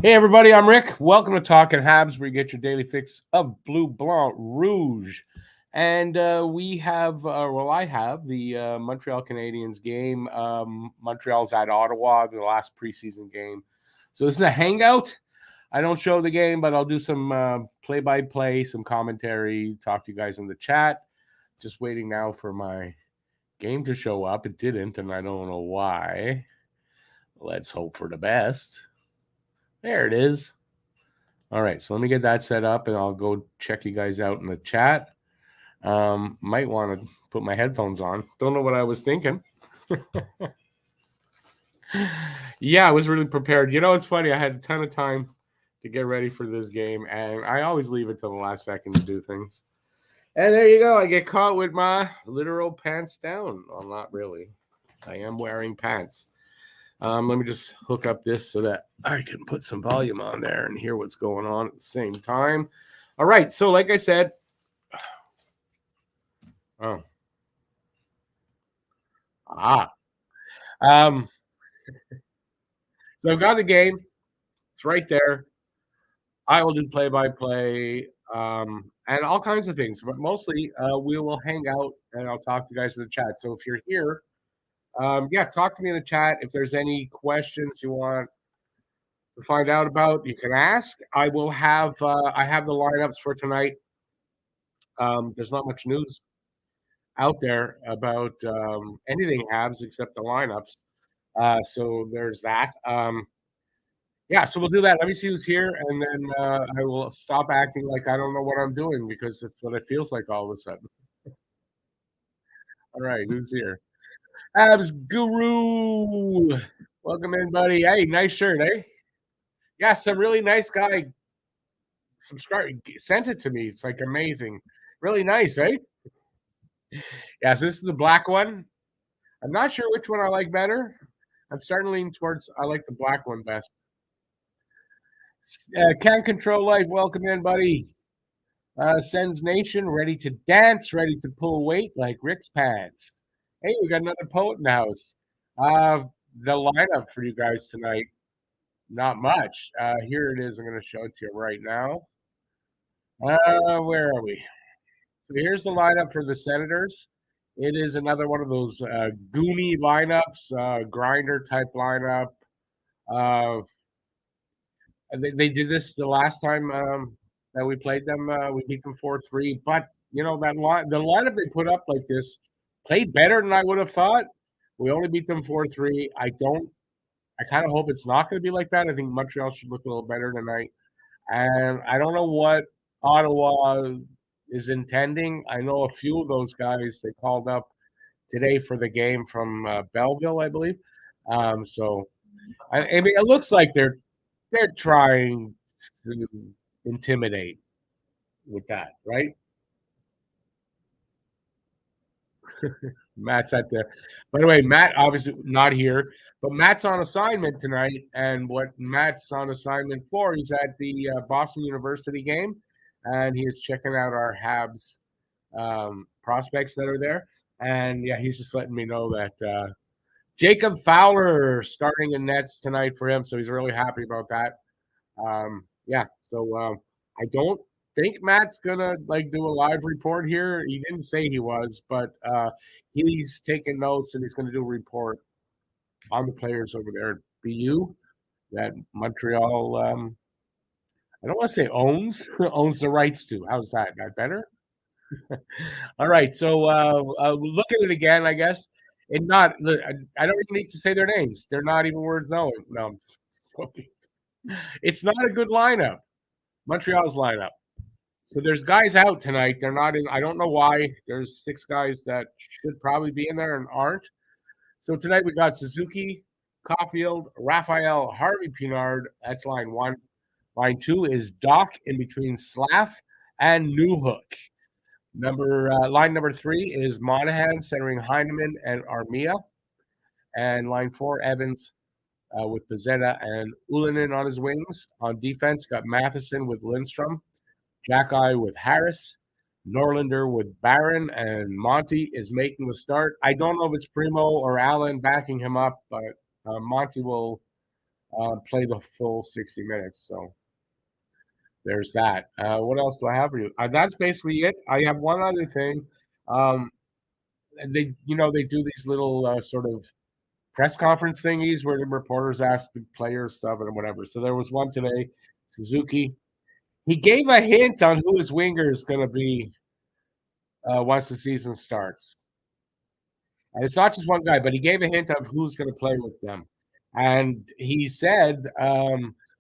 Hey everybody, I'm Rick. Welcome to Talking Habs, where you get your daily fix of Bleu Blanc Rouge. And we have, I have the Montreal Canadiens game. Montreal's at Ottawa, the last preseason game. So this is a hangout. I don't show the game, but I'll do some play-by-play, some commentary, talk to you guys in the chat. Just waiting now for my game to show up. It didn't, and I don't know why. Let's hope for the best. There it is. All right, so let me get that set up, and I'll go check you guys out in the chat. Might want to put my headphones on. Don't know what I was thinking. Yeah, I was really prepared. You know, it's funny. I had a ton of time to get ready for this game, and I always leave it till the last second to do things. And there you go. I get caught with my literal pants down. Well, not really. I am wearing pants. Let me just hook up this so that I can put some volume on there and hear what's going on at the same time. All right. So like I said, so I've got the game. It's right there. I will do play-by-play and all kinds of things, but mostly we will hang out and I'll talk to you guys in the chat. So if you're here, talk to me in the chat. If there's any questions you want to find out about, you can ask. I will have I have the lineups for tonight. There's not much news out there about anything Habs except the lineups. So there's that. So we'll do that. Let me see who's here, and then I will stop acting like I don't know what I'm doing because it's what it feels like all of a sudden. All right, who's here? Habs Guru. Welcome in, buddy. Hey, nice shirt, eh? Yeah, some really nice guy sent it to me. It's like amazing. Really nice, eh? Yeah, so this is the black one. I'm not sure which one I like better. I'm starting to lean towards I like the black one best. Can Control Life, welcome in, buddy. Sens Nation, ready to dance, ready to pull weight like Rick's pants. Hey, we got another poet in the house. The lineup for you guys tonight, not much. Here it is. I'm going to show it to you right now. Where are we? So here's the lineup for the Senators. It is another one of those goony lineups, grinder type lineup. They did this the last time that we played them. We beat them 4-3. But you know the lineup they put up like this played better than I would have thought. We only beat them 4-3. I kind of hope it's not going to be like that. I think Montreal should look a little better tonight. And I don't know what Ottawa is intending. I know a few of those guys they called up today for the game from Belleville, I believe. I mean, it looks like they're trying to intimidate with that, right? Matt's at there. By the way, Matt obviously not here, but Matt's on assignment tonight. And what Matt's on assignment for, he's at the Boston University game, and he is checking out our Habs prospects that are there. And yeah, he's just letting me know that Jacob Fowler starting in nets tonight for him, so he's really happy about that. I don't think Matt's gonna do a live report here. He didn't say he was, but he's taking notes and he's gonna do a report on the players over there at BU that Montreal I don't want to say owns owns the rights to. How's that? That better? All right, so look at it again, I guess. And not I don't even need to say their names. They're not even worth knowing. No, it's not a good lineup. Montreal's lineup. So there's guys out tonight. They're not in. I don't know why. There's 6 guys that should probably be in there and aren't. So tonight we got Suzuki, Caulfield, Raphael, Harvey Pinard. That's line 1. Line 2 is Doc in between Slav and Newhook. Line number 3 is Monahan centering Heineman and Armia. And line 4, Evans with Pizzetta and Ullinen on his wings. On defense, got Matheson with Lindstrom, Jack-Eye with Harris, Norlander with Barron, and Monty is making the start. I don't know if it's Primo or Allen backing him up, but Monty will play the full 60 minutes. So there's that. What else do I have for you? That's basically it. I have one other thing. Um, they do these little sort of press conference thingies where the reporters ask the players stuff and whatever. So there was one today, Suzuki. He gave a hint on who his winger is going to be once the season starts. And it's not just one guy, but he gave a hint of who's going to play with them. And he said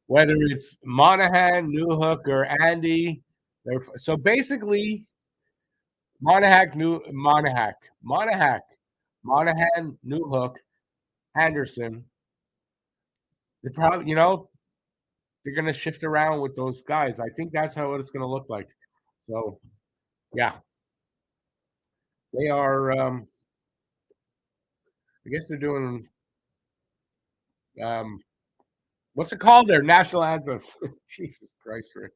whether it's Monahan, Newhook, or Andy. So basically, Monahan, Newhook, Anderson. They probably, they're going to shift around with those guys. I think that's how it's going to look like. So, yeah, they are. I guess they're doing. What's it called? Their national anthem. Jesus Christ, Rick.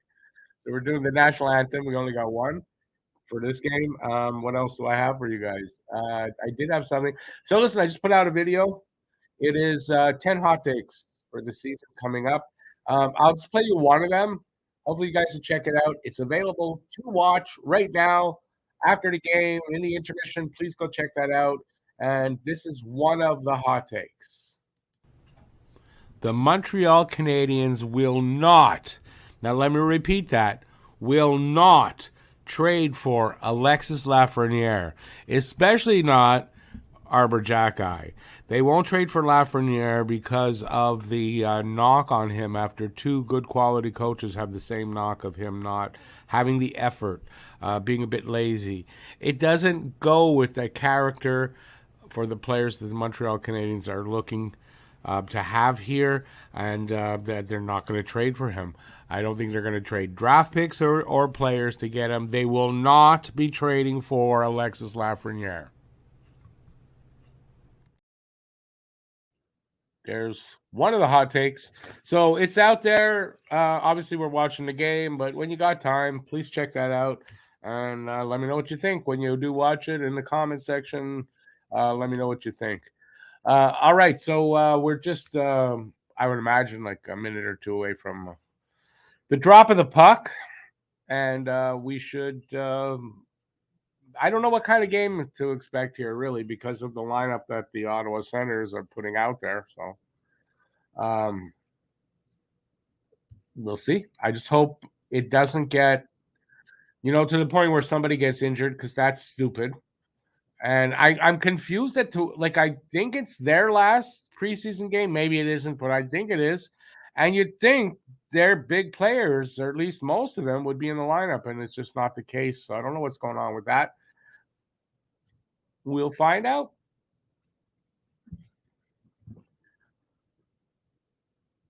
So we're doing the national anthem. We only got one for this game. What else do I have for you guys? I did have something. So listen, I just put out a video. It is 10 hot takes for the season coming up. I'll just play you one of them. Hopefully you guys will check it out. It's available to watch right now after the game in the intermission. Please go check that out. And this is one of the hot takes. The Montreal Canadiens will not, now let me repeat that, will not trade for Alexis Lafreniere, especially not Arbor Jackeye. They won't trade for Lafreniere because of the knock on him after two good quality coaches have the same knock of him not having the effort, being a bit lazy. It doesn't go with the character for the players that the Montreal Canadiens are looking to have here, and that they're not going to trade for him. I don't think they're going to trade draft picks or players to get him. They will not be trading for Alexis Lafreniere. There's one of the hot takes. So it's out there. Obviously, we're watching the game, but when you got time, please check that out. And let me know what you think when you do watch it in the comment section. Let me know what you think. All right. So we're just, I would imagine, like a minute or two away from the drop of the puck. And we should, I don't know what kind of game to expect here, really, because of the lineup that the Ottawa Senators are putting out there. So we'll see. I just hope it doesn't get, to the point where somebody gets injured, because that's stupid. And I'm confused I think it's their last preseason game. Maybe it isn't, but I think it is. And you'd think their big players, or at least most of them, would be in the lineup, and it's just not the case. So I don't know what's going on with that. We'll find out.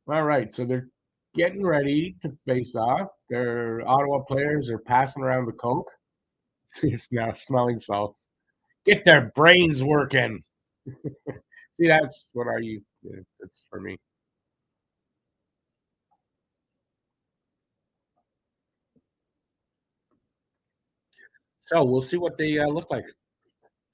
All right, so they're getting ready to face off. Their Ottawa players are passing around the Coke. It's now smelling salts. Get their brains working. See, that's what I use. It's for me. So we'll see what they look like.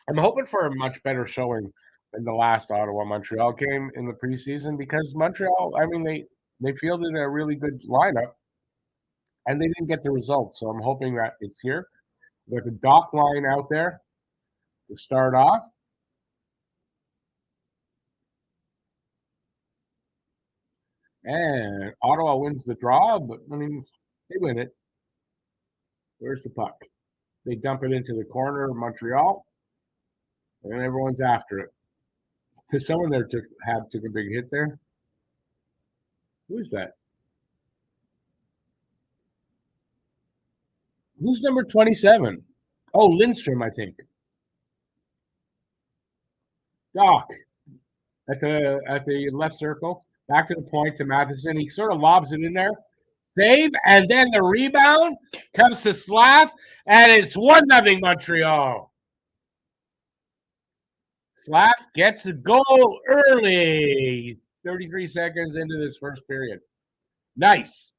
I'm hoping for a much better showing than the last Ottawa Montreal game in the preseason, because Montreal, I mean, they fielded a really good lineup and they didn't get the results. So I'm hoping that it's here. There's a dock line out there to start off. And Ottawa wins the draw, but I mean, they win it. Where's the puck? They dump it into the corner of Montreal, and everyone's after it. Because someone there took a big hit there. Who's that? Who's number 27? Oh, Lindstrom, I think. Doc at the left circle, back to the point to Matheson. He sort of lobs it in there. Save, and then the rebound comes to Slav, and it's 1-0 Montreal. Slav gets a goal early, 33 seconds into this first period. Nice.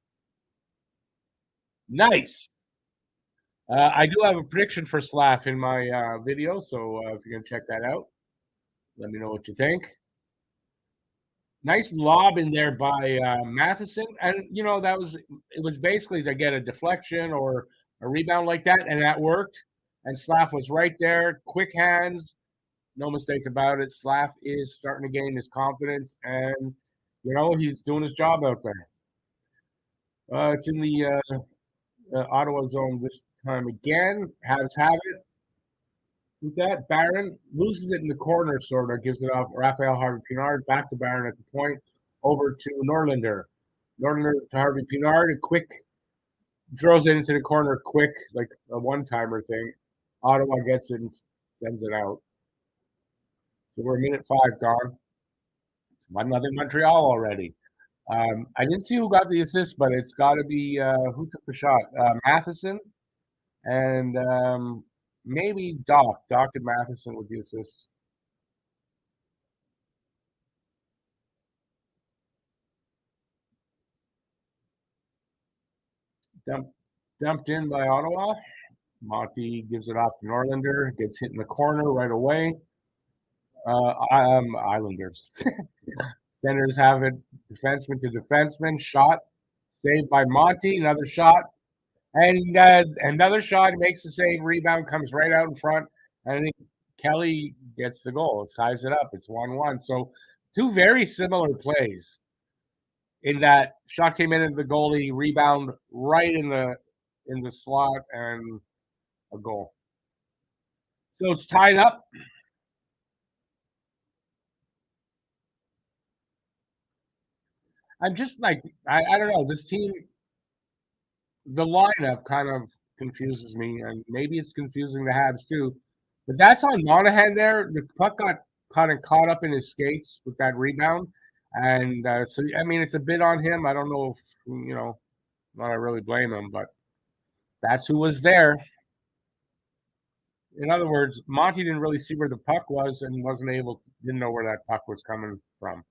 I do have a prediction for Slav in my video, so if you're going to check that out, let me know what you think. Nice lob in there by Matheson, and it was basically to get a deflection or a rebound like that, and that worked. And Slav was right there, quick hands, no mistake about it. Slav is starting to gain his confidence, and he's doing his job out there. It's in the Ottawa zone this time again. Habs have it. Who's that? Barron loses it in the corner, sort of gives it off. Raphael Harvey Pinard back to Barron at the point, over to Norlinder. Norlinder to Harvey Pinard, a quick throws it into the corner, quick like a one-timer thing. Ottawa gets it and sends it out. So we're a minute 5 gone. 1-0 Montreal already. I didn't see who got the assist, but it's got to be who took the shot? Matheson and maybe Doc and Matheson with the assist. Dumped in by Ottawa. Monty gives it off to Norlinder, gets hit in the corner right away. Islanders. Centers have it, defenseman to defenseman, shot, saved by Monty, another shot, and another shot, makes the save, rebound, comes right out in front, and I think Kelly gets the goal. It ties it up. It's 1-1. So 2 very similar plays in that shot came into the goalie, rebound right in the slot, and a goal. So it's tied up. I'm just like, I don't know, this team, the lineup kind of confuses me, and maybe it's confusing the Habs too. But that's on Monahan there. The puck got kind of caught up in his skates with that rebound. And so, I mean, it's a bit on him. I don't know if, not I really blame him, but that's who was there. In other words, Monty didn't really see where the puck was, and he didn't know where that puck was coming from.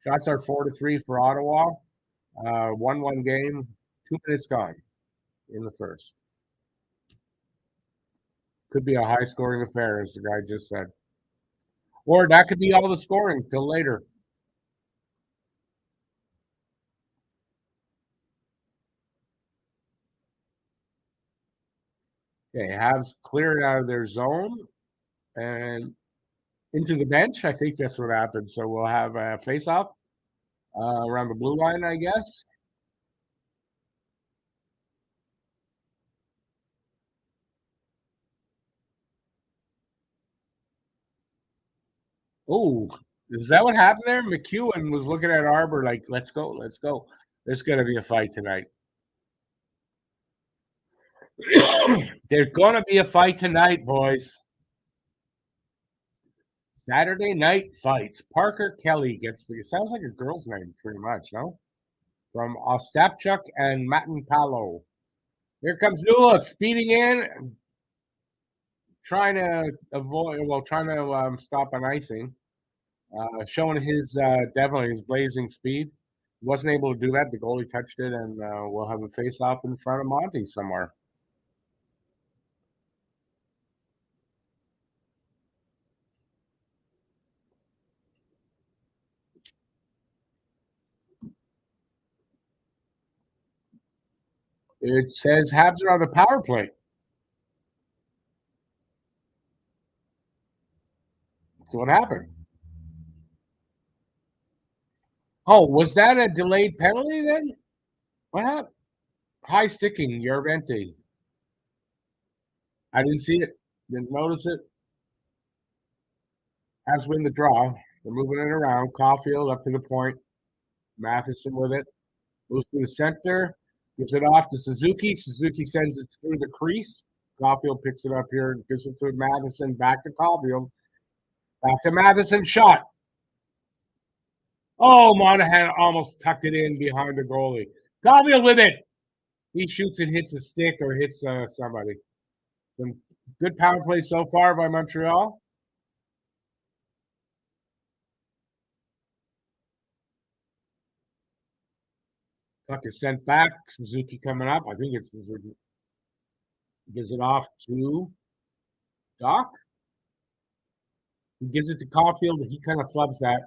Shots are 4-3 for Ottawa. 1-1 game, 2 minutes gone in the first. Could be a high-scoring affair, as the guy just said. Or that could be all the scoring till later. Okay, Habs clear it out of their zone and into the bench. I think that's what happened. So we'll have a face-off around the blue line, I guess. Oh, is that what happened there? McEwen was looking at Arbor like, let's go, let's go. There's going to be a fight tonight. There's going to be a fight tonight, boys. Saturday night fights. Parker Kelly gets it sounds like a girl's name, pretty much, no? From Ostapchuk and Matin Palo. Here comes Newhook speeding in, trying to stop an icing. Showing his definitely his blazing speed. Wasn't able to do that. The goalie touched it, and we'll have a face-off in front of Monty somewhere. It says Habs are on the power play. So what happened? Oh, was that a delayed penalty then? What happened? High sticking, Yerventi. I didn't see it. Didn't notice it. Habs win the draw. They're moving it around. Caulfield up to the point. Matheson with it. Moves to the center. Gives it off to Suzuki. Suzuki sends it through the crease. Caulfield picks it up here and gives it to Matheson. Back to Caulfield. Back to Matheson. Shot. Oh, Monahan almost tucked it in behind the goalie. Caulfield with it. He shoots and hits a stick or hits somebody. Some good power play so far by Montreal. Puck is sent back. Suzuki coming up. I think it's Suzuki. Gives it off to Doc. He gives it to Caulfield. He kind of flubs that.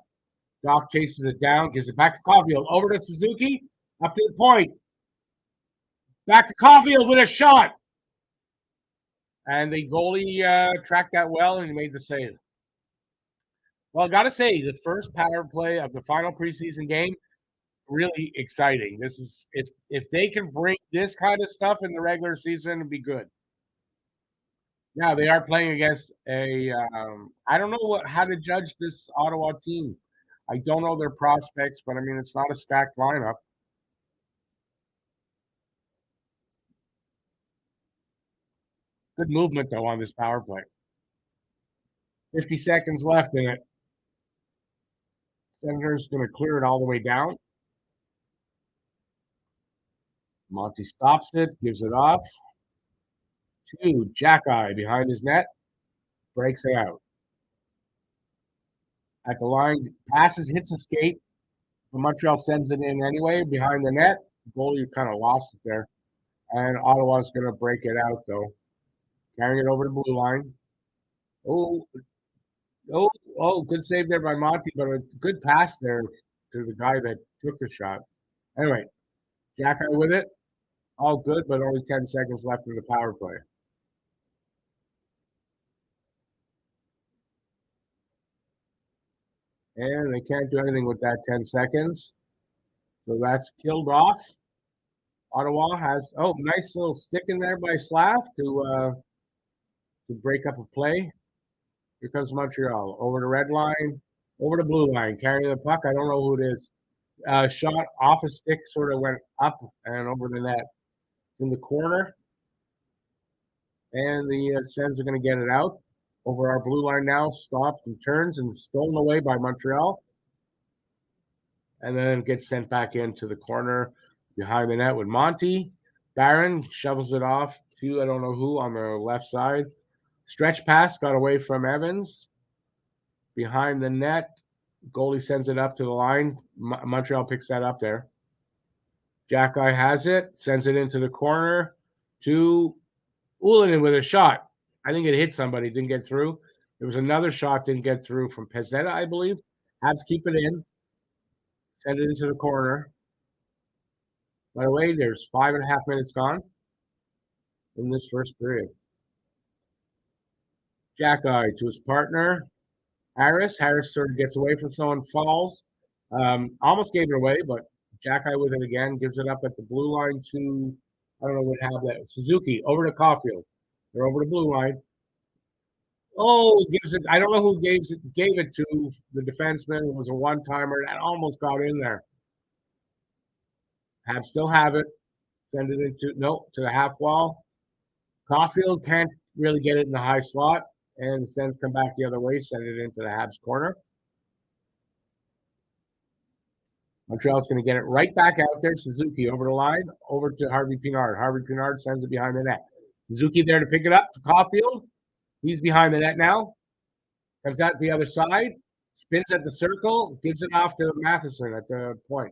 Doc chases it down, gives it back to Caulfield. Over to Suzuki, up to the point. Back to Caulfield with a shot. And the goalie tracked that well, and he made the save. Well, I got to say, the first power play of the final preseason game, really exciting. This is if they can bring this kind of stuff in the regular season, it'd be good. Now they are playing against a. I don't know how to judge this Ottawa team. I don't know their prospects, but I mean it's not a stacked lineup. Good movement though on this power play. 50 seconds left in it. Senator's going to clear it all the way down. Monty stops it, gives it off to Jackeye behind his net, breaks it out. At the line, passes, hits a skate. Montreal sends it in anyway behind the net. Goalie kind of lost it there. And Ottawa's going to break it out, though. Carrying it over the blue line. Oh, good save there by Monty, but a good pass there to the guy that took the shot. Anyway, Jackeye with it. All good, but only 10 seconds left in the power play. And they can't do anything with that 10 seconds. So that's killed off. Ottawa has, nice little stick in there by Slav to break up a play. Here comes Montreal. Over the red line, over the blue line, carrying the puck. I don't know who it is. Shot off a stick, sort of went up and over the net. In the corner. And the Sens are going to get it out. Over our blue line now, stops and turns and stolen away by Montreal. And then it gets sent back into the corner behind the net with Monty. Barron shovels it off to I don't know who on the left side. Stretch pass got away from Evans. Behind the net, goalie sends it up to the line. Montreal picks that up there. Jackeye has it, sends it into the corner to Ullinen with a shot. I think it hit somebody, didn't get through. There was another shot, didn't get through from Pezzetta, I believe. Habs keep it in, send it into the corner. By the way, there's 5.5 minutes gone in this first period. Jackeye to his partner, Harris. Harris sort of gets away from someone, falls. Almost gave it away, but Jackeye with it again, gives it up at the blue line to, I don't know what have that. Suzuki over to Caulfield. They're over the blue line. Gives it. I don't know who gave it to the defenseman. It was a one-timer that almost got in there. Habs still have it. Send it into to the half wall. Caulfield can't really get it in the high slot, and the Sens come back the other way, send it into the Habs corner. Montreal's going to get it right back out there. Suzuki over the line, over to Harvey Pinard. Harvey Pinard sends it behind the net. Suzuki there to pick it up to Caulfield. He's behind the net now. Comes out the other side, spins at the circle, gives it off to Matheson at the point.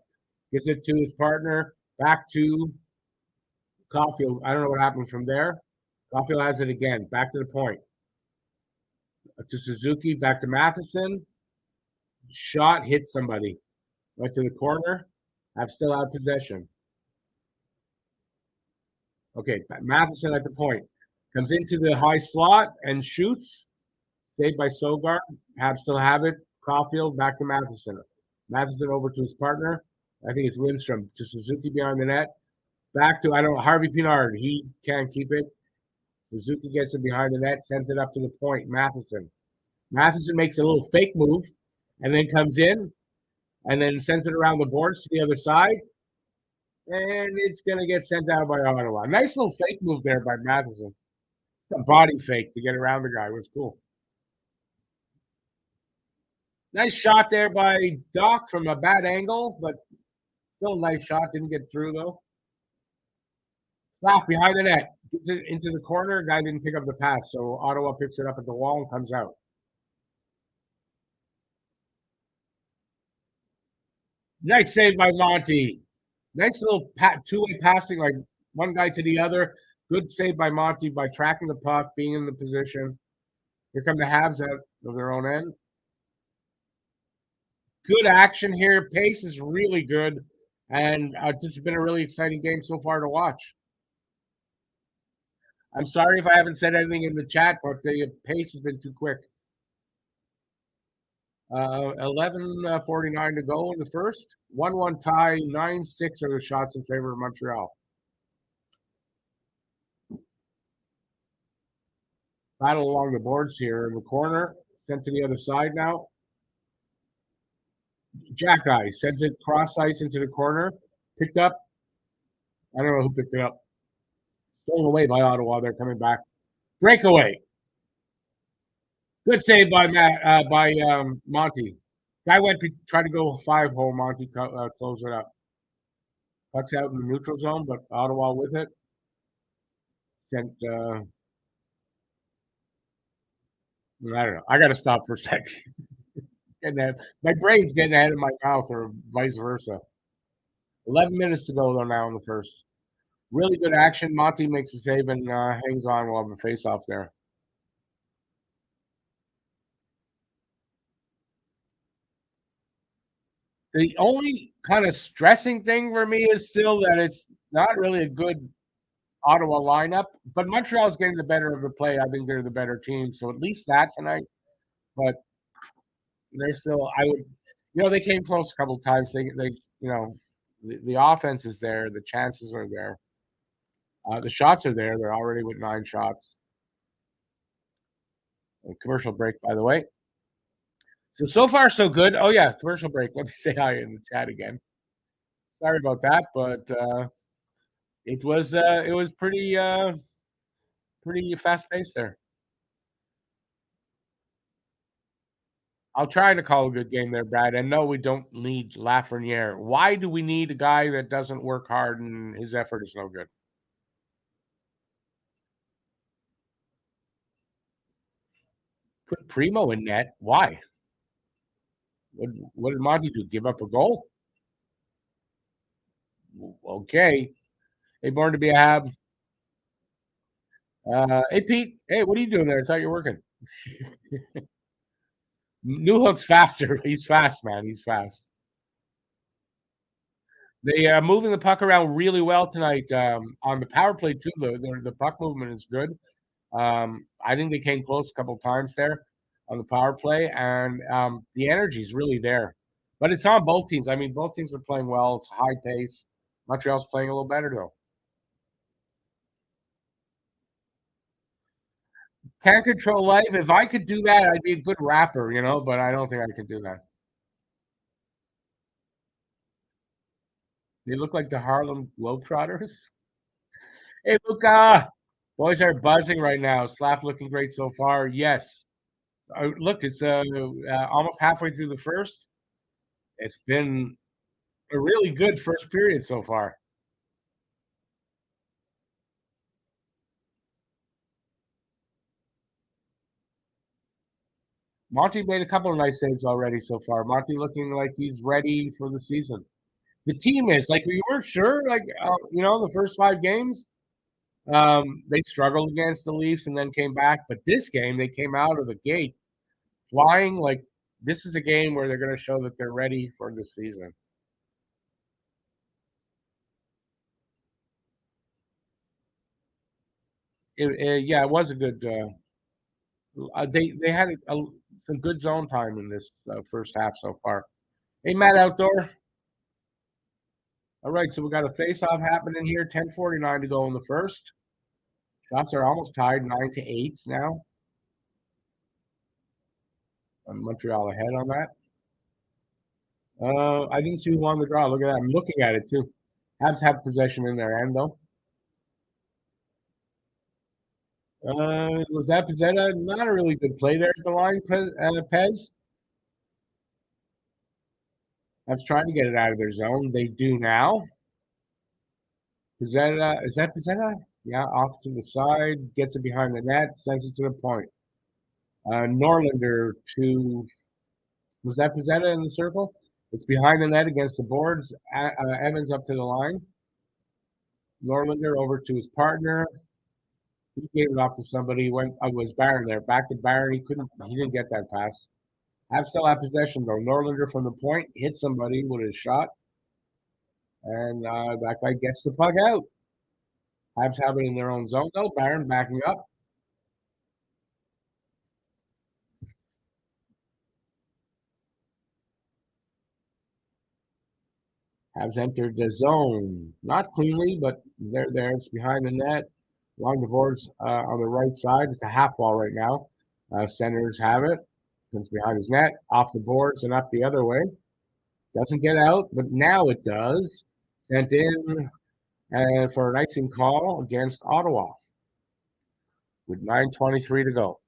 Gives it to his partner, back to Caulfield. I don't know what happened from there. Caulfield has it again, back to the point. To Suzuki, back to Matheson. Shot hits somebody. Right to the corner. I've still out possession. Okay, Matheson at the point. Comes into the high slot and shoots. Saved by Sogard. Still have it. Caulfield back to Matheson. Matheson over to his partner. I think it's Lindstrom. To Suzuki behind the net. Back to, Harvey Pinard. He can't keep it. Suzuki gets it behind the net. Sends it up to the point. Matheson. Matheson makes a little fake move. And then comes in. And then sends it around the boards to the other side. And it's going to get sent out by Ottawa. Nice little fake move there by Matheson. A body fake to get around the guy. It was cool. Nice shot there by Doc from a bad angle, but still a nice shot. Didn't get through, though. Slav behind the net. Gets it into the corner. Guy didn't pick up the pass, so Ottawa picks it up at the wall and comes out. Nice save by Monty. Nice little two-way passing, like one guy to the other. Good save by Monty by tracking the puck, being in the position. Here come the Habs out of their own end. good action here. Pace is really good. And this has been a really exciting game so far to watch. I'm sorry if I haven't said anything in the chat, but the pace has been too quick. 11:49 to go in the first. 1-1 tie, 9-6 are the shots in favor of Montreal. Battle along the boards here in the corner. Sent to the other side now. Jack Ice sends it cross ice into the corner. Picked up. I don't know who picked it up. Stolen away by Ottawa. They're coming back. Breakaway. Good save by Monty. Guy went to try to go 5-hole. Monty closed it up. Puck's out in the neutral zone, but Ottawa with it. Sent. I don't know. I got to stop for a second. My brain's getting ahead of my mouth, or vice versa. 11 minutes to go, though, now in the first. Really good action. Monty makes a save and hangs on. We'll have a face-off there. The only kind of stressing thing for me is still that it's not really a good Ottawa lineup, but Montreal's getting the better of the play. I think they're the better team, so at least that tonight. But they're still, they came close a couple of times. The offense is there, the chances are there, the shots are there. They're already with 9 shots. A commercial break, by the way. So far so good. Oh yeah, commercial break. Let me say hi in the chat again. Sorry about that, but it was pretty fast paced there. I'll try to call a good game there, Brad. And no, we don't need Lafreniere. Why do we need a guy that doesn't work hard and his effort is no good? Put Primo in net. Why? What did Monty do? Give up a goal? Okay. Hey, born to be a Hab. Hey, Pete. Hey, what are you doing there? I thought you were working. Newhook's faster. He's fast, man. He's fast. They are moving the puck around really well tonight on the power play, too. The puck movement is good. I think they came close a couple of times there on the power play, and the energy is really there. But it's on both teams. I mean, both teams are playing well. It's high pace. Montreal's playing a little better, though. Can't control life. If I could do that, I'd be a good rapper, but I don't think I can do that. They look like the Harlem Globetrotters. Hey, Luca. Boys are buzzing right now. Slap looking great so far. Yes. Look, it's almost halfway through the first. It's been a really good first period so far. Monty made a couple of nice saves already so far. Monty looking like he's ready for the season. The team is like we weren't sure. The first 5 games, they struggled against the Leafs and then came back. But this game, they came out of the gate flying. Like this is a game where they're going to show that they're ready for the season. It was a good. They had some good zone time in this first half so far. Hey, Matt Outdoor. All right, so we got a face-off happening here. 10:49 to go in the first. Shots are almost tied, 9-8 now. Montreal ahead on that. I didn't see who won the draw. Look at that. I'm looking at it too. Habs have possession in their end though. Was that Pizzetta? Not a really good play there at the line, Pez. Habs trying to get it out of their zone. They do now. Pizzetta, is that Pizzetta? Yeah, off to the side, gets it behind the net, sends it to the point. Norlander to, was that Pizzetta in the circle? It's behind the net against the boards. Evans up to the line. Norlander over to his partner. He gave it off to somebody. It was Barron there. Back to Barron. He didn't get that pass. Habs still have possession though. Norlander from the point hits somebody with his shot, and that guy gets the puck out. Habs have it in their own zone though. Barron backing up. Habs entered the zone. Not cleanly, but they're there. It's behind the net. Along the boards on the right side. It's a half wall right now. Senators have it. Comes behind his net. Off the boards and up the other way. Doesn't get out, but now it does. Sent in for an icing call against Ottawa with 9:23 to go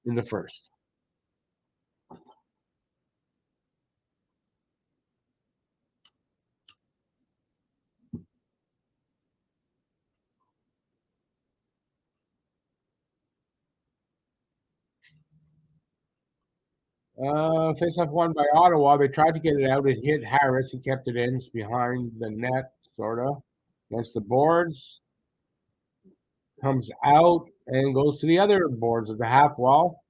in the first. Face-off won by Ottawa. They tried to get it out. It hit Harris. He kept it in. It's behind the net, sort of. Against the boards. Comes out and goes to the other boards of the half wall.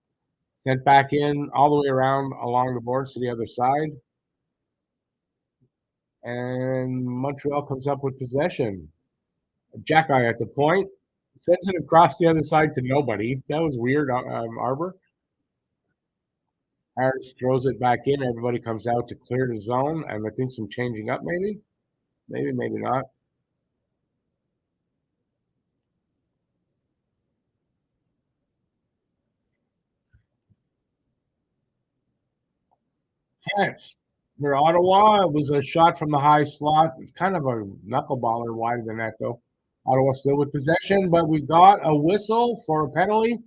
Sent back in all the way around along the boards to the other side. And Montreal comes up with possession. Jack-eye at the point. Sends it across the other side to nobody. That was weird, Arbor. Harris throws it back in. Everybody comes out to clear the zone. And I think some changing up, maybe. Maybe not. Chance for Ottawa. It was a shot from the high slot. Kind of a knuckleballer wide of the net, though. Ottawa still with possession, but we got a whistle for a penalty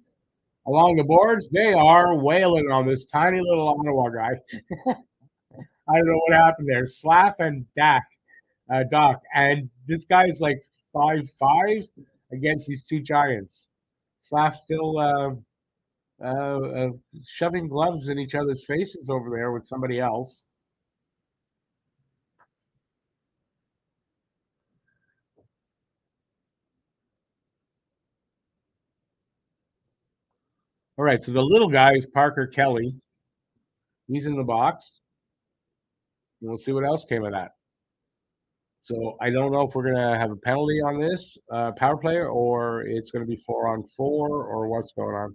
along the boards. They are wailing on this tiny little Ottawa guy. I don't know what happened there. Slav and Doc. And this guy's like 5'5" against these two giants. Slav still shoving gloves in each other's faces over there with somebody else. All right, so the little guy is Parker Kelly. He's in the box. And we'll see what else came of that. So I don't know if we're going to have a penalty on this power play or it's going to be 4-on-4 or what's going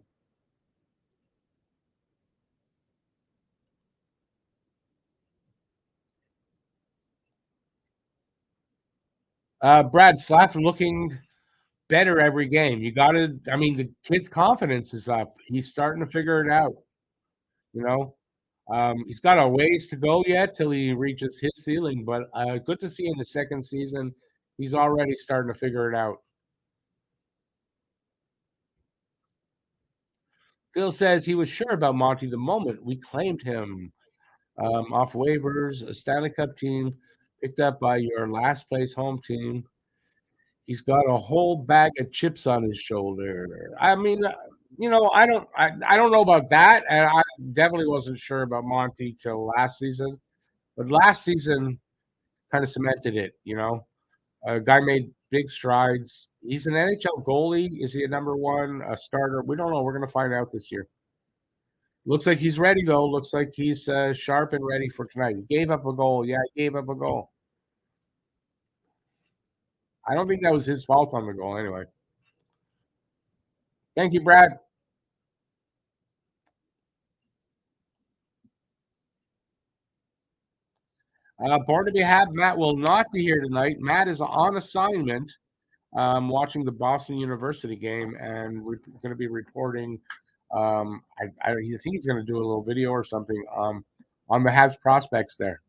on. Brad Slav looking better every game. You got to, I mean, the kid's confidence is up. He's starting to figure it out. You know, he's got a ways to go yet till he reaches his ceiling, but good to see in the second season. He's already starting to figure it out. Phil says he was sure about Monty the moment we claimed him off waivers, a Stanley Cup team picked up by your last place home team. He's got a whole bag of chips on his shoulder. I mean, I don't know about that, and I definitely wasn't sure about Monty till last season. But last season kind of cemented it. A guy made big strides. He's an NHL goalie. Is he a number one, a starter? We don't know. We're going to find out this year. Looks like he's ready, though. Looks like he's sharp and ready for tonight. He gave up a goal. Yeah, he gave up a goal. I don't think that was his fault on the goal anyway. Thank you, Brad. Born to be had. Matt will not be here tonight. Matt is on assignment watching the Boston University game, and we're going to be reporting. I think he's going to do a little video or something on the Habs prospects there.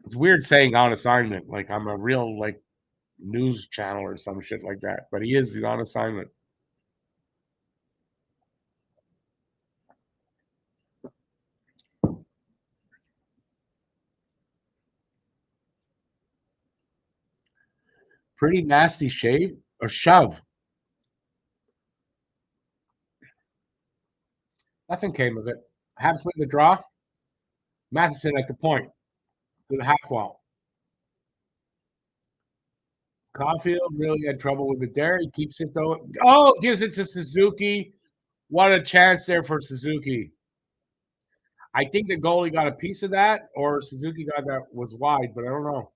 It's weird saying on assignment, like I'm a real news channel or some shit like that, but he's on assignment. Pretty nasty shave or shove. Nothing came of it. Habs win the draw. Matheson at the point to the half wall. Caulfield really had trouble with it there. He keeps it though. Oh, gives it to Suzuki. What a chance there for Suzuki. I think the goalie got a piece of that, or Suzuki got that was wide, but I don't know.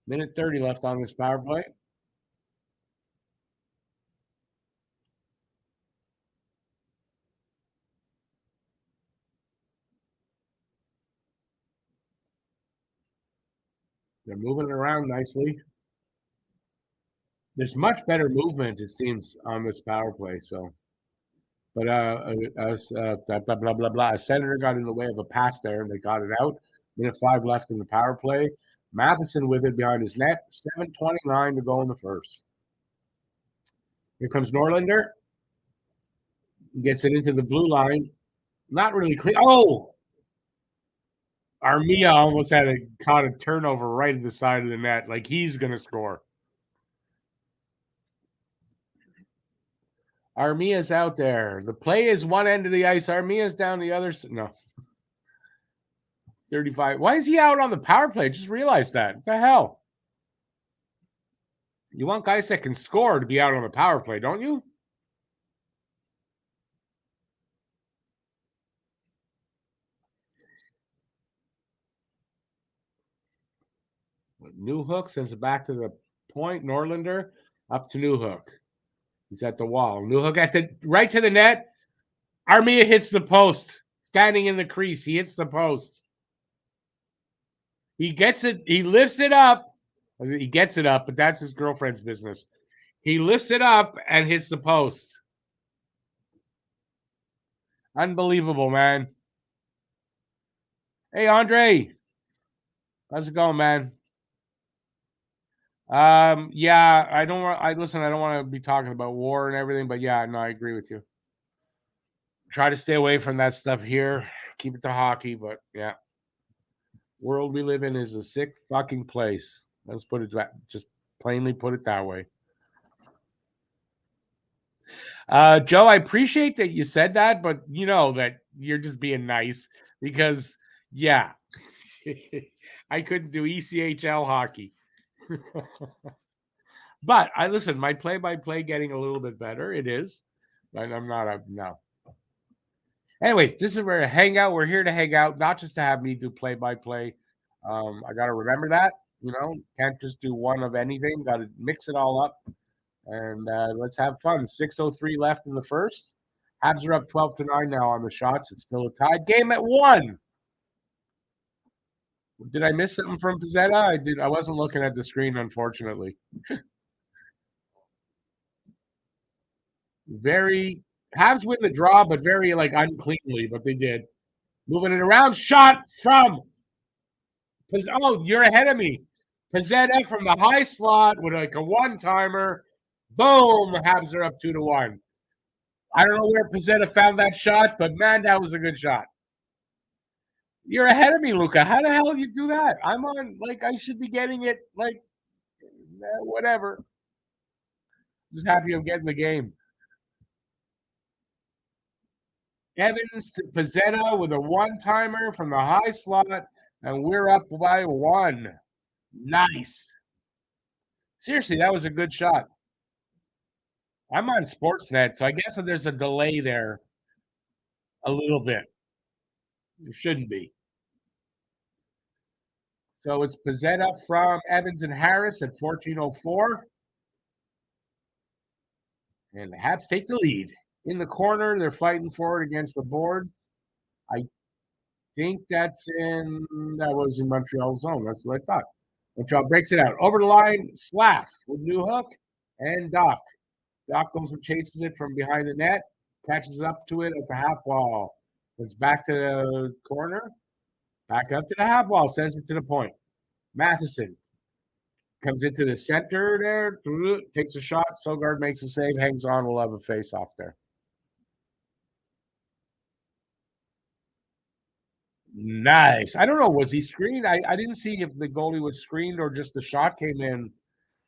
Minute 30 left on this power play. They're moving it around nicely. There's much better movement, it seems, on this power play. So, but blah blah blah blah. A senator got in the way of a pass there, and they got it out. Minute 5 left in the power play. Matheson with it behind his net. 7:29 to go in the first. Here comes Norlinder. Gets it into the blue line. Not really clear. Oh, Armia almost caught a turnover right at the side of the net, like he's going to score. Armia's out there. The play is one end of the ice. Armia's down the other. No. 35. Why is he out on the power play? Just realized that. What the hell? You want guys that can score to be out on the power play, don't you? Newhook sends it back to the point. Norlinder up to Newhook. He's at the wall. Newhook at the right to the net. Armia hits the post. Standing in the crease. He hits the post. He gets it. He lifts it up. He gets it up, but that's his girlfriend's business. He lifts it up and hits the post. Unbelievable, man. Hey, Andre. How's it going, man? Yeah, I don't want. I listen. I don't want to be talking about war and everything, but yeah, no, I agree with you. Try to stay away from that stuff here. Keep it to hockey, but yeah, world we live in is a sick fucking place. Let's put it just plainly put it that way. Joe, I appreciate that you said that, but you know that you're just being nice because yeah, I couldn't do ECHL hockey. But I listen, my play-by-play getting a little bit better. It is. I'm not a no. Anyways, this is where Hangout. We're here to hang out, not just to have me do play-by-play. I got to remember that. You know, can't just do one of anything. Got to mix it all up, and let's have fun. 6:03 left in the first. Habs are up 12-9 now on the shots. It's still a tied game at 1. Did I miss something from Pizzetta? I did. I wasn't looking at the screen, unfortunately. Very Habs win the draw, but very like uncleanly, but they did. Moving it around, shot from. Oh, you're ahead of me. Pizzetta from the high slot with like a one-timer. Boom! Habs are up 2-1. I don't know where Pizzetta found that shot, but man, that was a good shot. You're ahead of me, Luca. How the hell did you do that? I'm on, like, I should be getting it, like, whatever. Just happy I'm getting the game. Evans to Pizzetta with a one-timer from the high slot, and we're up by 1. Nice. Seriously, that was a good shot. I'm on Sportsnet, so I guess there's a delay there a little bit. It shouldn't be. So it's Pizzetta from Evans and Harris at 14:04. And the Habs take the lead. In the corner, they're fighting for it against the board. I think that was in Montreal's zone. That's what I thought. Montreal breaks it out. Over the line, Slaff with Newhook and Doc. Doc goes and chases it from behind the net, catches up to it at the half wall. It's back to the corner, back up to the half wall, sends it to the point. Matheson comes into the center there, takes a shot. Sogard makes a save, hangs on. We'll have a face off there. Nice. I don't know. Was he screened? I didn't see if the goalie was screened or just the shot came in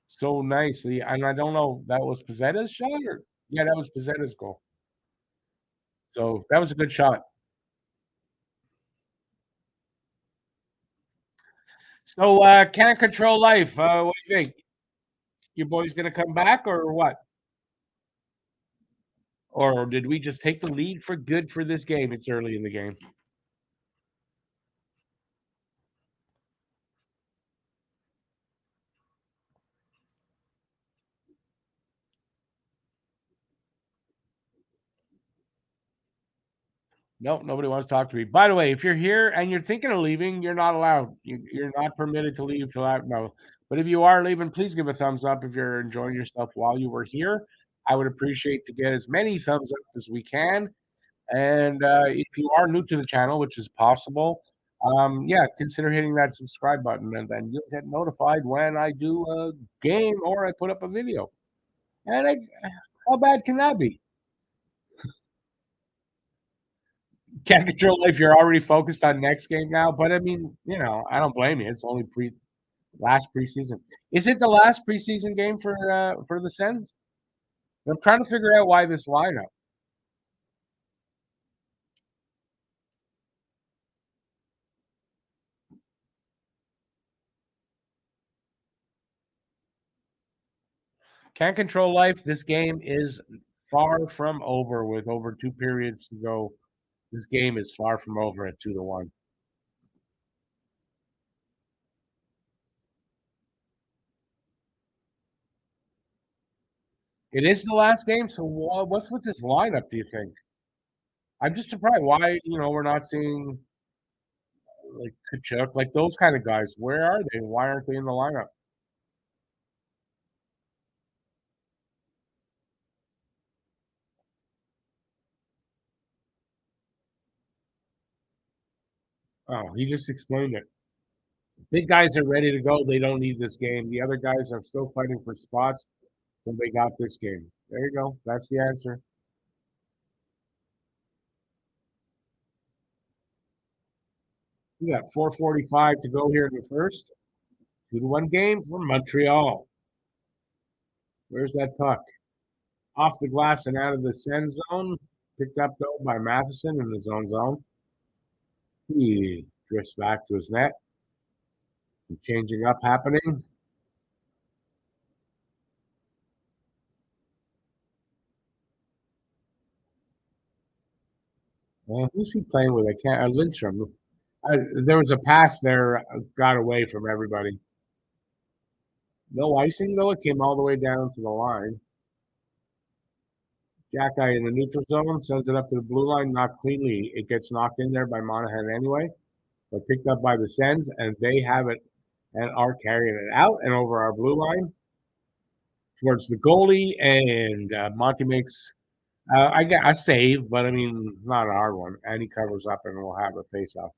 so nicely. And I don't know. That was Pizzetta's shot? Or yeah, that was Pizzetta's goal. So that was a good shot. So can't control life. What do you think? Your boy's gonna come back or what? Or did we just take the lead for good for this game? It's early in the game. No, nobody wants to talk to me. By the way, if you're here and you're thinking of leaving, you're not allowed. You're not permitted to leave till that. No. But if you are leaving, please give a thumbs up if you're enjoying yourself while you were here. I would appreciate to get as many thumbs up as we can. And if you are new to the channel, which is possible, yeah, consider hitting that subscribe button, and then you'll get notified when I do a game or I put up a video. And how bad can that be? Can't control if you're already focused on next game now. But I mean, I don't blame you. It's only last preseason. Is it the last preseason game for the Sens? I'm trying to figure out why this lineup. Can't control life. This game is far from over with over 2 periods to go. This game is far from over at 2-1. It is the last game. So what's with this lineup? Do you think? I'm just surprised why we're not seeing like Kachuk, like those kind of guys. Where are they? Why aren't they in the lineup? Oh, he just explained it. Big guys are ready to go. They don't need this game. The other guys are still fighting for spots, so they got this game. There you go. That's the answer. We got 4:45 to go here in the first. 2-1 game for Montreal. Where's that puck? Off the glass and out of the send zone. Picked up though by Matheson in the zone. He drifts back to his net. Changing up happening. Who's he playing with? I can't. Lindstrom. There was a pass there, got away from everybody. No icing though. It came all the way down to the line. Jack in the neutral zone sends it up to the blue line, not cleanly. It gets knocked in there by Monahan anyway, but picked up by the Sens, and they have it and are carrying it out and over our blue line towards the goalie. And Monty makes I get a save, but I mean not a hard one, and he covers up, and we'll have a face off.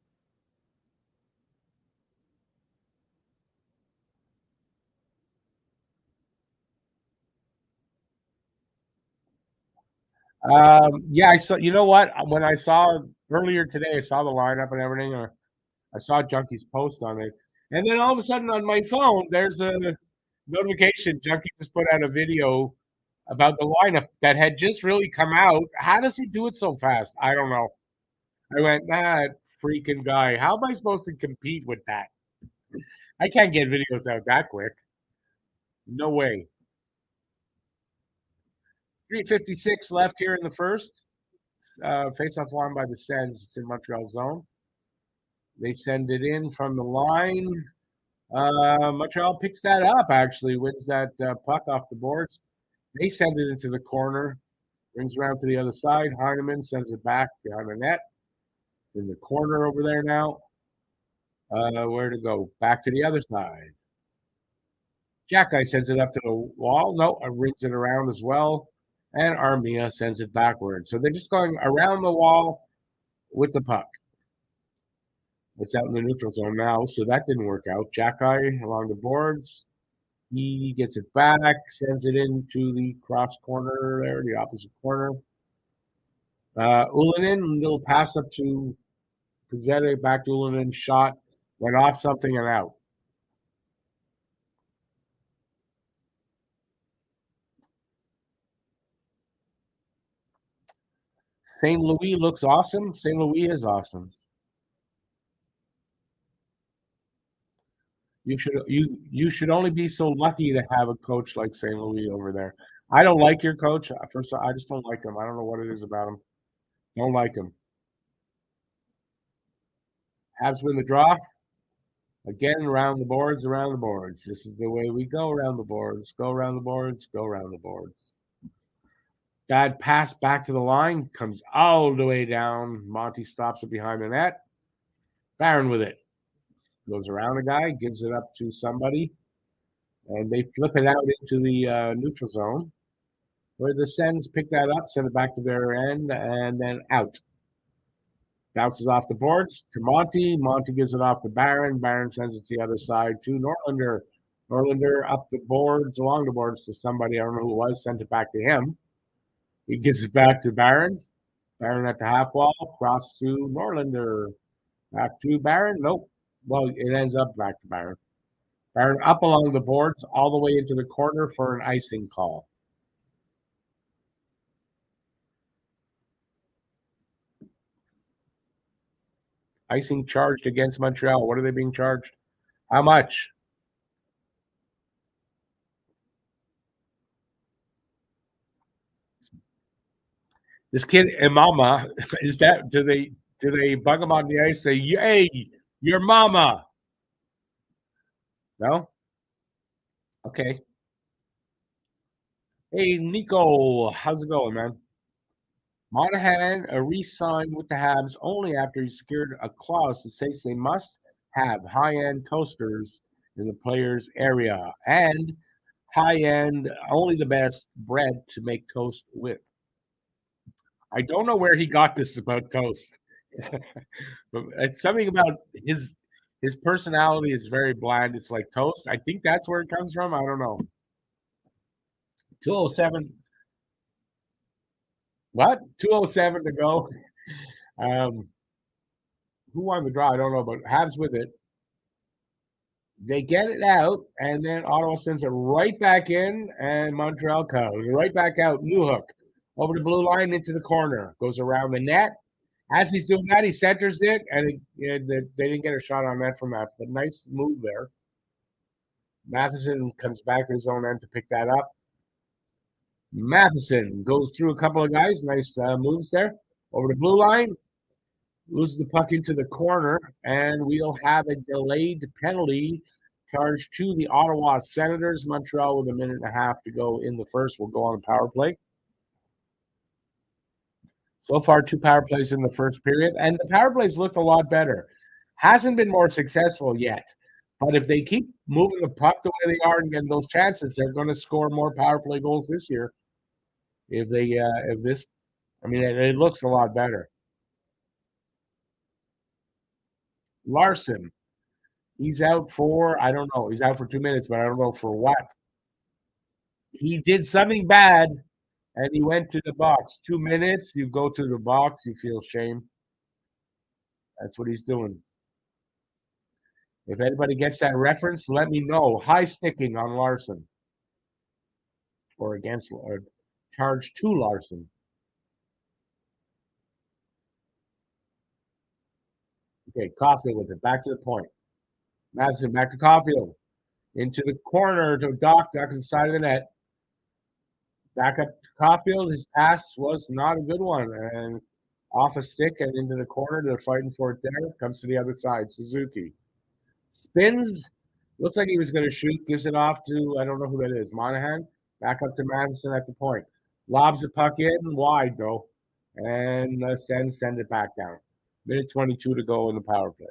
Yeah, I saw. You know what? When I saw earlier today, I saw the lineup and everything. Or I saw Junkie's post on it, and then all of a sudden on my phone, there's a notification. Junkie just put out a video about the lineup that had just really come out. How does he do it so fast? I don't know. I went, nah, freaking guy. How am I supposed to compete with that? I can't get videos out that quick. No way. 3:56 left here in the first. Face-off won by the Sens. It's in Montreal zone. They send it in from the line. Montreal picks that up, actually, wins that puck off the boards. They send it into the corner. Brings around to the other side. Heineman sends it back behind the net. It's in the corner over there now. Where to go? Back to the other side. Jack Guy sends it up to the wall. No, rings it around as well. And Armia sends it backward. So they're just going around the wall with the puck. It's out in the neutral zone now, so that didn't work out. Jack Guy along the boards. He gets it back, sends it into the cross corner there, the opposite corner. Ulinen, little pass up to Pizzetta, back to Ulinen, shot, went off something and out. St. Louis looks awesome. St. Louis is awesome. You should only be so lucky to have a coach like St. Louis over there. I don't like your coach. First, I just don't like him. I don't know what it is about him. Don't like him. Habs win the draw. Again, around the boards, around the boards. This is the way we go around the boards. Go around the boards. Go around the boards. Bad pass back to the line. Comes all the way down. Monty stops it behind the net. Barron with it. Goes around a guy. Gives it up to somebody. And they flip it out into the neutral zone, where the Sens pick that up, send it back to their end, and then out. Bounces off the boards to Monty. Monty gives it off to Barron. Barron sends it to the other side to Norlander. Norlander up the boards, along the boards to somebody. I don't know who it was. Sent it back to him. He gives it back to Barron. Barron at the half wall. Cross to Norlander. Back to Barron. Nope. Well, it ends up back to Barron. Barron up along the boards all the way into the corner for an icing call. Icing charged against Montreal. What are they being charged? How much? This kid Imama, is that do they bug him on the ice? Say, hey, your mama. No? Okay. Hey Nico, how's it going, man? Monahan re-signed with the Habs only after he secured a clause that states they must have high-end toasters in the players' area and high-end, only the best bread to make toast with. I don't know where he got this about toast. But it's something about his personality is very bland. It's like toast. I think that's where it comes from. I don't know. 207. What? 207 to go. Um, who won the draw? I don't know, but Habs with it. They get it out, and then Ottawa sends it right back in, and Montreal comes right back out. New hook over the blue line into the corner, goes around the net. As he's doing that, he centers it, and they didn't get a shot on that from that. But nice move there. Matheson comes back to his own end to pick that up. Matheson goes through a couple of guys. Nice moves there. Over the blue line, loses the puck into the corner, and we'll have a delayed penalty charged to the Ottawa Senators. Montreal with a minute and a half to go in the first will go on the power play. So far, 2 power plays in the first period, and the power plays looked a lot better. Hasn't been more successful yet, but if they keep moving the puck the way they are and getting those chances, they're going to score more power play goals this year. If this, I mean, it looks a lot better. Larson, he's out for, I don't know, he's out for 2 minutes, but I don't know for what. He did something bad, and he went to the box. 2 minutes, you go to the box, you feel shame. That's what he's doing. If anybody gets that reference, let me know. High sticking on Larson. Or against, or charge to Larson. Okay, Caulfield with it. Back to the point. Madison back to Caulfield. Into the corner to Doc to the side of the net. Back up to Caulfield. His pass was not a good one. And off a stick and into the corner. They're fighting for it there. Comes to the other side. Suzuki. Spins. Looks like he was going to shoot. Gives it off to, I don't know who that is. Monahan. Back up to Madison at the point. Lobs the puck in. Wide, though. And send it back down. Minute 22 to go in the power play.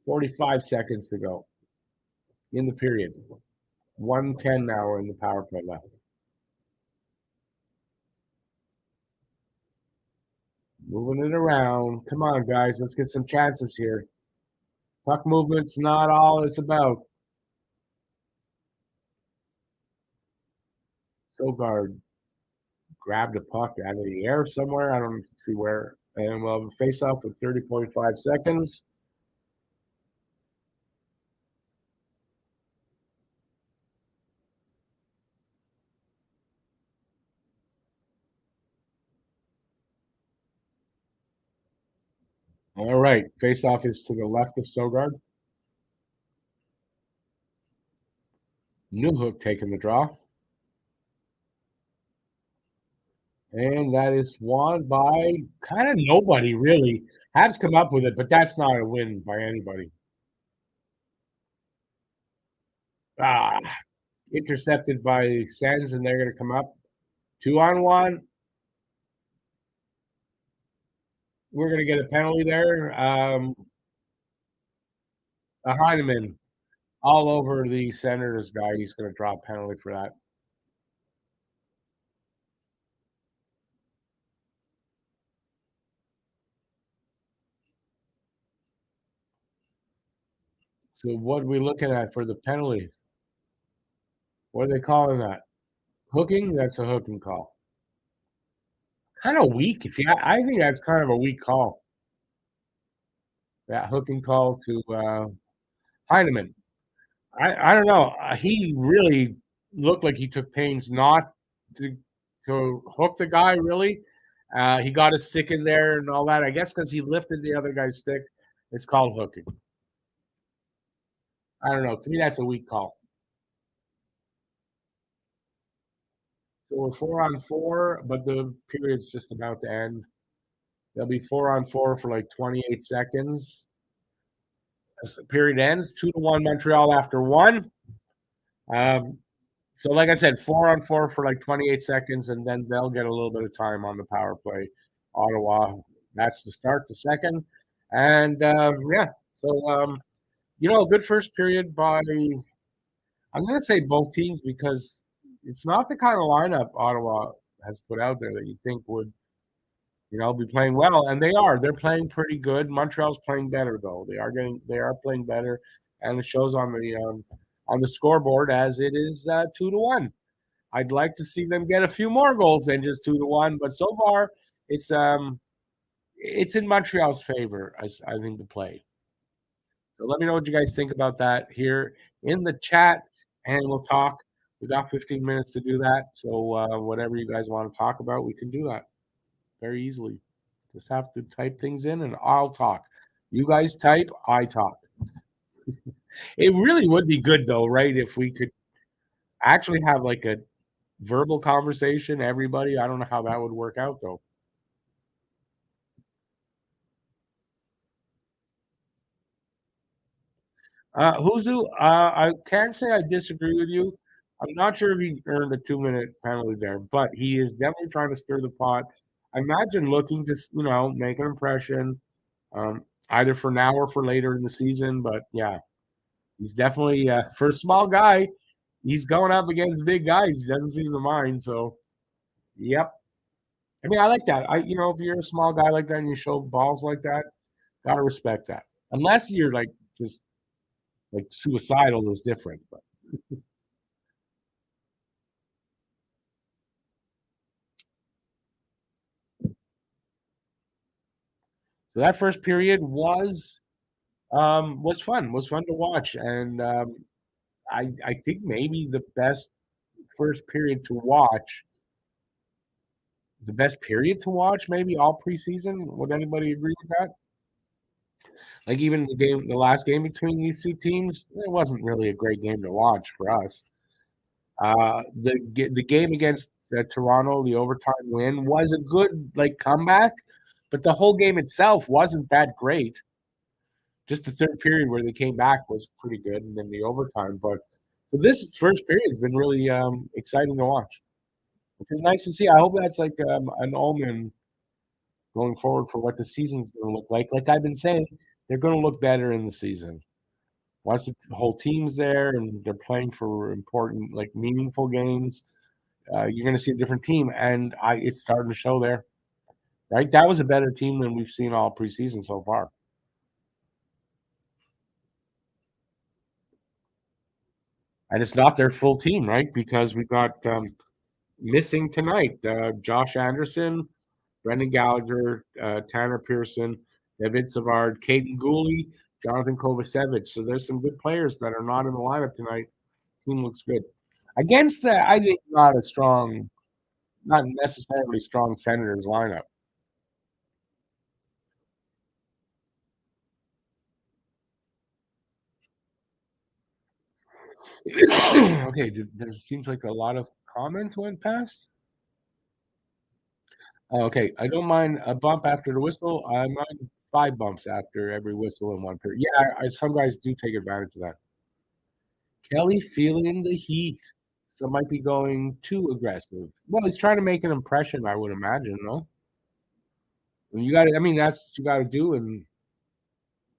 45 seconds to go in the period. 1:10 now in the power play left. Moving it around. Come on, guys. Let's get some chances here. Puck movement's not all it's about. Sogard grabbed a puck out of the air somewhere. I don't see where. And we'll have a face-off with 30.5 seconds. All right. Face off is to the left of Sogard. Newhook taking the draw. And that is won by kind of nobody, really. Habs come up with it, but that's not a win by anybody. Ah, intercepted by Sens, and they're going to come up 2-on-1. We're going to get a penalty there. A Heineman all over the Senators guy. He's going to draw a penalty for that. So what are we looking at for the penalty? What are they calling that? Hooking? That's a hooking call. Kind of weak. I think that's kind of a weak call. That hooking call to Heineman. I don't know. He really looked like he took pains not to hook the guy. Really, he got his stick in there and all that. I guess because he lifted the other guy's stick. It's called hooking. I don't know. To me, that's a weak call. So we're 4-on-4, but the period's just about to end. They'll be 4-on-4 for like 28 seconds. As the period ends, 2-1 Montreal after one. So like I said, 4-on-4 for like 28 seconds, and then they'll get a little bit of time on the power play. Ottawa, that's the start, the second. And yeah, so a good first period by, I'm going to say both teams, because it's not the kind of lineup Ottawa has put out there that you think would, be playing well, and they are. They're playing pretty good. Montreal's playing better though. They are playing better, and it shows on the scoreboard as it is 2-1. I'd like to see them get a few more goals than just 2-1, but so far it's in Montreal's favor. I think the play. So let me know what you guys think about that here in the chat, and we'll talk. We got 15 minutes to do that, so whatever you guys want to talk about, we can do that very easily. Just have to type things in, and I'll talk. You guys type, I talk. It really would be good, though, right? If we could actually have like a verbal conversation, everybody. I don't know how that would work out, though. Huzu, I can't say I disagree with you. I'm not sure if he earned a 2-minute penalty there, but he is definitely trying to stir the pot. I imagine looking to, make an impression, either for now or for later in the season. But yeah, he's definitely for a small guy, he's going up against big guys. He doesn't seem to mind. So, yep. I mean, I like that. If you're a small guy like that and you show balls like that, gotta respect that. Unless you're like just like suicidal is different. But so that first period fun. Was fun to watch, and I think maybe the best first period to watch. The best period to watch, maybe all preseason. Would anybody agree with that? Like even the last game between these two teams, it wasn't really a great game to watch for us. The game against Toronto, the overtime win, was a good like comeback, but the whole game itself wasn't that great. Just the third period where they came back was pretty good, and then the overtime. But this first period has been really exciting to watch, which is nice to see. I hope that's like an omen going forward for what the season's going to look like. Like I've been saying, they're going to look better in the season. Once the whole team's there and they're playing for important, like meaningful games, you're going to see a different team, and it's starting to show there. Right, that was a better team than we've seen all preseason so far. And it's not their full team, right? Because we got missing tonight Josh Anderson, Brendan Gallagher, Tanner Pearson, David Savard, Caden Gooley, Jonathan Kovacevic. So there's some good players that are not in the lineup tonight. Team looks good. Against the, I think, not necessarily strong Senators lineup. Okay, there seems like a lot of comments went past. Oh, okay, I don't mind a bump after the whistle. I mind 5 bumps after every whistle in one period. Yeah, some guys do take advantage of that. Kelly feeling the heat. So might be going too aggressive. Well, he's trying to make an impression, I would imagine, no? And you gotta I mean, that's what you gotta do in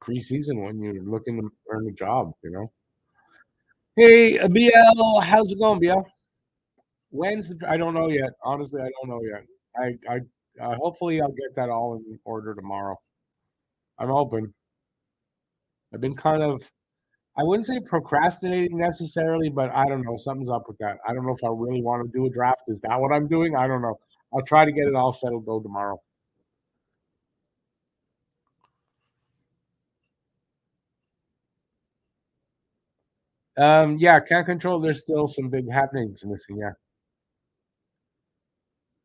preseason when you're looking to earn a job, you know? Hey, BL, how's it going, BL? When's the I don't know yet. Honestly, I don't know yet. Hopefully I'll get that all in order tomorrow. I'm hoping. I've been kind of I wouldn't say procrastinating necessarily, but I don't know. Something's up with that. I don't know if I really want to do a draft. Is that what I'm doing? I don't know. I'll try to get it all settled though tomorrow. Yeah, can't control. There's still some big happenings missing. Yeah,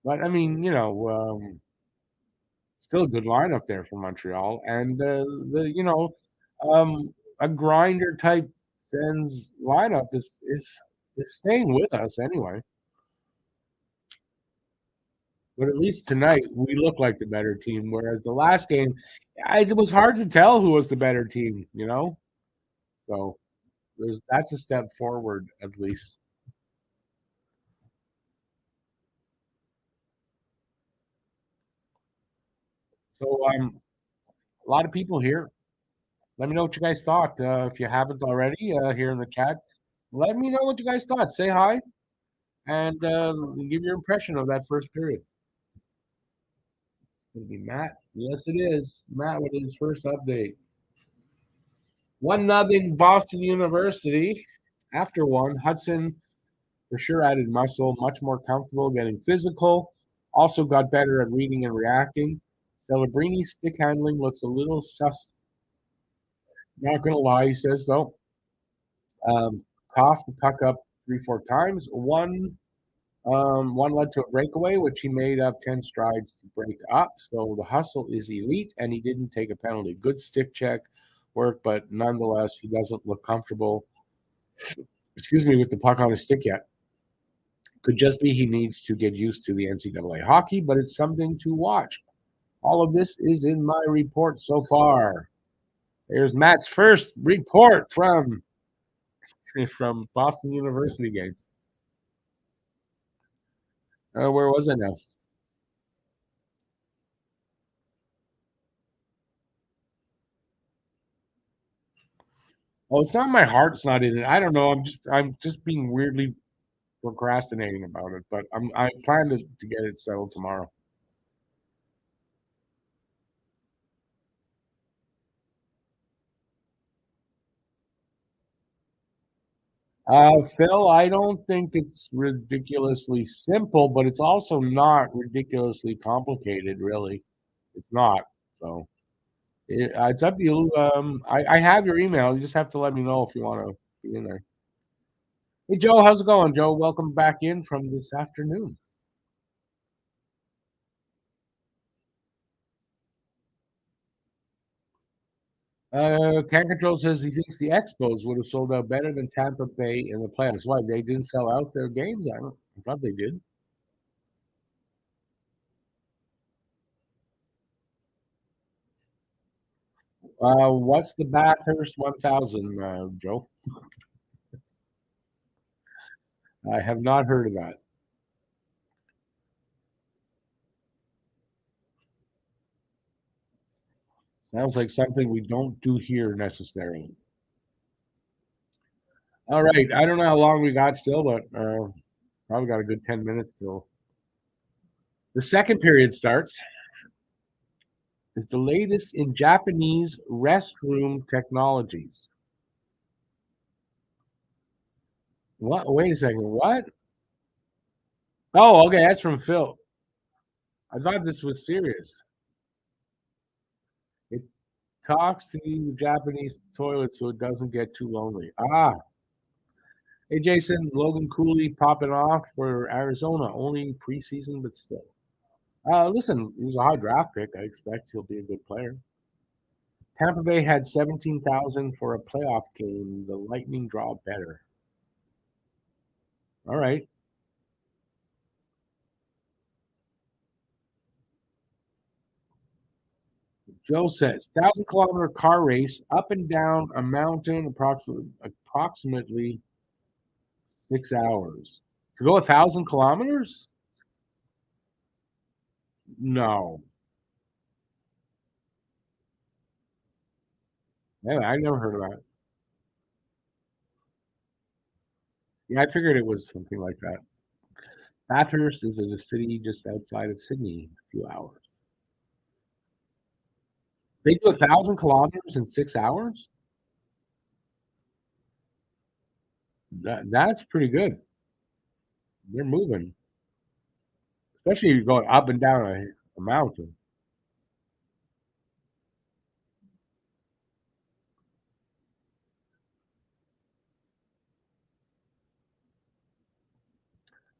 but I mean, still a good lineup there for Montreal, and um, a grinder type Sens lineup is staying with us anyway. But at least tonight we look like the better team, whereas the last game, it was hard to tell who was the better team. So that's a step forward at least. So a lot of people here. Let me know what you guys thought. If you haven't already, here in the chat, let me know what you guys thought. Say hi and give your impression of that first period. It's gonna be Matt. Yes, it is. Matt with his first update. 1-0 Boston University. After one, Hudson for sure added muscle, much more comfortable getting physical. Also got better at reading and reacting. Celebrini's stick handling looks a little sus. Not gonna lie, he says though. Coughed the puck up 3, 4 times. One led to a breakaway, which he made up 10 strides to break up. So the hustle is elite, and he didn't take a penalty. Good stick check work, but nonetheless, he doesn't look comfortable, excuse me, with the puck on his stick yet. Could just be he needs to get used to the NCAA hockey, but it's something to watch. All of this is in my report so far. There's Matt's first report from Boston University game. Where was I now? Oh, it's not my heart's not in it. I don't know. I'm just being weirdly procrastinating about it, but I plan to get it settled tomorrow. Phil, I don't think it's ridiculously simple, but it's also not ridiculously complicated, really. It's not. So it's up to you. I have your email. You just have to let me know if you want to be in there. Hey, Joe, how's it going, Joe? Welcome back in from this afternoon. Can Control says he thinks the Expos would have sold out better than Tampa Bay in the playoffs. Why? They didn't sell out their games? I thought they did. What's the Bathurst 1000, Joe? I have not heard of that. Sounds like something we don't do here necessarily. All right. I don't know how long we got still, but probably got a good 10 minutes still. The second period starts. It's the latest in Japanese restroom technologies. What? Wait a second. What? Oh, okay. That's from Phil. I thought this was serious. It talks to the Japanese toilet so it doesn't get too lonely. Ah. Hey, Jason, Logan Cooley popping off for Arizona. Only preseason, but still. Listen, he was a high draft pick. I expect he'll be a good player. Tampa Bay had 17,000 for a playoff game. The Lightning draw better. All right. Joe says 1,000 kilometer car race up and down a mountain, approximately 6 hours. To go 1,000 kilometers? No. Yeah, I never heard of that. Yeah, I figured it was something like that. Bathurst is a city just outside of Sydney, a few hours. They do 1,000 kilometers in 6 hours? That's pretty good. They're moving, especially if you're going up and down a mountain.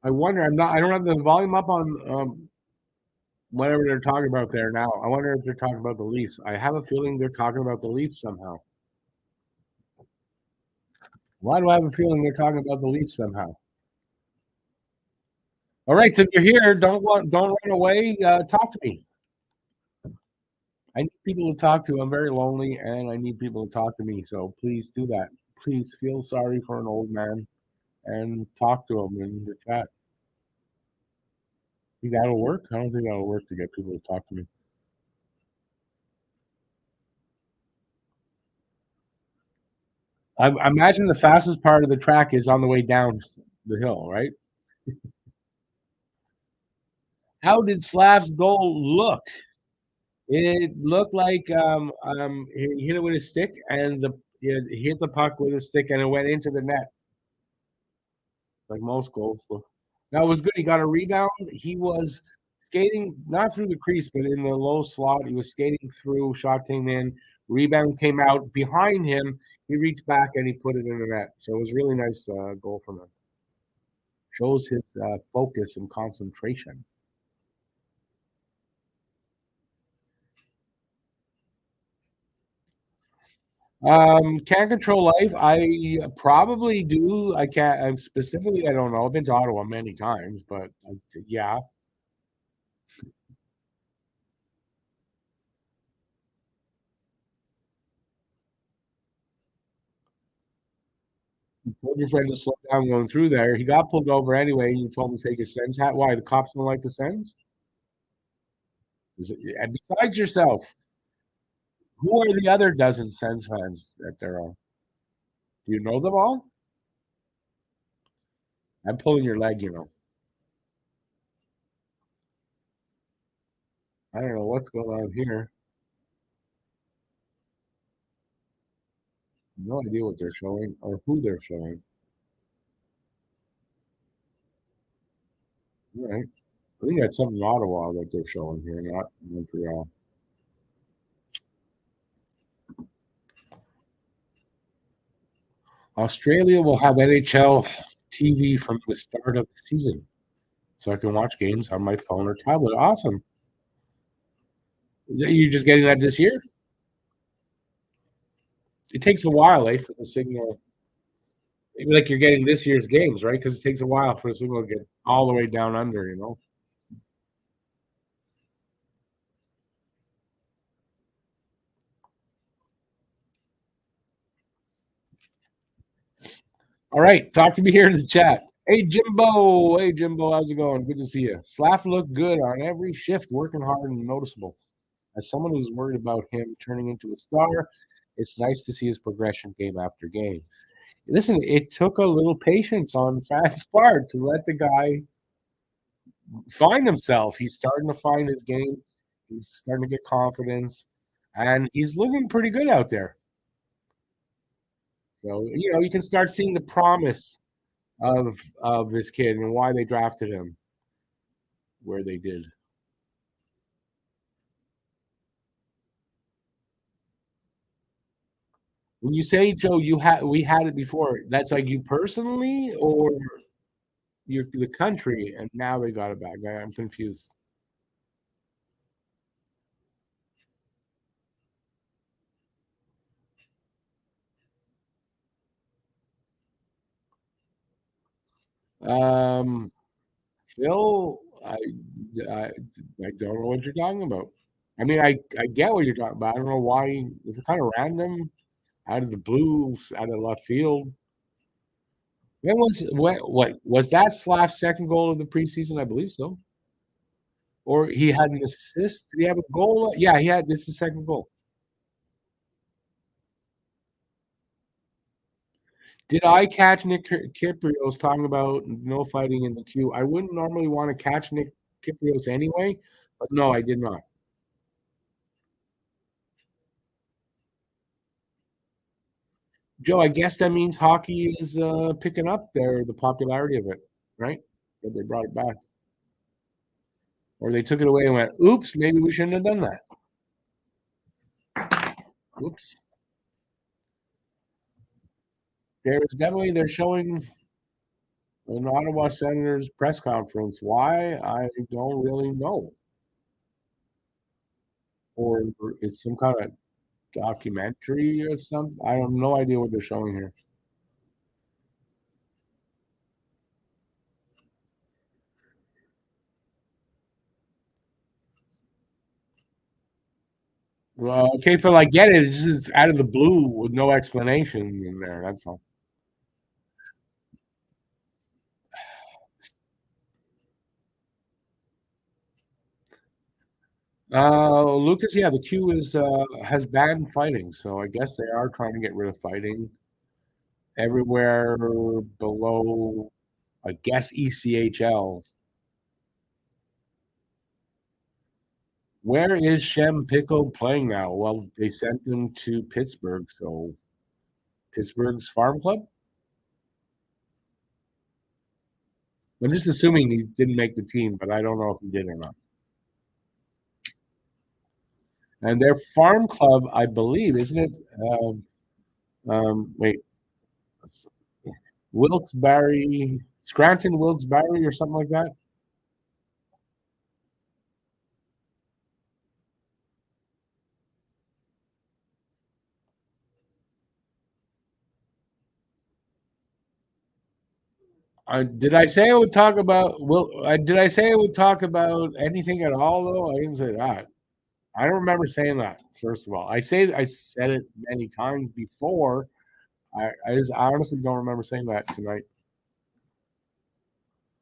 I wonder. I don't have the volume up on whatever they're talking about there now. I wonder if they're talking about the Leafs. I have a feeling they're talking about the Leafs somehow. Why do I have a feeling they're talking about the Leafs somehow? All right, so you're here. Don't run away. Talk to me. I need people to talk to. I'm very lonely, and I need people to talk to me. So please do that. Please feel sorry for an old man and talk to him in the chat. Think that'll work? I don't think that'll work to get people to talk to me. I imagine the fastest part of the track is on the way down the hill, right? How did Slav's goal look? It looked like he hit it with his stick, and he hit the puck with his stick, and it went into the net, like most goals. So that was good. He got a rebound. He was skating not through the crease, but in the low slot. He was skating through. Shot came in. Rebound came out behind him. He reached back and he put it in the net. So it was a really nice goal from him. Shows his focus and concentration. Can't control life. I probably do. I can't. I'm specifically. I don't know. I've been to Ottawa many times, but yeah. Told your friend to slow down going through there. He got pulled over anyway. You told him to take his Sens hat. Why? The cops don't like the Sens? And besides yourself, who are the other dozen Sens fans that there are? Do you know them all? I'm pulling your leg. I don't know what's going on here. No idea what they're showing or who they're showing. All right. I think that's something in Ottawa that they're showing here, not Montreal. Australia will have NHL TV from the start of the season, so I can watch games on my phone or tablet. Awesome. You're just getting that this year? It takes a while, for the signal. Like you're getting this year's games, right? Because it takes a while for the signal to get all the way down under. All right, talk to me here in the chat. Hey Jimbo, how's it going? Good to see you. Slav looked good on every shift, working hard and noticeable. As someone who's worried about him turning into a star, it's nice to see his progression game after game. Listen, it took a little patience on fast part to let the guy find himself. He's starting to find his game. He's starting to get confidence, and he's looking pretty good out there. So you can start seeing the promise of this kid and why they drafted him where they did. When you say Joe, we had it before. That's like you personally, or the country, and now they got it back. I'm confused. Phil, I I don't know what you're talking about. I mean, I get what you're talking about. I don't know why. It's kind of random, out of the blue, out of left field. What was that Slav second goal of the preseason? I believe so. Or he had an assist. Did he have a goal? Yeah, he had. This is the second goal. Did I catch Nick Kyprios talking about no fighting in the queue? I wouldn't normally want to catch Nick Kyprios anyway, but no, I did not. Joe, I guess that means hockey is picking up there, the popularity of it, right? That they brought it back. Or they took it away and went, oops, maybe we shouldn't have done that. Oops. They're showing an Ottawa Senators press conference. Why? I don't really know. Or it's some kind of documentary or something. I have no idea what they're showing here. Well, okay, Phil, I get it. It's just out of the blue with no explanation in there. That's all. Lucas, yeah, the queue is has banned fighting, so I guess they are trying to get rid of fighting everywhere below, I guess, ECHL. Where is Shem Pickle playing now? Well, they sent him to Pittsburgh, so Pittsburgh's farm club. I'm just assuming he didn't make the team, but I don't know if he did or not. And their farm club, I believe, isn't it? Wait, Wilkes-Barre, Scranton Wilkes-Barre or something like that. Did I say I would talk about? Did I say I would talk about anything at all? Though I didn't say that. I don't remember saying that. First of all, I said it many times before. I honestly don't remember saying that tonight.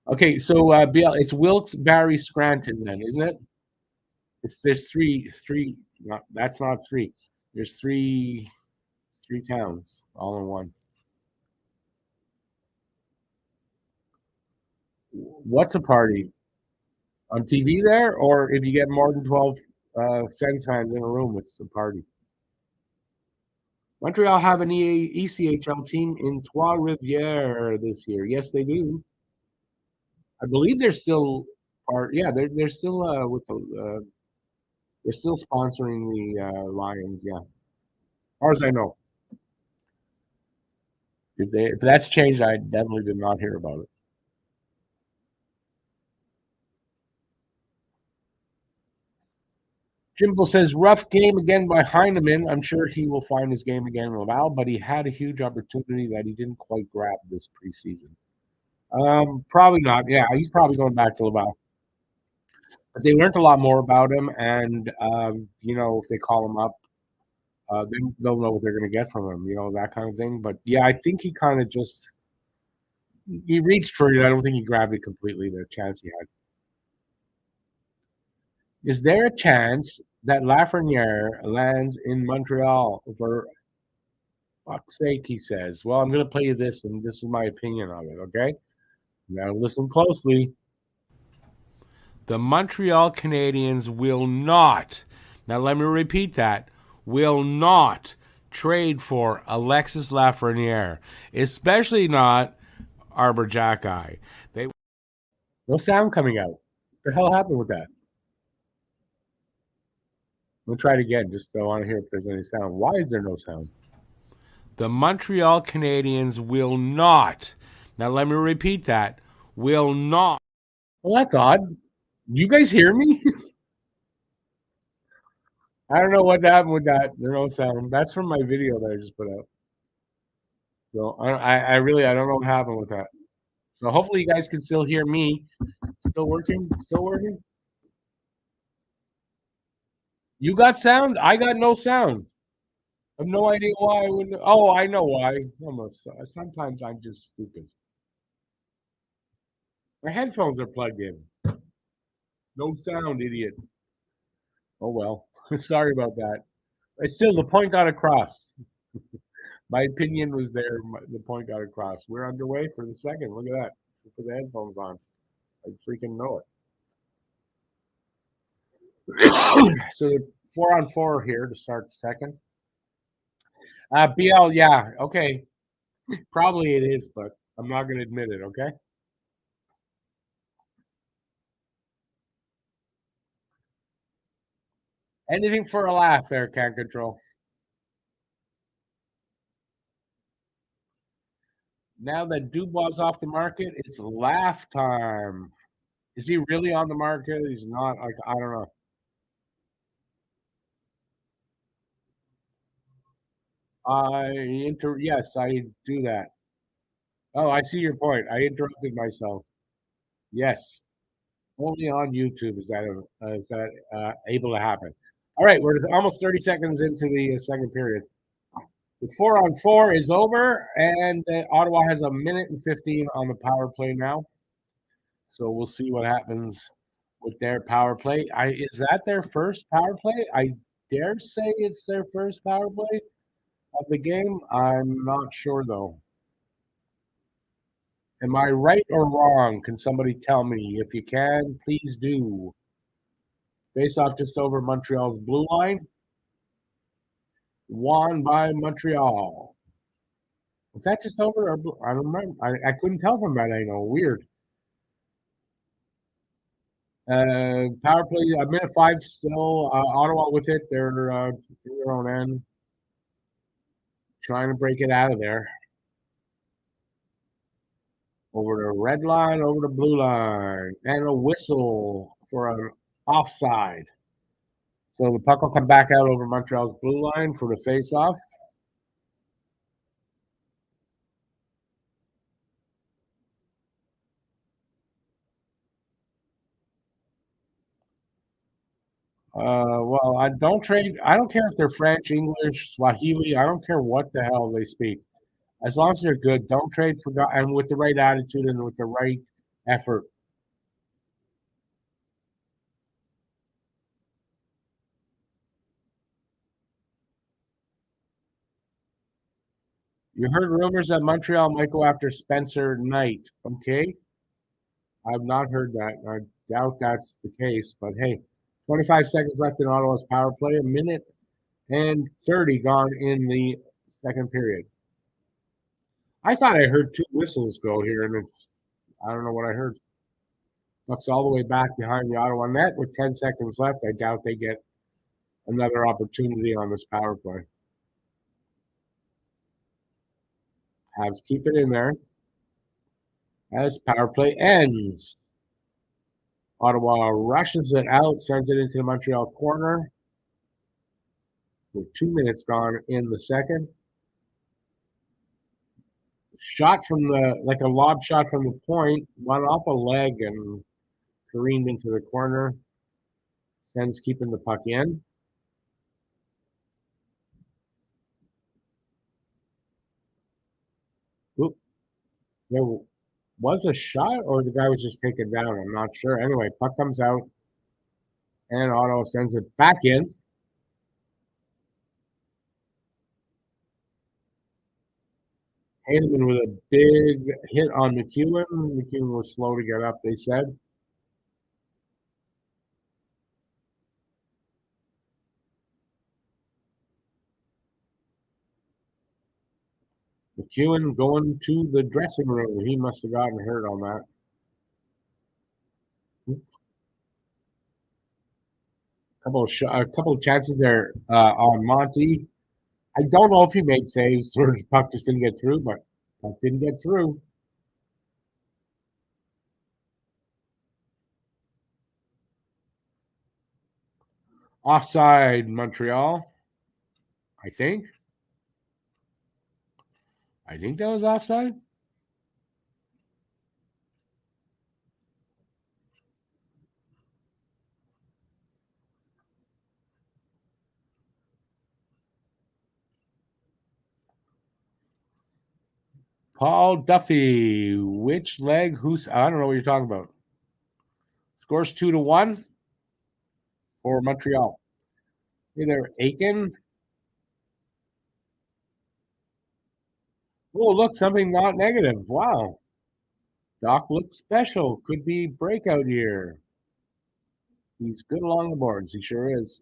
Okay, so BL, it's Wilkes-Barre Scranton, then, isn't it? There's three. Not, that's not three. There's three towns all in one. What's a party on TV there, or if you get more than 12 Sens fans in a room, it's a party. Montreal have an ECHL team in Trois Rivières this year. Yes, they do. I believe they're still part. Yeah, they're still with the. They're still sponsoring the Lions. Yeah, as far as I know. If that's changed, I definitely did not hear about it. Jimbo says rough game again by Heineman. I'm sure he will find his game again in Laval, but he had a huge opportunity that he didn't quite grab this preseason. Probably not. Yeah, he's probably going back to Laval. But they learned a lot more about him, and if they call him up, then they'll know what they're going to get from him. That kind of thing. But yeah, I think he kind of just he reached for it. I don't think he grabbed it completely. The chance he had. Is there a chance that Lafreniere lands in Montreal? For fuck's sake, he says. Well, I'm going to play you this, and this is my opinion on it. Okay, now listen closely. The Montreal Canadiens will not, now let me repeat that, will not trade for Alexis Lafreniere, especially not Arbor Jackeye. No sound coming out. What the hell happened with that? We'll try it again, just so I want to hear if there's any sound. Why is there no sound? The Montreal Canadiens will not, now let me repeat that, will not. Well, that's odd. You guys hear me? I don't know what happened with that. There's no sound. That's from my video that I just put out. So I don't know what happened with that. So hopefully you guys can still hear me. Still working? Still working? You got sound? I got no sound. I have no idea why I wouldn't. Oh, I know why. Almost. Sometimes I'm just stupid. My headphones are plugged in. No sound, idiot. Oh well. Sorry about that. It's still the point got across. My opinion was there. The point got across. We're underway for the second. Look at that. Put the headphones on. I freaking know it. So 4-on-4 here to start the second. BL, yeah, okay. Probably it is, but I'm not going to admit it, okay? Anything for a laugh there, Can Control. Now that Dubois off the market, it's laugh time. Is he really on the market? He's not. Like, I don't know. Yes, I do that. Oh, I see your point. I interrupted myself. Yes, only on YouTube is that able to happen. All right, we're almost 30 seconds into the second period. The 4-on-4 is over, and Ottawa has a minute and 15 on the power play now. So we'll see what happens with their power play. Is that their first power play? I dare say it's their first power play of the game. I'm not sure though. Am I right or wrong? Can somebody tell me? If you can, please do. Face off just over Montreal's blue line. Won by Montreal. Was that just over? Or I don't remember. I couldn't tell from that angle. Weird. Power play, a minute 5 still. Ottawa with it. They're in their own end. Trying to break it out of there. Over the red line, over the blue line. And a whistle for an offside. So the puck will come back out over Montreal's blue line for the face-off. Well, I don't trade. I don't care if they're French, English, Swahili. I don't care what the hell they speak. As long as they're good, don't trade for and with the right attitude and with the right effort. You heard rumors that Montreal might go after Spencer Knight. Okay, I've not heard that. I doubt that's the case. But hey, 25 seconds left in Ottawa's power play. A minute and 30 gone in the second period. I thought I heard 2 whistles go here, and I don't know what I heard. Puck's all the way back behind the Ottawa net with 10 seconds left. I doubt they get another opportunity on this power play. Habs keep it in there as power play ends. Ottawa rushes it out, sends it into the Montreal corner with 2 minutes gone in the second. Shot from like a lob shot from the point, went off a leg and careened into the corner. Sens keeping the puck in. Oop. There was a shot, or the guy was just taken down. I'm not sure. Anyway, puck comes out, and Ottawa sends it back in. Hanneman with a big hit on McEwen. McEwen was slow to get up, they said. McEwen going to the dressing room. He must have gotten hurt on that. A couple of chances there on Monty. I don't know if he made saves or the puck just didn't get through, but puck didn't get through. Offside, Montreal. I think. I think that was offside. Paul Duffy. Which leg? I don't know what you're talking about. Scores 2-1 for Montreal. Hey there, Aiken. Oh, look, something not negative. Wow. Doc looks special. Could be breakout year. He's good along the boards. He sure is.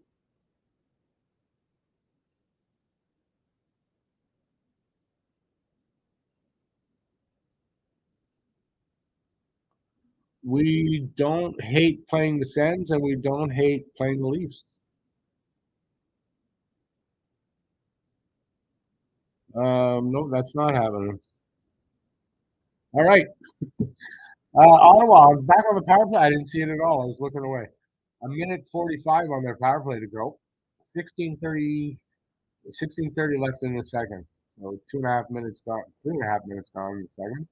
We don't hate playing the Sens, and we don't hate playing the Leafs. No, that's not happening. All right. Ottawa, back on the power play. I didn't see it at all. I was looking away. A minute 45 on their power play to go. 16:30, 16:30 left in the second. So 2.5 minutes gone. 3.5 minutes gone in the second.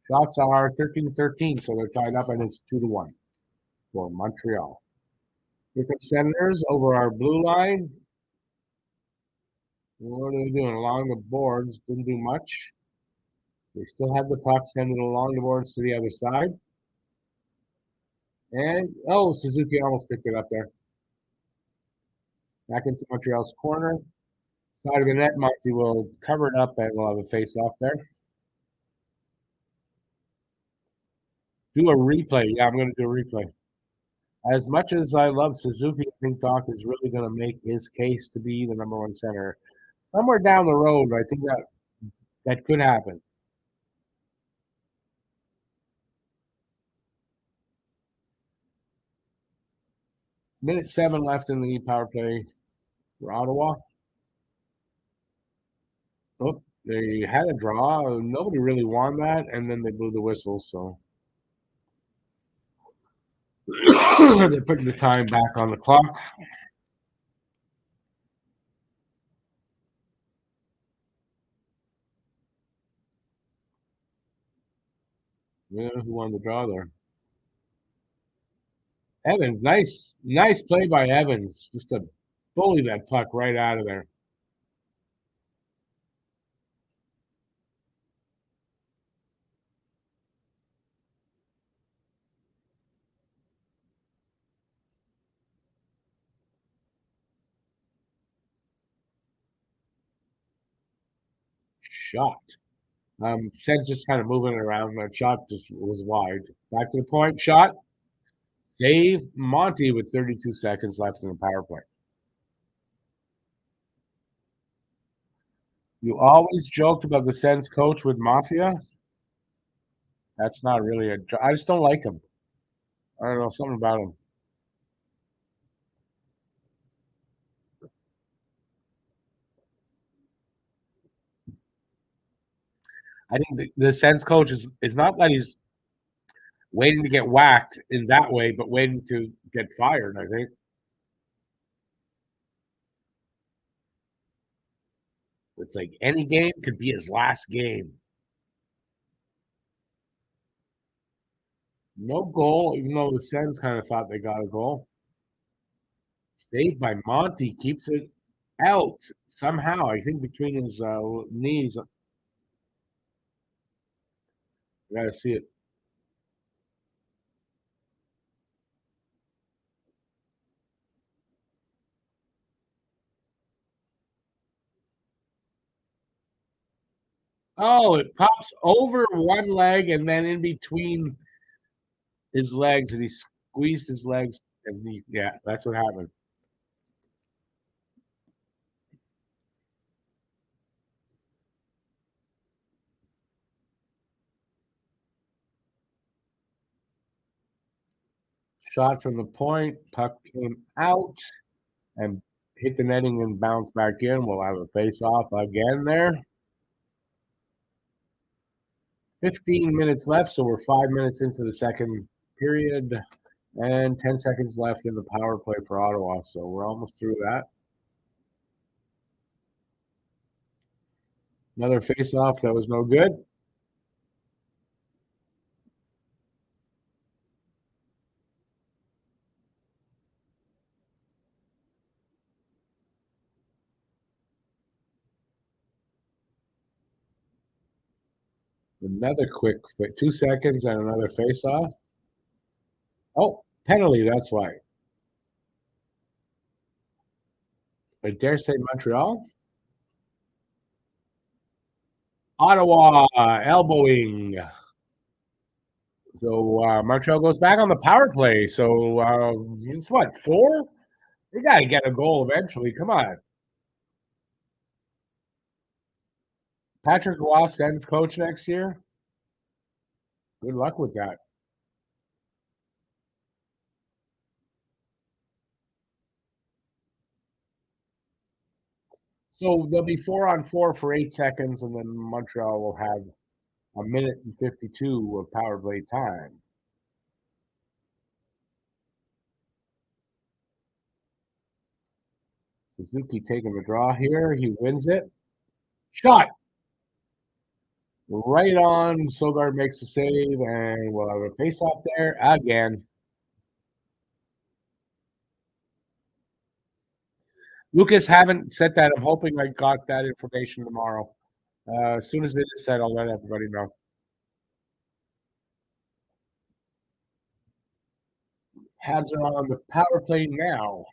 Shots are 13-13, so they're tied up, and it's 2-1 for Montreal. Here comes Senators over our blue line. What are they doing? Along the boards, didn't do much. They still have the puck, send it along the boards to the other side. And, Suzuki almost picked it up there. Back into Montreal's corner. Side of the net, Monty will cover it up, and we'll have a face-off there. Do a replay. Yeah, I'm going to do a replay. As much as I love Suzuki, I think Doc is really going to make his case to be the number one center. Somewhere down the road, I think that could happen. Minute 7 left in the power play for Ottawa. Oh, they had a draw. Nobody really won that, and then they blew the whistle, so they're putting the time back on the clock. Yeah, who won the draw there? Evans, nice play by Evans. Just to bully that puck right out of there. Shot. Sen's just kind of moving it around. That shot just was wide. Back to the point. Shot. Save Monty with 32 seconds left in the power play. You always joked about the Sens coach with Mafia. That's not really I just don't like him. I don't know, something about him. I think the Sens coach is not that he's waiting to get whacked in that way, but waiting to get fired, I think. It's like any game could be his last game. No goal, even though the Sens kind of thought they got a goal. Saved by Monty, keeps it out somehow. I think between his knees. You gotta see it. Oh, it pops over one leg and then in between his legs, and he squeezed his legs, and yeah, that's what happened. Shot from the point, puck came out and hit the netting and bounced back in. We'll have a face-off again there. 15 minutes left, so we're 5 minutes into the second period and 10 seconds left in the power play for Ottawa, so we're almost through that. Another face-off that was no good. Another quick 2 seconds and another face-off. Oh, penalty, that's why. I dare say Montreal. Ottawa, elbowing. So Montreal goes back on the power play. So it's what, 4? They got to get a goal eventually. Come on. Patrick Roy Sens coach next year. Good luck with that. So there'll be 4-on-4 for 8 seconds, and then Montreal will have a minute and 52 of power play time. Suzuki taking the draw here. He wins it. Shot! Right on. Sogard makes the save, and we'll have a face-off there again. Lucas, haven't said that. I'm hoping I got that information tomorrow. As soon as it is said, I'll let everybody know. Habs are on the power play now.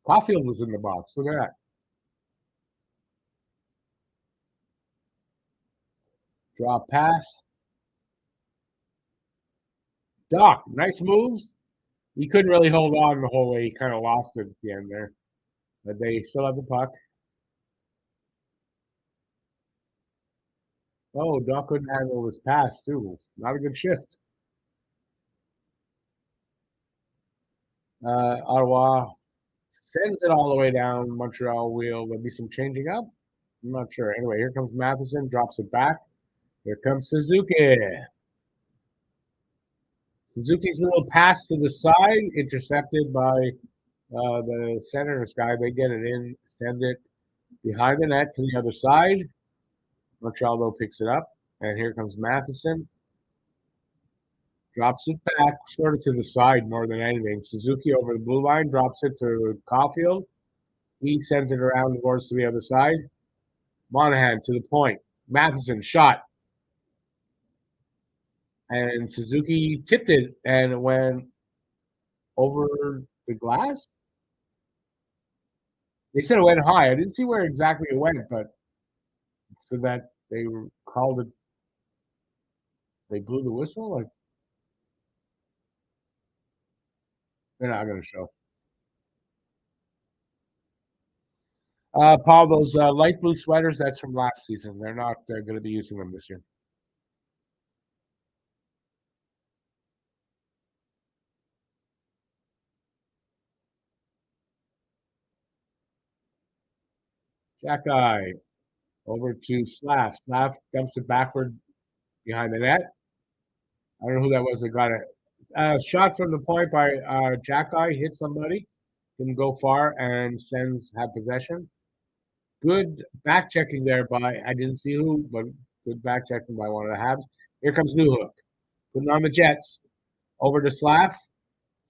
Caulfield was in the box. Look at that. Draw pass. Doc, nice moves. He couldn't really hold on the whole way. He kind of lost it at the end there. But they still have the puck. Oh, Doc couldn't handle his pass, too. Not a good shift. Ottawa sends it all the way down. Montreal will. There'll be some changing up. I'm not sure. Anyway, here comes Matheson. Drops it back. Here comes Suzuki. Suzuki's little pass to the side, intercepted by the Senators guy. They get it in, send it behind the net to the other side. Montreal, though, picks it up. And here comes Matheson. Drops it back, sort of to the side more than anything. Suzuki over the blue line, drops it to Caulfield. He sends it around the boards to the other side. Monahan to the point. Matheson shot. And Suzuki tipped it, and it went over the glass. They said it went high. I didn't see where exactly it went, but so that they called it. They blew the whistle. Like they're not going to show. Paul, those light blue sweaters, that's from last season. They're not going to be using them this year. Jack-Eye over to Slav. Slav dumps it backward behind the net. I don't know who that was that got it. Shot from the point by Jack-Eye, hit somebody. Didn't go far, and Sens have possession. Good back checking there by, I didn't see who, but good back checking by one of the Habs. Here comes Newhook. Putting on the Jets. Over to Slav.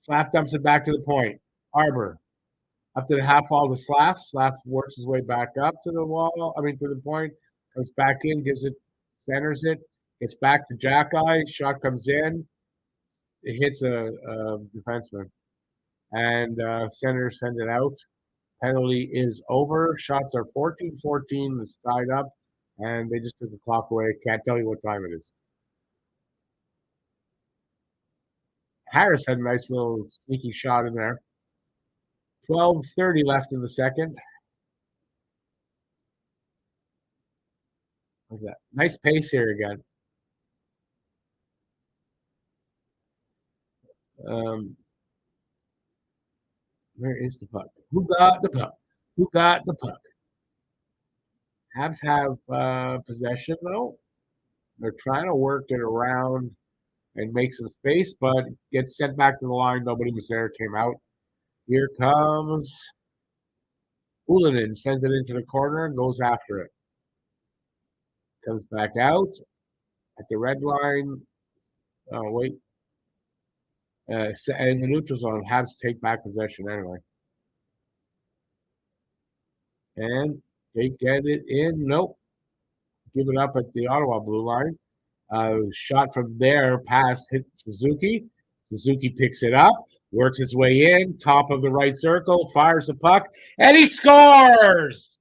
Slav dumps it back to the point. Arbor. Up to the half wall to Slav. Slav works his way back up to the wall. To the point. Comes back in, gives it, centers it. Gets back to Jack-Eye. Shot comes in. It hits a defenseman. And Senators send it out. Penalty is over. Shots are 14-14. It's tied up. And they just took the clock away. Can't tell you what time it is. Harris had a nice little sneaky shot in there. 12:30 left in the second. What's that? Nice pace here again. Where is the puck? Who got the puck? Who got the puck? Habs have possession, though. They're trying to work it around and make some space, but gets sent back to the line. Nobody was there. Came out. Here comes Ulinen. Sends it into the corner and goes after it. Comes back out at the red line. Oh, wait. In the neutral zone, Habs take back possession anyway. And they get it in. Nope. give it up at the Ottawa blue line. Shot from there, pass hit Suzuki. Suzuki picks it up, works his way in, top of the right circle, fires the puck, and he scores!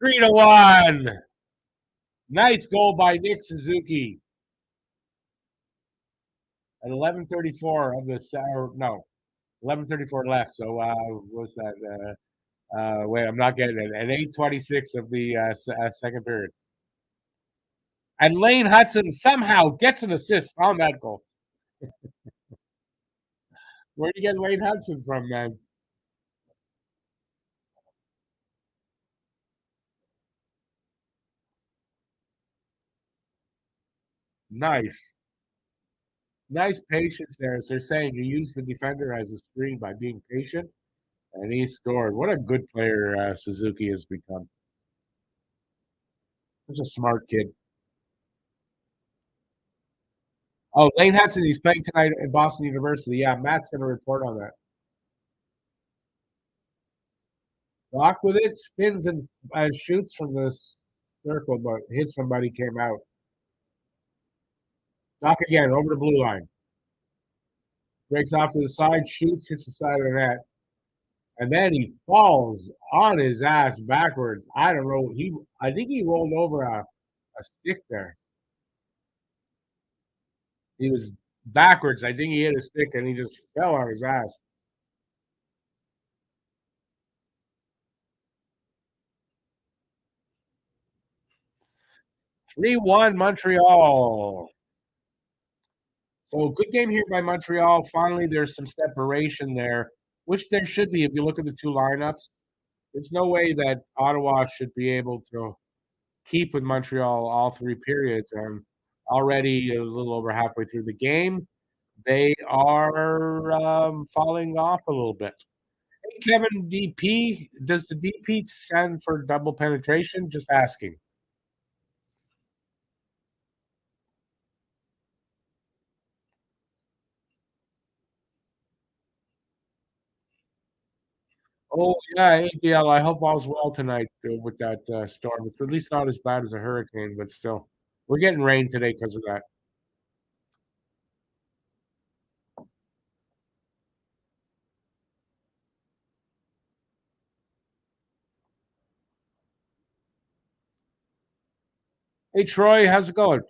3-1. Nice goal by Nick Suzuki. At 11:34 of the no, 11:34 left. So what's that? Wait, I'm not getting it. At 8:26 of the second period. And Lane Hudson somehow gets an assist on that goal. Where do you get Lane Hudson from, man? Nice. Nice patience there. As they're saying, you use the defender as a screen by being patient, and he scored. What a good player Suzuki has become. Such a smart kid. Oh, Lane Hudson, he's playing tonight at Boston University. Yeah, Matt's going to report on that. Block with it, spins and shoots from the circle, but hits somebody, came out. Doc again, over the blue line. Breaks off to the side, shoots, hits the side of the net. And then he falls on his ass backwards. I don't know. I think he rolled over a stick there. He was backwards. I think he hit a stick and he just fell on his ass. (3-1) Montreal. So good game here by Montreal. Finally, there's some separation there, which there should be if you look at the two lineups. There's no way that Ottawa should be able to keep with Montreal all three periods. And already a little over halfway through the game, they are falling off a little bit. Hey, Kevin DP, does the DP send for double penetration? Just asking. Oh, yeah, ABL. I hope all's well tonight with that storm. It's at least not as bad as a hurricane, but still. We're getting rain today because of that. Hey, Troy, how's it going?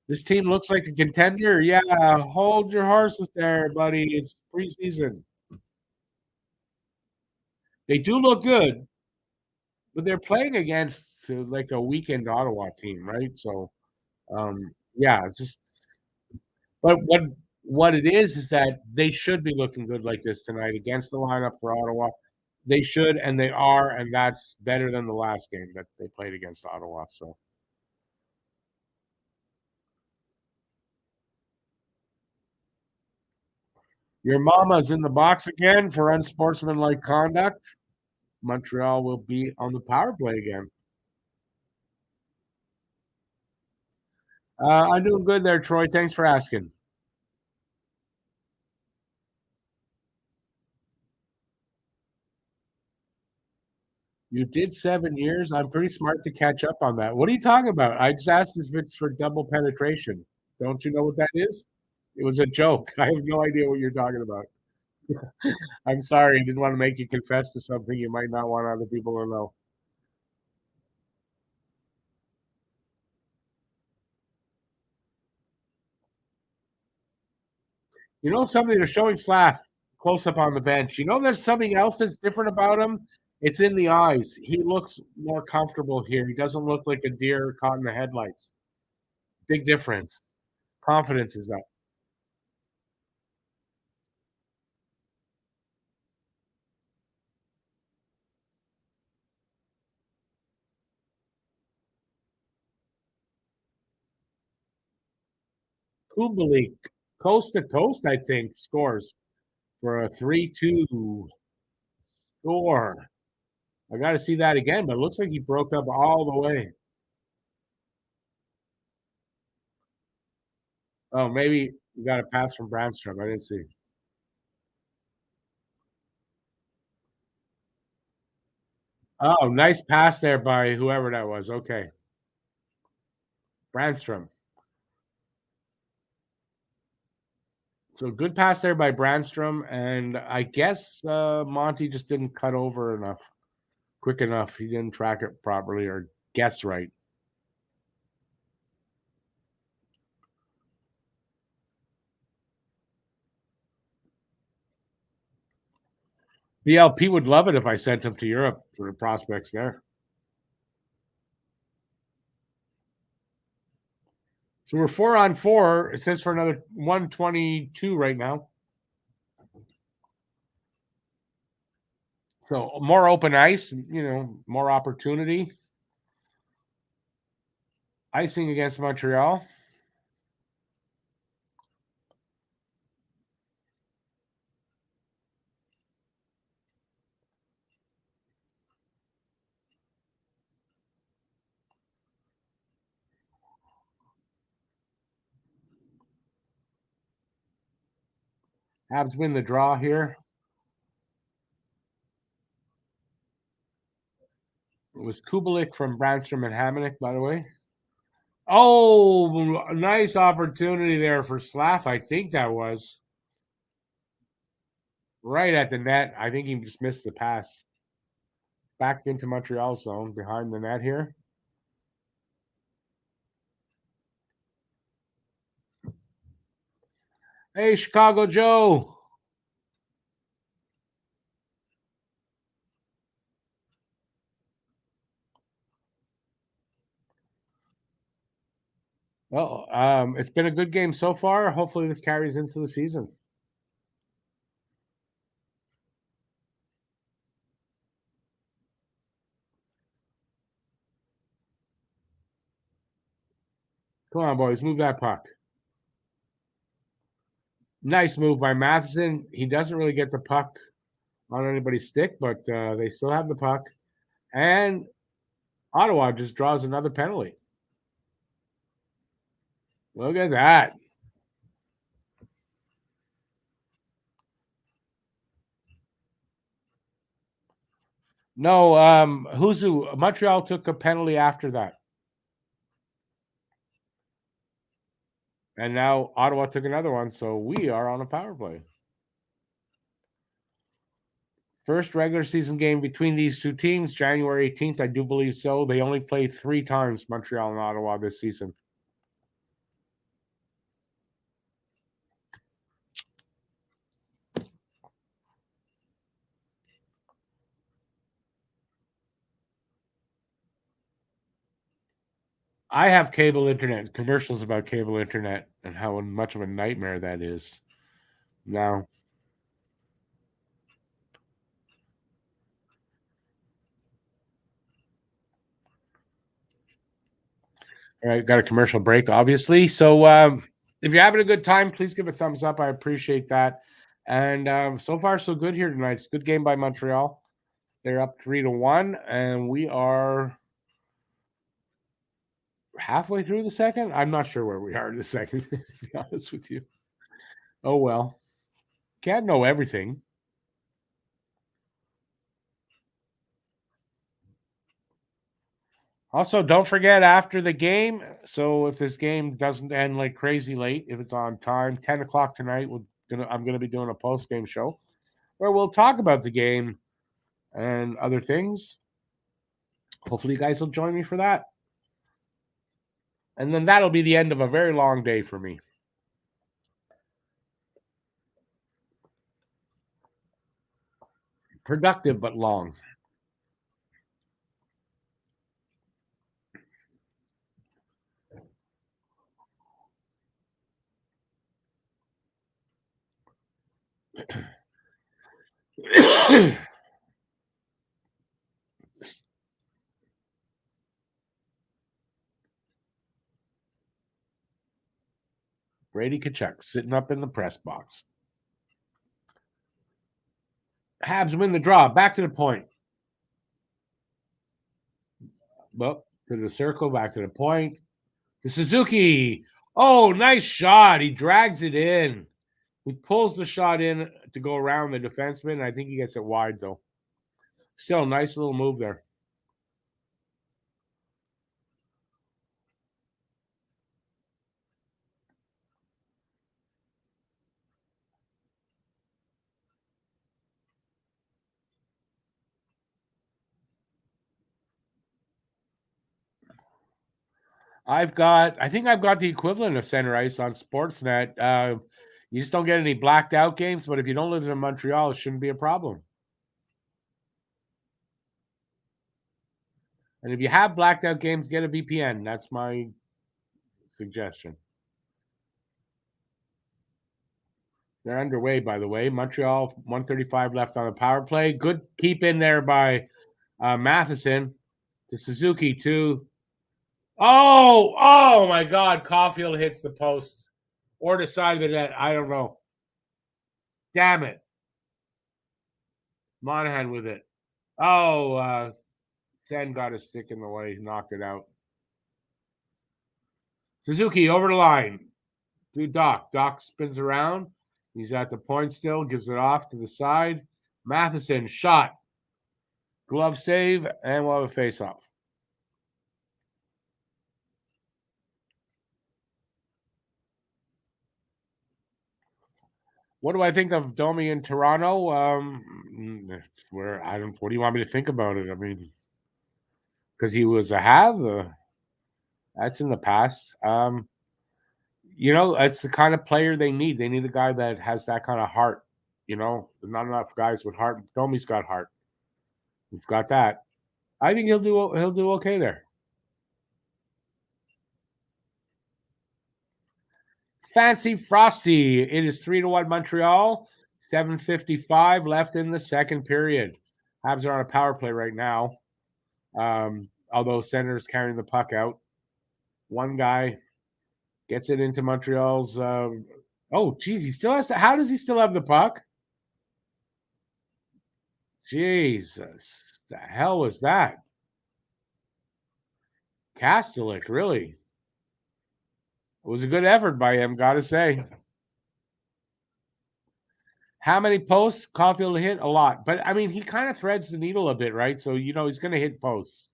This team looks like a contender. Yeah, hold your horses there, buddy. It's preseason. They do look good, but they're playing against like a weekend Ottawa team, right? So, yeah, it's just. But what it is that they should be looking good like this tonight against the lineup for Ottawa. They should, and they are, and that's better than the last game that they played against Ottawa. So. Your mama's in the box again for unsportsmanlike conduct. Montreal will be on the power play again. I'm doing good there, Troy. Thanks for asking. You did 7 years. I'm pretty smart to catch up on that. What are you talking about? I just asked if it's for double penetration. Don't you know what that is? It was a joke. I have no idea what you're talking about. I'm sorry. I didn't want to make you confess to something you might not want other people to know. You know something? They're showing Slav close up on the bench. You know there's something else that's different about him? It's in the eyes. He looks more comfortable here. He doesn't look like a deer caught in the headlights. Big difference. Confidence is up. Kubalik, coast to coast, I think, scores for a 3-2 score. I got to see that again, but it looks like he broke up all the way. Oh, maybe you got a pass from Bramstrom. I didn't see. Oh, nice pass there by whoever that was. Okay. Brandstrom. So good pass there by Brandstrom, and I guess Monty just didn't cut over enough, quick enough. He didn't track it properly or guess right. BLP would love it if I sent him to Europe for the prospects there. So we're 4-on-4. It says for another 122 right now. So more open ice, more opportunity. Icing against Montreal. Habs win the draw here. It was Kubalik from Brandstrom and Hamonic, by the way. Oh, nice opportunity there for Slav. I think that was right at the net. I think he just missed the pass. Back into Montreal zone behind the net here. Hey, Chicago Joe. Well, it's been a good game so far. Hopefully this carries into the season. Come on, boys, move that puck. Nice move by Matheson. He doesn't really get the puck on anybody's stick, but they still have the puck. And Ottawa just draws another penalty. Look at that. No, Montreal took a penalty after that. And now Ottawa took another one, so we are on a power play. First regular season game between these two teams, January 18th, I do believe so. They only played 3 times, Montreal and Ottawa, this season. I have cable internet, commercials about cable internet and how much of a nightmare that is. Now, all right, got a commercial break, obviously. So if you're having a good time, please give a thumbs up. I appreciate that. And so far, so good here tonight. It's a good game by Montreal. They're up 3-1, and we are halfway through the second. I'm not sure where we are in the second, to be honest with you. Oh, well. Can't know everything. Also, don't forget after the game. So if this game doesn't end like crazy late, if it's on time, 10 o'clock tonight, I'm gonna be doing a post game show where we'll talk about the game and other things. Hopefully, you guys will join me for that. And then that'll be the end of a very long day for me. Productive but long. Brady Tkachuk sitting up in the press box. Habs win the draw. Back to the point. Well, to the circle, back to the point. To Suzuki. Oh, nice shot. He drags it in. He pulls the shot in to go around the defenseman. I think he gets it wide, though. Still, nice little move there. I think I've got the equivalent of center ice on Sportsnet. You just don't get any blacked out games, but if you don't live in Montreal, it shouldn't be a problem. And if you have blacked out games, get a VPN. That's my suggestion. They're underway, by the way. Montreal, 135 left on the power play. Good keep in there by Matheson to Suzuki, too. Oh my God. Caulfield hits the post or the side of the net. I don't know. Damn it. Monahan with it. Sen got a stick in the way, knocked it out. Suzuki over the line to Doc. Doc spins around. He's at the point still, gives it off to the side. Matheson shot. Glove save, and we'll have a face-off. What do I think of Domi in Toronto? What do you want me to think about it? I mean, because he was a have, that's in the past. It's the kind of player they need. They need a guy that has that kind of heart. Not enough guys with heart. Domi's got heart. He's got that. I think he'll do okay there. Fancy Frosty. It is 3-1 Montreal. 7:55 left in the second period. Habs are on a power play right now. Although Senators carrying the puck out. One guy gets it into Montreal's. He still has. How does he still have the puck? Jesus, the hell was that? Kastelik, really? It was a good effort by him, gotta say. How many posts Caulfield hit? A lot. But, I mean, he kind of threads the needle a bit, right? So, he's going to hit posts.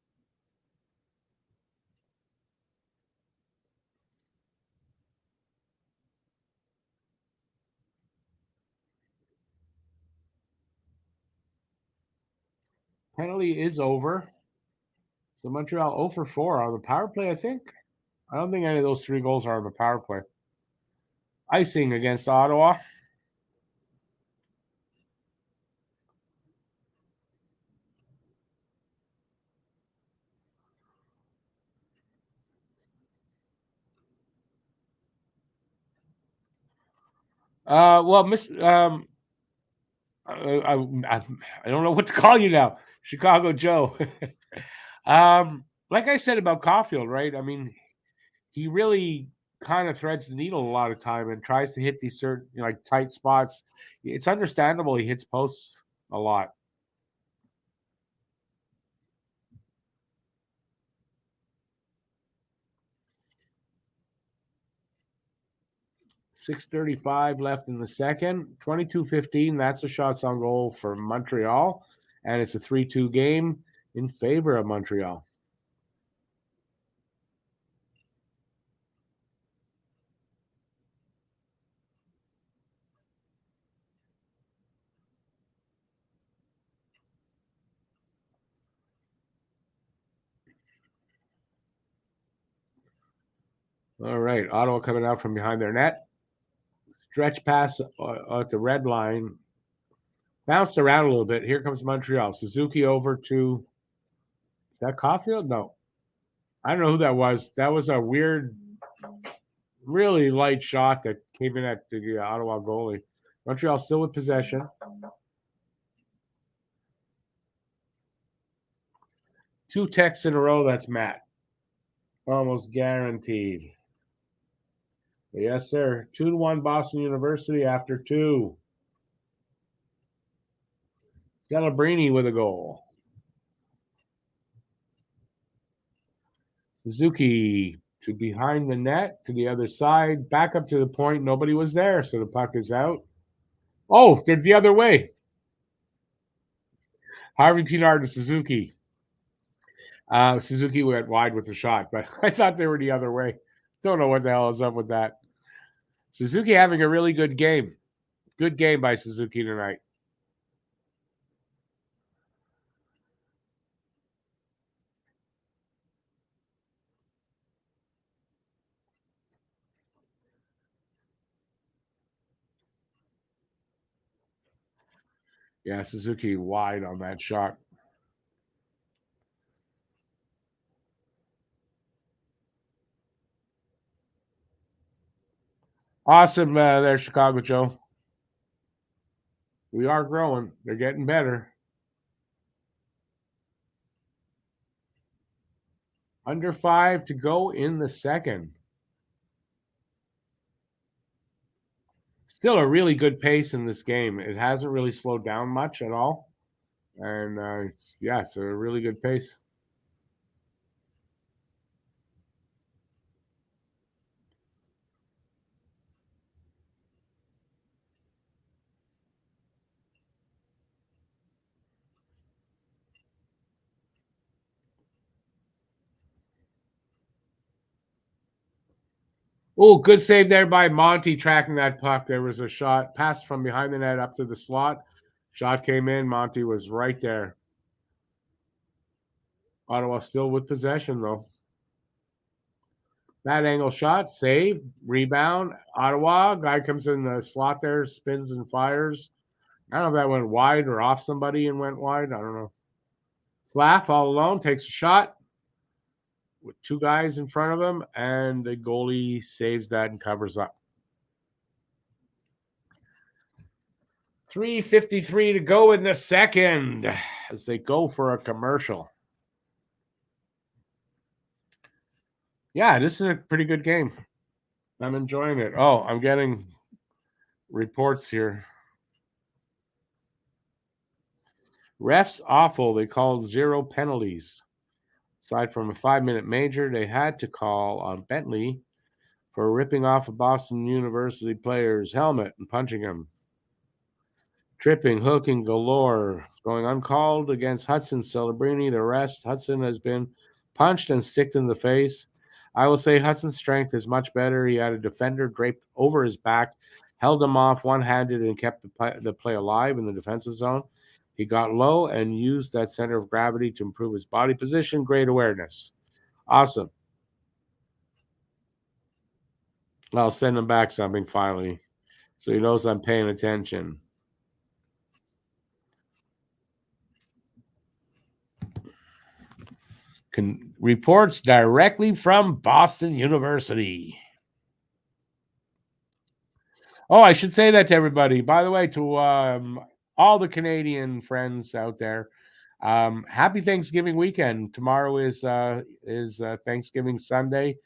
Penalty is over. So, Montreal 0 for 4 on the power play, I think. I don't think any of those 3 goals are on the power play. Icing against Ottawa. I don't know what to call you now, Chicago Joe. Like I said about Caulfield, right? I mean, he really kind of threads the needle a lot of time and tries to hit these certain tight spots. It's understandable he hits posts a lot. .635 left in the second. 22-15. That's the shots on goal for Montreal, and it's a 3-2 game in favor of Montreal. All right, Ottawa coming out from behind their net. Stretch pass at the red line. Bounced around a little bit. Here comes Montreal. Suzuki over to. Is that Caulfield? No. I don't know who that was. That was a weird, really light shot that came in at the Ottawa goalie. Montreal still with possession. 2 texts in a row. That's Matt. Almost guaranteed. Yes, sir. 2-1 Boston University after 2. Celebrini with a goal. Suzuki to behind the net, to the other side, back up to the point. Nobody was there, so the puck is out. Oh, they're the other way. Harvey Pinard to Suzuki. Suzuki went wide with the shot, but I thought they were the other way. Don't know what the hell is up with that. Suzuki having a really good game. Good game by Suzuki tonight. Yeah, Suzuki wide on that shot. Awesome there, Chicago Joe. We are growing. They're getting better. Under 5 to go in the second. Still a really good pace in this game. It hasn't really slowed down much at all. And it's a really good pace. Oh, good save there by Monty tracking that puck. There was a shot passed from behind the net up to the slot. Shot came in. Monty was right there. Ottawa still with possession, though. That angle shot, save, rebound. Ottawa, guy comes in the slot there, spins and fires. I don't know if that went wide or off somebody and went wide. I don't know. Flaff all alone takes a shot with two guys in front of him, and the goalie saves that and covers up. 3:53 to go in the second as they go for a commercial. Yeah, this is a pretty good game. I'm enjoying it. Oh, I'm getting reports here. Refs awful. They called 0 penalties. Aside from a 5-minute major, they had to call on Bentley for ripping off a Boston University player's helmet and punching him. Tripping, hooking galore, going uncalled against Hudson Celebrini. The rest, Hudson has been punched and sticked in the face. I will say Hudson's strength is much better. He had a defender draped over his back, held him off one-handed, and kept the play alive in the defensive zone. He got low and used that center of gravity to improve his body position. Great awareness. Awesome. I'll send him back something finally so he knows I'm paying attention. Reports directly from Boston University. Oh, I should say that to everybody. By the way, to all the Canadian friends out there, happy Thanksgiving weekend. Tomorrow is Thanksgiving Sunday.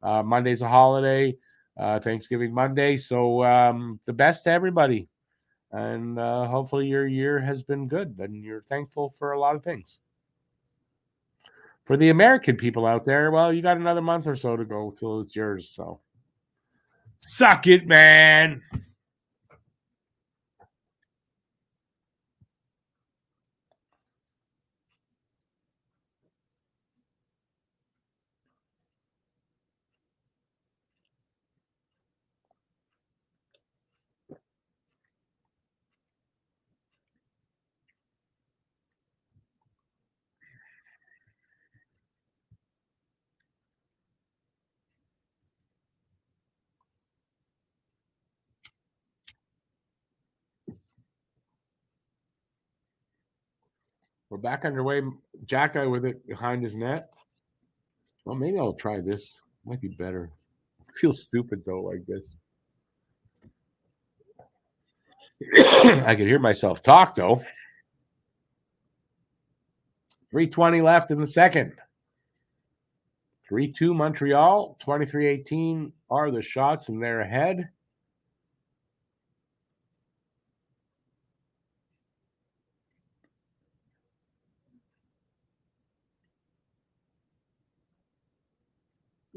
Monday's a holiday. Thanksgiving Monday. So the best to everybody, and hopefully your year has been good and you're thankful for a lot of things. For the American people out there, well, you got another month or so to go till it's yours. So suck it, man. We're back underway. Jacka with it behind his net. Well, maybe I'll try this. Might be better. I feel stupid though, like this. I can hear myself talk though. 3:20 left in the second. 3-2 Montreal. 23-18 are the shots, and they're ahead.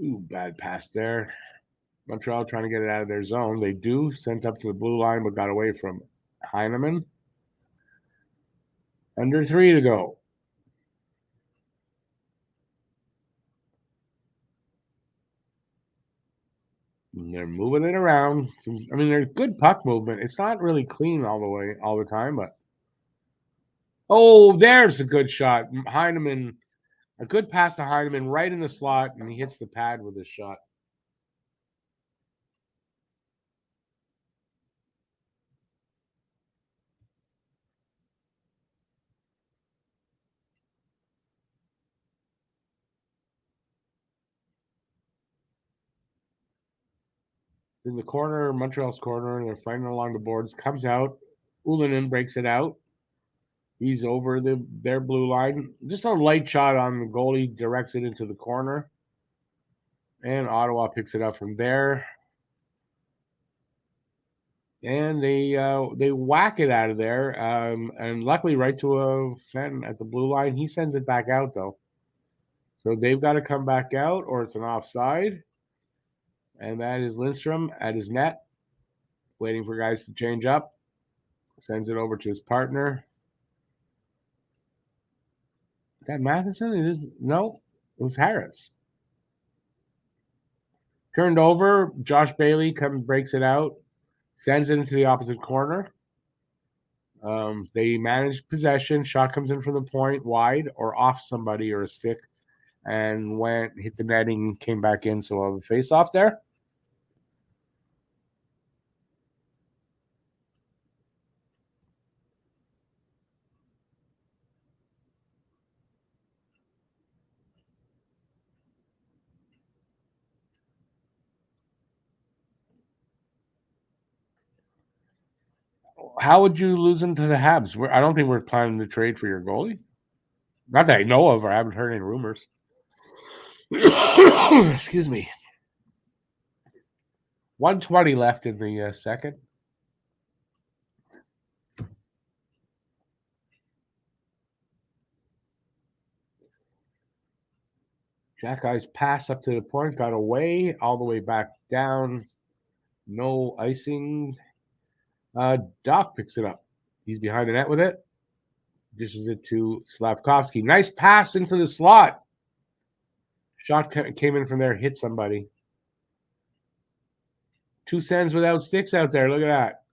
Ooh, bad pass there. Montreal trying to get it out of their zone. They do. Sent up to the blue line, but got away from Heineman. Under 3 to go. And they're moving it around. I mean, they're good puck movement. It's not really clean all the way, all the time, but oh, there's a good shot. Heineman, a good pass to Heineman right in the slot, and he hits the pad with his shot. In the corner, Montreal's corner, and they're fighting along the boards. Comes out. Ulanen breaks it out. He's over their blue line. Just a light shot on the goalie, directs it into the corner. And Ottawa picks it up from there. And they whack it out of there. And luckily right to a Fenton at the blue line. He sends it back out, though. So they've got to come back out, or it's an offside. And that is Lindstrom at his net, waiting for guys to change up. Sends it over to his partner. Is that Matheson? It is. No, it was Harris. Turned over. Josh Bailey breaks it out, sends it into the opposite corner. They manage possession. Shot comes in from the point, wide or off somebody or a stick, and hit the netting, came back in. So we'll have a face off there. How would you lose him to the Habs? I don't think we're planning to trade for your goalie. Not that I know of, or I haven't heard any rumors. Excuse me. 1:20 left in the second. Jack Eye's pass up to the point, got away, all the way back down. No icing. Doc picks it up. He's behind the net with it. Dishes it to Slavkovsky. Nice pass into the slot. Shot came in from there, hit somebody. 2 cents without sticks out there. Look at that.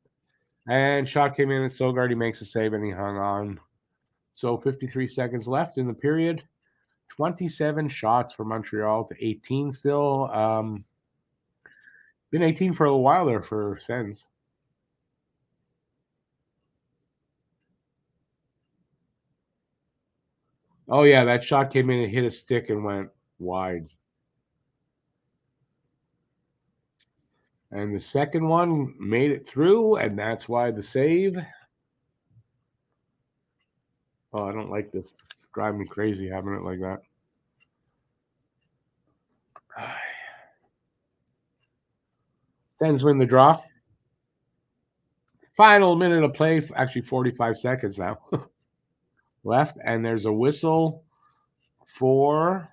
And shot came in, and Sogarty makes a save, and he hung on. So 53 seconds left in the period. 27 shots for Montreal to 18 still. Been 18 for a while there for Sens. Oh, yeah, that shot came in and hit a stick and went wide. And the second one made it through, and that's why the save. Oh, I don't like this. It's driving me crazy having it like that. Sens win the draw. Final minute of play, actually 45 seconds now left, and there's a whistle for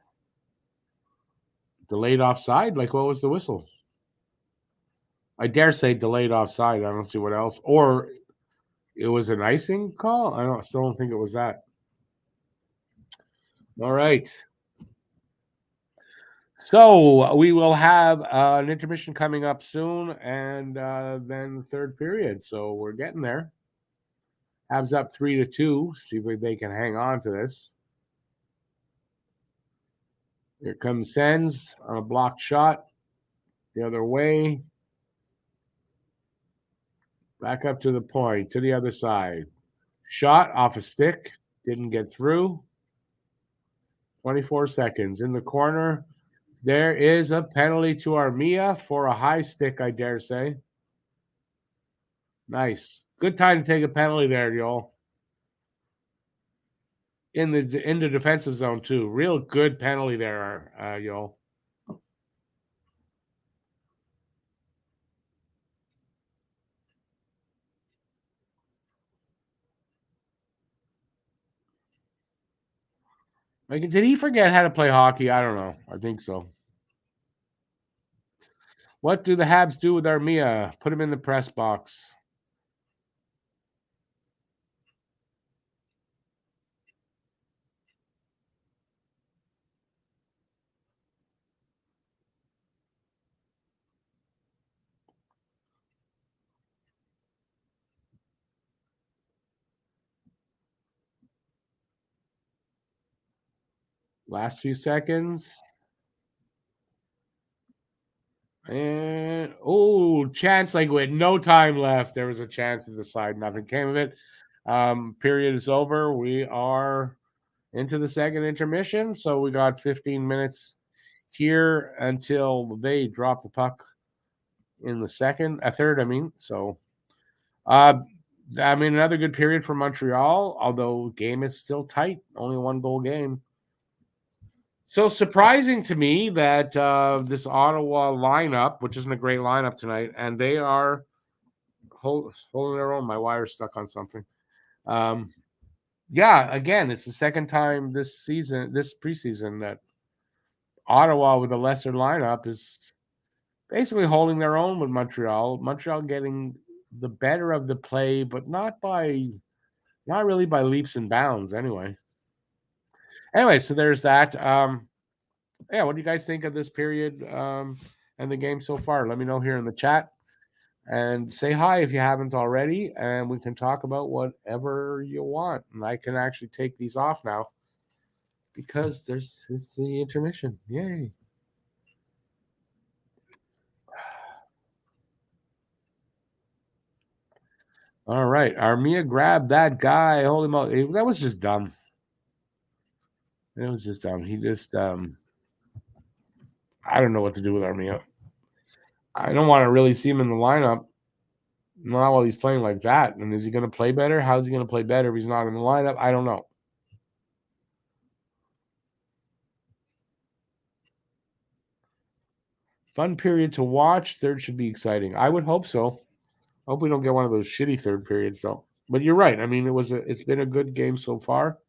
delayed offside. Like, what was the whistle? I dare say delayed offside. I don't see what else. Or it was an icing call. I still don't think it was that. All right. So we will have an intermission coming up soon, and then third period. So we're getting there. Habs up 3-2. See if they can hang on to this. Here comes Sens on a blocked shot. The other way. Back up to the point, to the other side. Shot off a stick. Didn't get through. 24 seconds. In the corner. There is a penalty to Armia for a high stick, I dare say. Nice. Good time to take a penalty there, y'all. In the defensive zone, too. Real good penalty there, y'all. Like, did he forget how to play hockey? I don't know. I think so. What do the Habs do with Armia? Put him in the press box. Last few seconds. And chance, like with no time left. There was a chance to decide. Nothing came of it. Period is over. We are into the second intermission. So we got 15 minutes here until they drop the puck in the third. I mean, so uh, another good period for Montreal. Although game is still tight, only 1 goal game. So surprising to me that this Ottawa lineup, which isn't a great lineup tonight, and they are holding their own. My wire's stuck on something. Yeah, again, it's the second time this preseason, that Ottawa with a lesser lineup is basically holding their own with Montreal. Montreal getting the better of the play, but not really by leaps and bounds. Anyway, so there's that. Yeah, what do you guys think of this period and the game so far? Let me know here in the chat. And say hi if you haven't already, and we can talk about whatever you want. And I can actually take these off now because it's the intermission. Yay. All right. Armia grabbed that guy. Holy moly. That was just dumb. It was just dumb. He just I don't know what to do with Armia. I don't want to really see him in the lineup. Not while he's playing like that. And is he going to play better? How's he going to play better if he's not in the lineup? I don't know. Fun period to watch. Third should be exciting. I would hope so. Hope we don't get one of those shitty third periods though. But you're right. I mean, it's been a good game so far,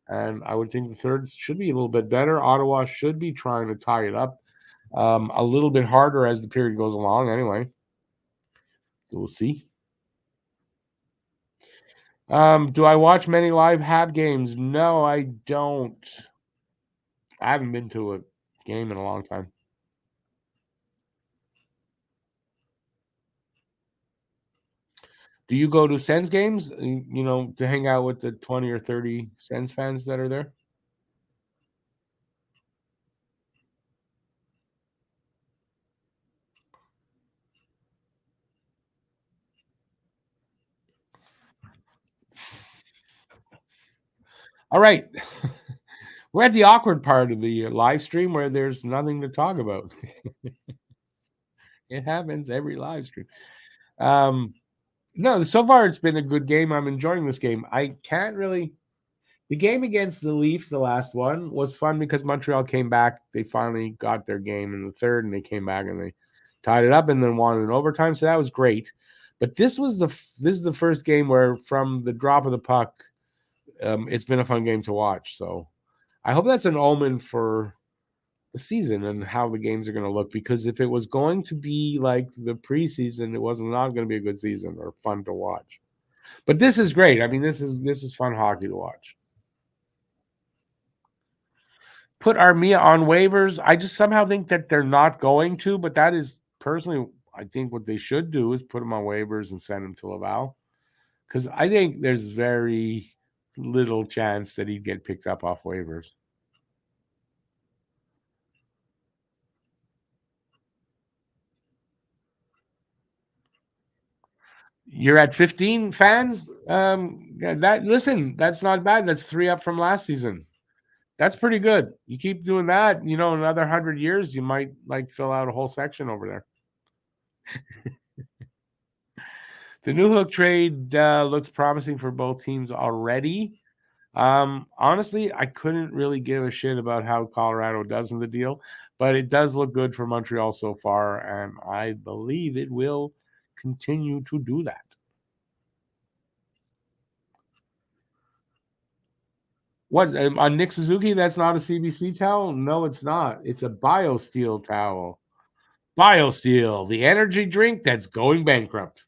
and I would think the third should be a little bit better. Ottawa should be trying to tie it up a little bit harder as the period goes along. Anyway, so we'll see. Do I watch many live Hab games? No, I don't. I haven't been to a game in a long time. Do you go to Sens games? To hang out with the 20 or 30 Sens fans that are there? All right. We're at the awkward part of the live stream where there's nothing to talk about. It happens every live stream. No, so far it's been a good game. I'm enjoying this game. I can't really. The game against the Leafs, the last one, was fun because Montreal came back. They finally got their game in the third, and they came back and they tied it up and then won in overtime. So that was great. But this is the first game where, from the drop of the puck, it's been a fun game to watch. So I hope that's an omen for the season and how the games are going to look, because if it was going to be like the preseason, it was not going to be a good season or fun to watch. But this is great. I mean, this is fun hockey to watch. Put Armia on waivers. I just somehow think that they're not going to, but that is personally, I think what they should do is put him on waivers and send him to Laval, because I think there's very little chance that he'd get picked up off waivers. You're at 15 fans. That's not bad. That's 3 up from last season. That's pretty good. You keep doing that, another 100 years, you might fill out a whole section over there. The Newhook trade looks promising for both teams already. Honestly, I couldn't really give a shit about how Colorado does in the deal, but it does look good for Montreal so far, and I believe it will continue to do that. What, on Nick Suzuki? That's not a CBC towel? No, it's not. It's a BioSteel towel. BioSteel, the energy drink that's going bankrupt.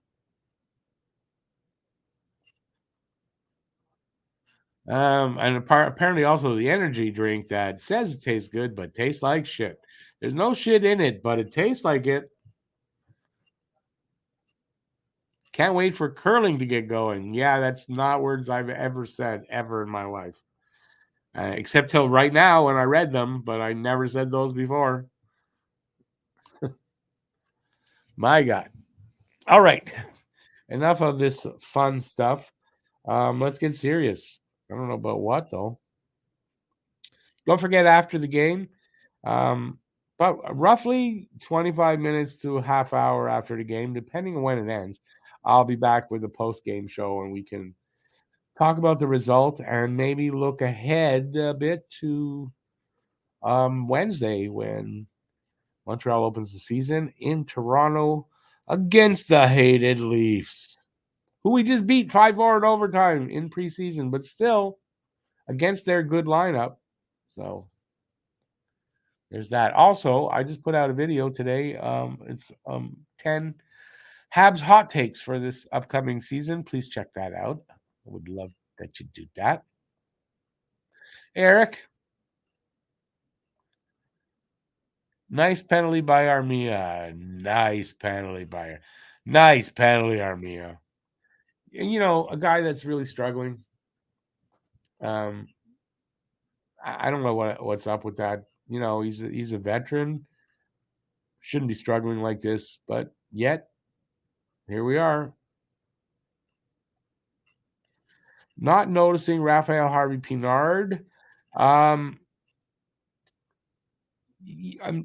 And apparently also the energy drink that says it tastes good but tastes like shit. There's no shit in it, but it tastes like it. Can't wait for curling to get going. Yeah, that's not words I've ever said ever in my life. Except till right now when I read them, but I never said those before. My God. All right. Enough of this fun stuff. Let's get serious. I don't know about what, though. Don't forget, after the game, but roughly 25 minutes to a half hour after the game, depending on when it ends, I'll be back with a post game show and we can talk about the result and maybe look ahead a bit to Wednesday when Montreal opens the season in Toronto against the hated Leafs, who we just beat 5-4 in overtime in preseason, but still against their good lineup. So there's that. Also, I just put out a video today. It's 10 Habs hot takes for this upcoming season. Please check that out. I would love that you do that. Eric, nice penalty by Armia. Nice penalty by her. Nice penalty, Armia. You know, a guy that's really struggling. Um, I don't know what's up with that. You know, he's a veteran. Shouldn't be struggling like this, but yet here we are. Not noticing Raphael Harvey Pinard. Um,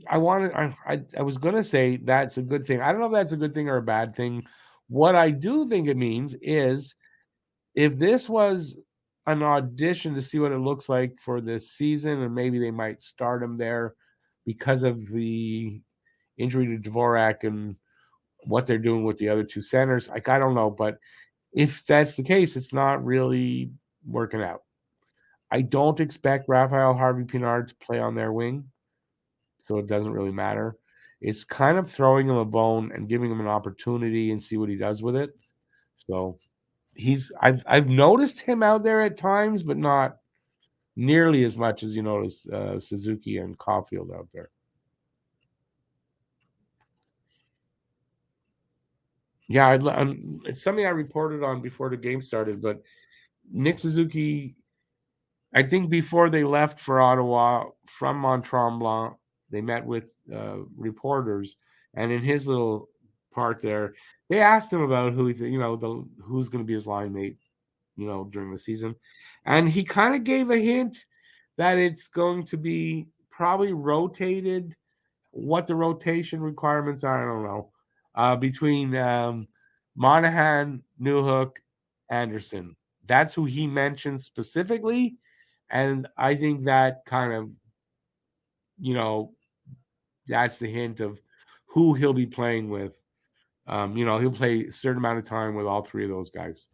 I was gonna say that's a good thing. I don't know if that's a good thing or a bad thing. What I do think it means is if this was an audition to see what it looks like for this season, and maybe they might start him there because of the injury to Dvorak and what they're doing with the other two centers. Like, I don't know, but if that's the case, it's not really working out. I don't expect Raphael Harvey Pinard to play on their wing, so it doesn't really matter. It's kind of throwing him a bone and giving him an opportunity and see what he does with it. So I've noticed him out there at times, but not nearly as much as you notice Suzuki and Caulfield out there. Yeah, it's something I reported on before the game started, but Nick Suzuki, I think before they left for Ottawa from Mont-Tremblant, they met with reporters, and in his little part there, they asked him about who who's going to be his line mate, during the season, and he kind of gave a hint that it's going to be probably rotated. What the rotation requirements are, I don't know. Between Monahan, Newhook, Anderson. That's who he mentioned specifically. And I think that kind of, you know, that's the hint of who he'll be playing with. He'll play a certain amount of time with all three of those guys.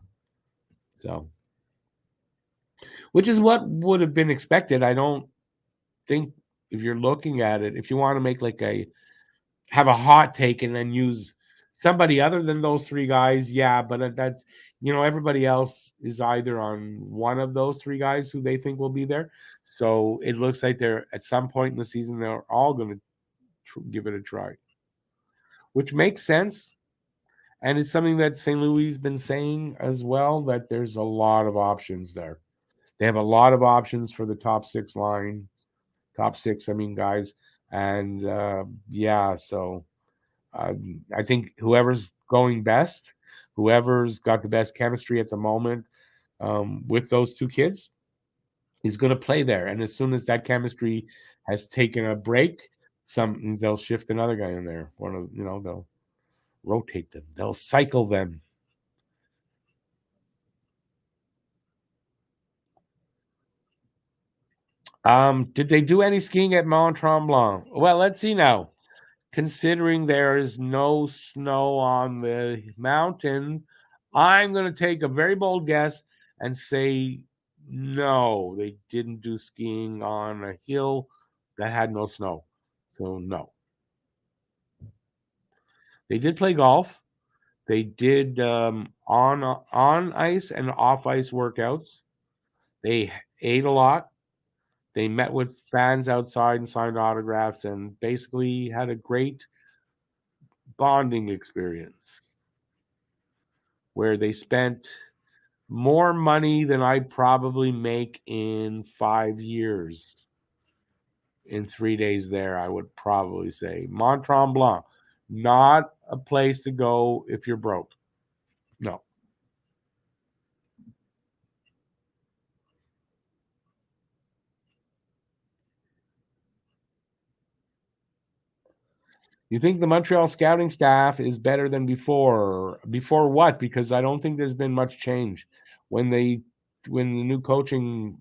So, which is what would have been expected. I don't think if you're looking at it, if you want to make like have a hot take and then use somebody other than those three guys, yeah, but that's everybody else is either on one of those three guys who they think will be there. So it looks like they're at some point in the season they're all going to give it a try, which makes sense. And it's something that St. Louis has been saying as well, that there's a lot of options there. They have a lot of options for the top six, I mean, guys. And yeah, so I think whoever's going best, whoever's got the best chemistry at the moment with those two kids, is going to play there. And as soon as that chemistry has taken a break, they'll shift another guy in there. They'll rotate them. They'll cycle them. Did they do any skiing at Mont Tremblant? Well, let's see now. Considering there is no snow on the mountain, I'm going to take a very bold guess and say no, they didn't do skiing on a hill that had no snow. So, no. They did play golf. They did on ice and off ice workouts. They ate a lot. They met with fans outside and signed autographs and basically had a great bonding experience where they spent more money than I probably make in 5 years in 3 days there. I would probably say Mont Tremblant, not a place to go if you're broke. No. You think the Montreal scouting staff is better than before? Before what? Because I don't think there's been much change when they when the new coaching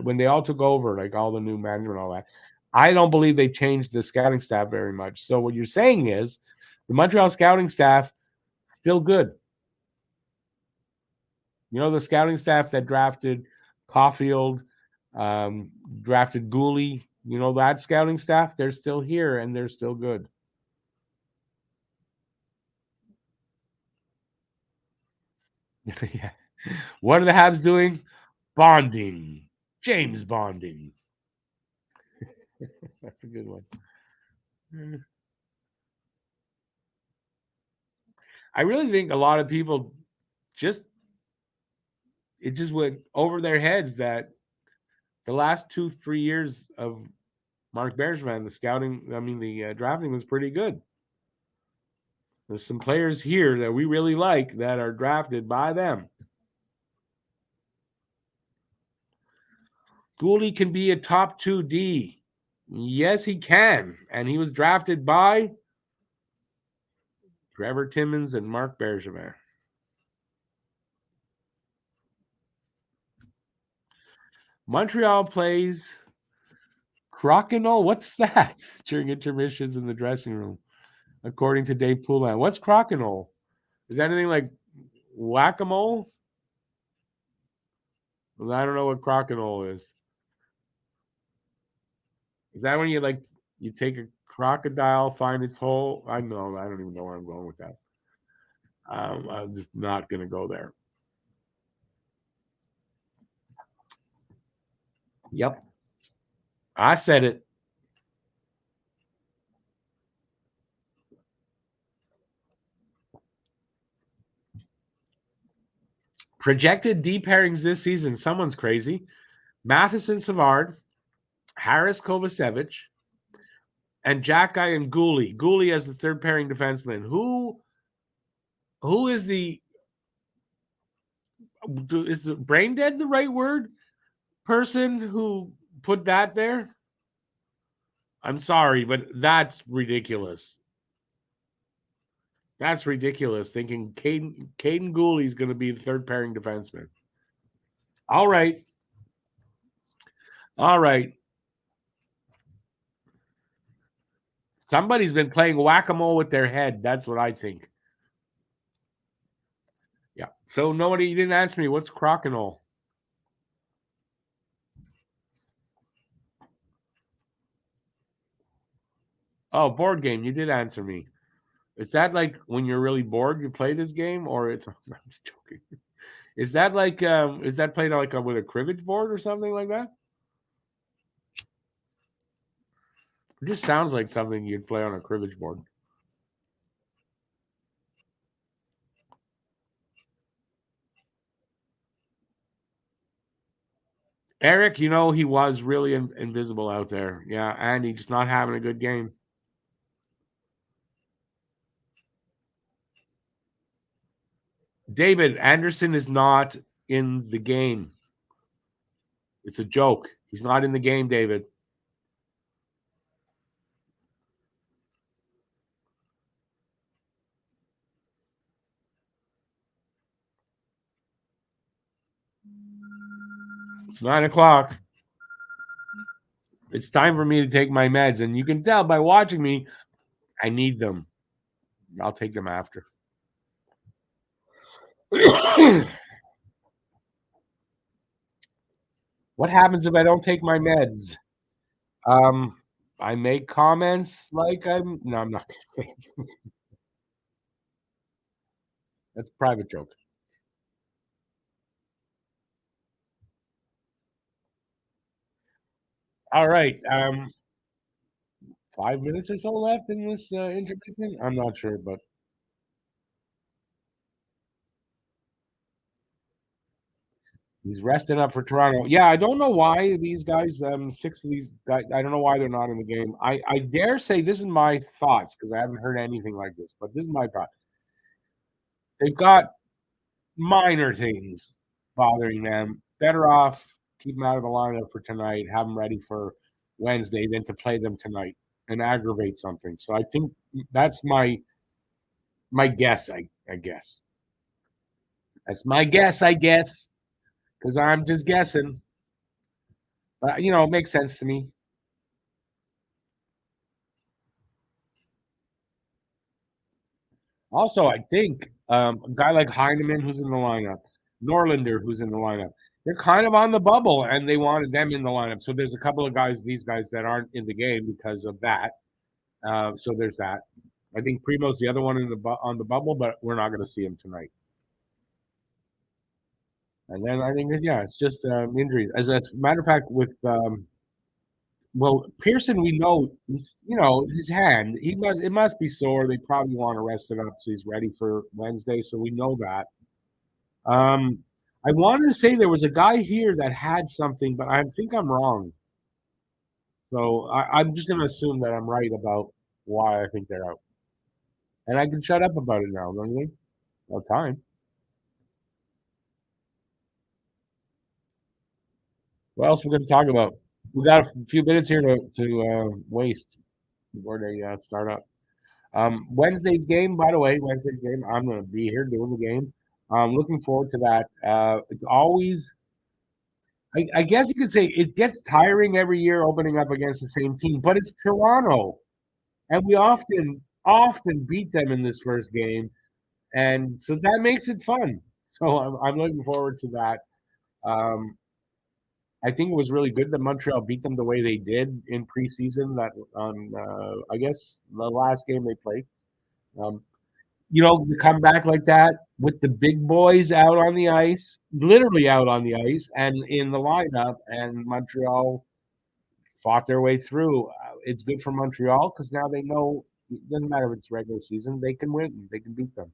when they all took over, like all the new management, all that. I don't believe they changed the scouting staff very much. So what you're saying is the Montreal scouting staff still good. You know, the scouting staff that drafted Caulfield, drafted Gooley, you know, that scouting staff, they're still here and they're still good. Yeah. What are the Habs doing? Bonding. James bonding. That's a good one. I really think a lot of people just it just went over their heads that the last 2-3 years of Mark Bergevin, the scouting, I mean the drafting was pretty good. There's some players here that we really like that are drafted by them. Gooley can be a top 2D. Yes, he can. And he was drafted by Trevor Timmins and Mark Bergevin. Montreal plays crokinole. What's that? During intermissions in the dressing room, according to Dave Poulin. What's crokinole? Is that anything like whack-a-mole? Well, I don't know what crokinole is. Is that when you take a crocodile, find its hole? I know. I don't even know where I'm going with that. I'm just not going to go there. Yep. I said it. Projected D pairings this season. Someone's crazy. Matheson Savard, Harris Kovacevic, and Jacky and Gooley. Gooley as the third pairing defenseman. Who is the brain dead the right word? Person who put that there? I'm sorry, but that's ridiculous. That's ridiculous. Thinking Caden Gooley's going to be the third pairing defenseman. All right. All right. Somebody's been playing whack-a-mole with their head. That's what I think. Yeah. So nobody, you didn't ask me what's crokinole. Oh, board game. You did answer me. Is that like when you're really bored, you play this game, or it's? I'm just joking. Is that like is that played like with a cribbage board or something like that? It just sounds like something you'd play on a cribbage board. Eric, you know, he was really invisible out there. Yeah, and he's not having a good game. David Anderson is not in the game. It's a joke. He's not in the game, David. It's 9 o'clock. It's time for me to take my meds. And you can tell by watching me, I need them. I'll take them after. What happens if I don't take my meds? I make comments like I'm. No, I'm not going to say it. That's a private joke. All right. 5 minutes or so left in this intermission. I'm not sure, but he's resting up for Toronto. Yeah, I don't know why these guys, six of these guys, I don't know why they're not in the game. I dare say this is my thoughts because I haven't heard anything like this, but this is my thought. They've got minor things bothering them. Better off keep them out of the lineup for tonight, have them ready for Wednesday than to play them tonight and aggravate something. So I think That's my guess. I guess that's my guess. I guess because I'm just guessing. But it makes sense to me. Also, I think a guy like Heineman, who's in the lineup, Norlander, who's in the lineup, they're kind of on the bubble, and they wanted them in the lineup. So there's a couple of these guys that aren't in the game because of that. So there's that. I think Primo's the other one on the bubble, but we're not going to see him tonight. And then I think, yeah, it's just injuries. As a matter of fact, with Pearson, we know his hand. It must be sore. They probably want to rest it up so he's ready for Wednesday. So we know that. I wanted to say there was a guy here that had something, but I think I'm wrong. So I'm just going to assume that I'm right about why I think they're out. And I can shut up about it now, don't we? No time. What else we're going to talk about? We got a few minutes here to waste before they start up. Wednesday's game, by the way, I'm going to be here doing the game. I'm looking forward to that. It's always, I guess you could say, it gets tiring every year opening up against the same team, but it's Toronto, and we often beat them in this first game, and so that makes it fun. So I'm looking forward to that. Um, I think it was really good that Montreal beat them the way they did in preseason. That on I guess the last game they played. Um, to come back like that with the big boys out on the ice, literally out on the ice, and in the lineup, and Montreal fought their way through. It's good for Montreal because now they know it doesn't matter if it's regular season, they can win, they can beat them.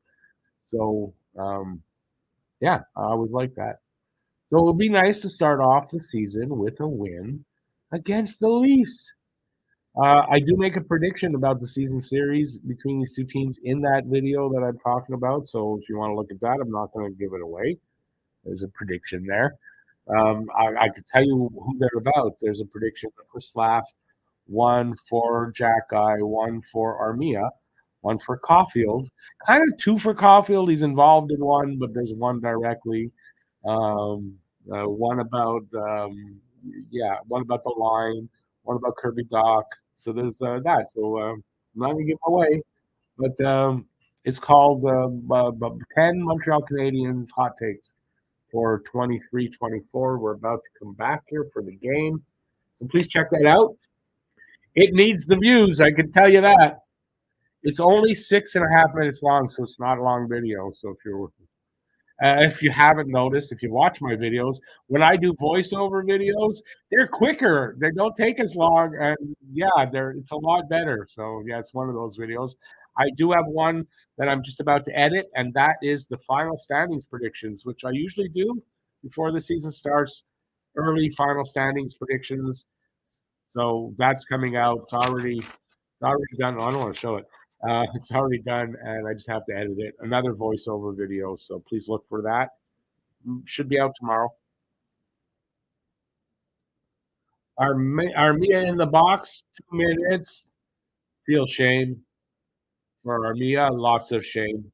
So, yeah, I always like that. So it would be nice to start off the season with a win against the Leafs. I do make a prediction about the season series between these two teams in that video that I'm talking about. So if you want to look at that, I'm not going to give it away. There's a prediction there. I could tell you who they're about. There's a prediction for Slav, one for Jack Guy, one for Armia, one for Caulfield. Kind of two for Caulfield. He's involved in one, but there's one directly. One about one about the line, one about Kirby Doc. So there's that. So I'm not gonna give away, but it's called 10 Montreal Canadiens hot takes for 23-24. We're about to come back here for the game, so please check that out. It needs the views, I can tell you that. It's only 6.5 minutes long, so it's not a long video. So if you haven't noticed, if you watch my videos, when I do voiceover videos, they're quicker. They don't take as long, and it's a lot better. So yeah, it's one of those videos. I do have one that I'm just about to edit, and that is the final standings predictions, which I usually do before the season starts. Early final standings predictions. So that's coming out. It's already done. Oh, I don't want to show it. It's already done, and I just have to edit it. Another voiceover video, so please look for that. Should be out tomorrow. Armia in the box, 2 minutes. Feel shame for Armia, lots of shame.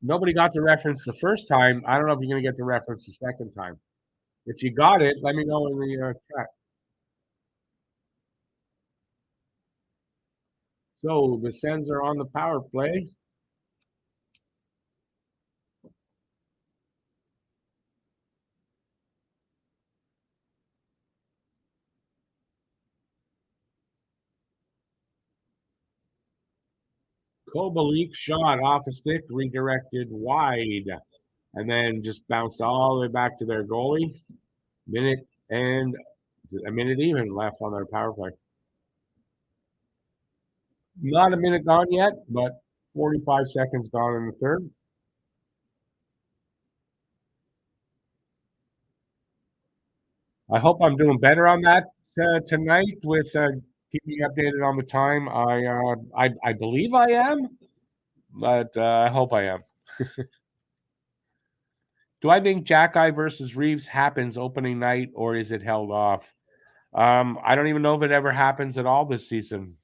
Nobody got the reference the first time. I don't know if you're going to get the reference the second time. If you got it, let me know in the chat. So the Sens are on the power play. Kobalik shot off a stick, redirected wide, and then just bounced all the way back to their goalie. Minute and a minute even left on their power play. Not a minute gone yet, but 45 seconds gone in the third. I hope I'm doing better on that tonight with keeping you updated on the time. I believe I am, but I hope I am. Do I think Jack Eye versus Reeves happens opening night, or is it held off? I don't even know if it ever happens at all this season.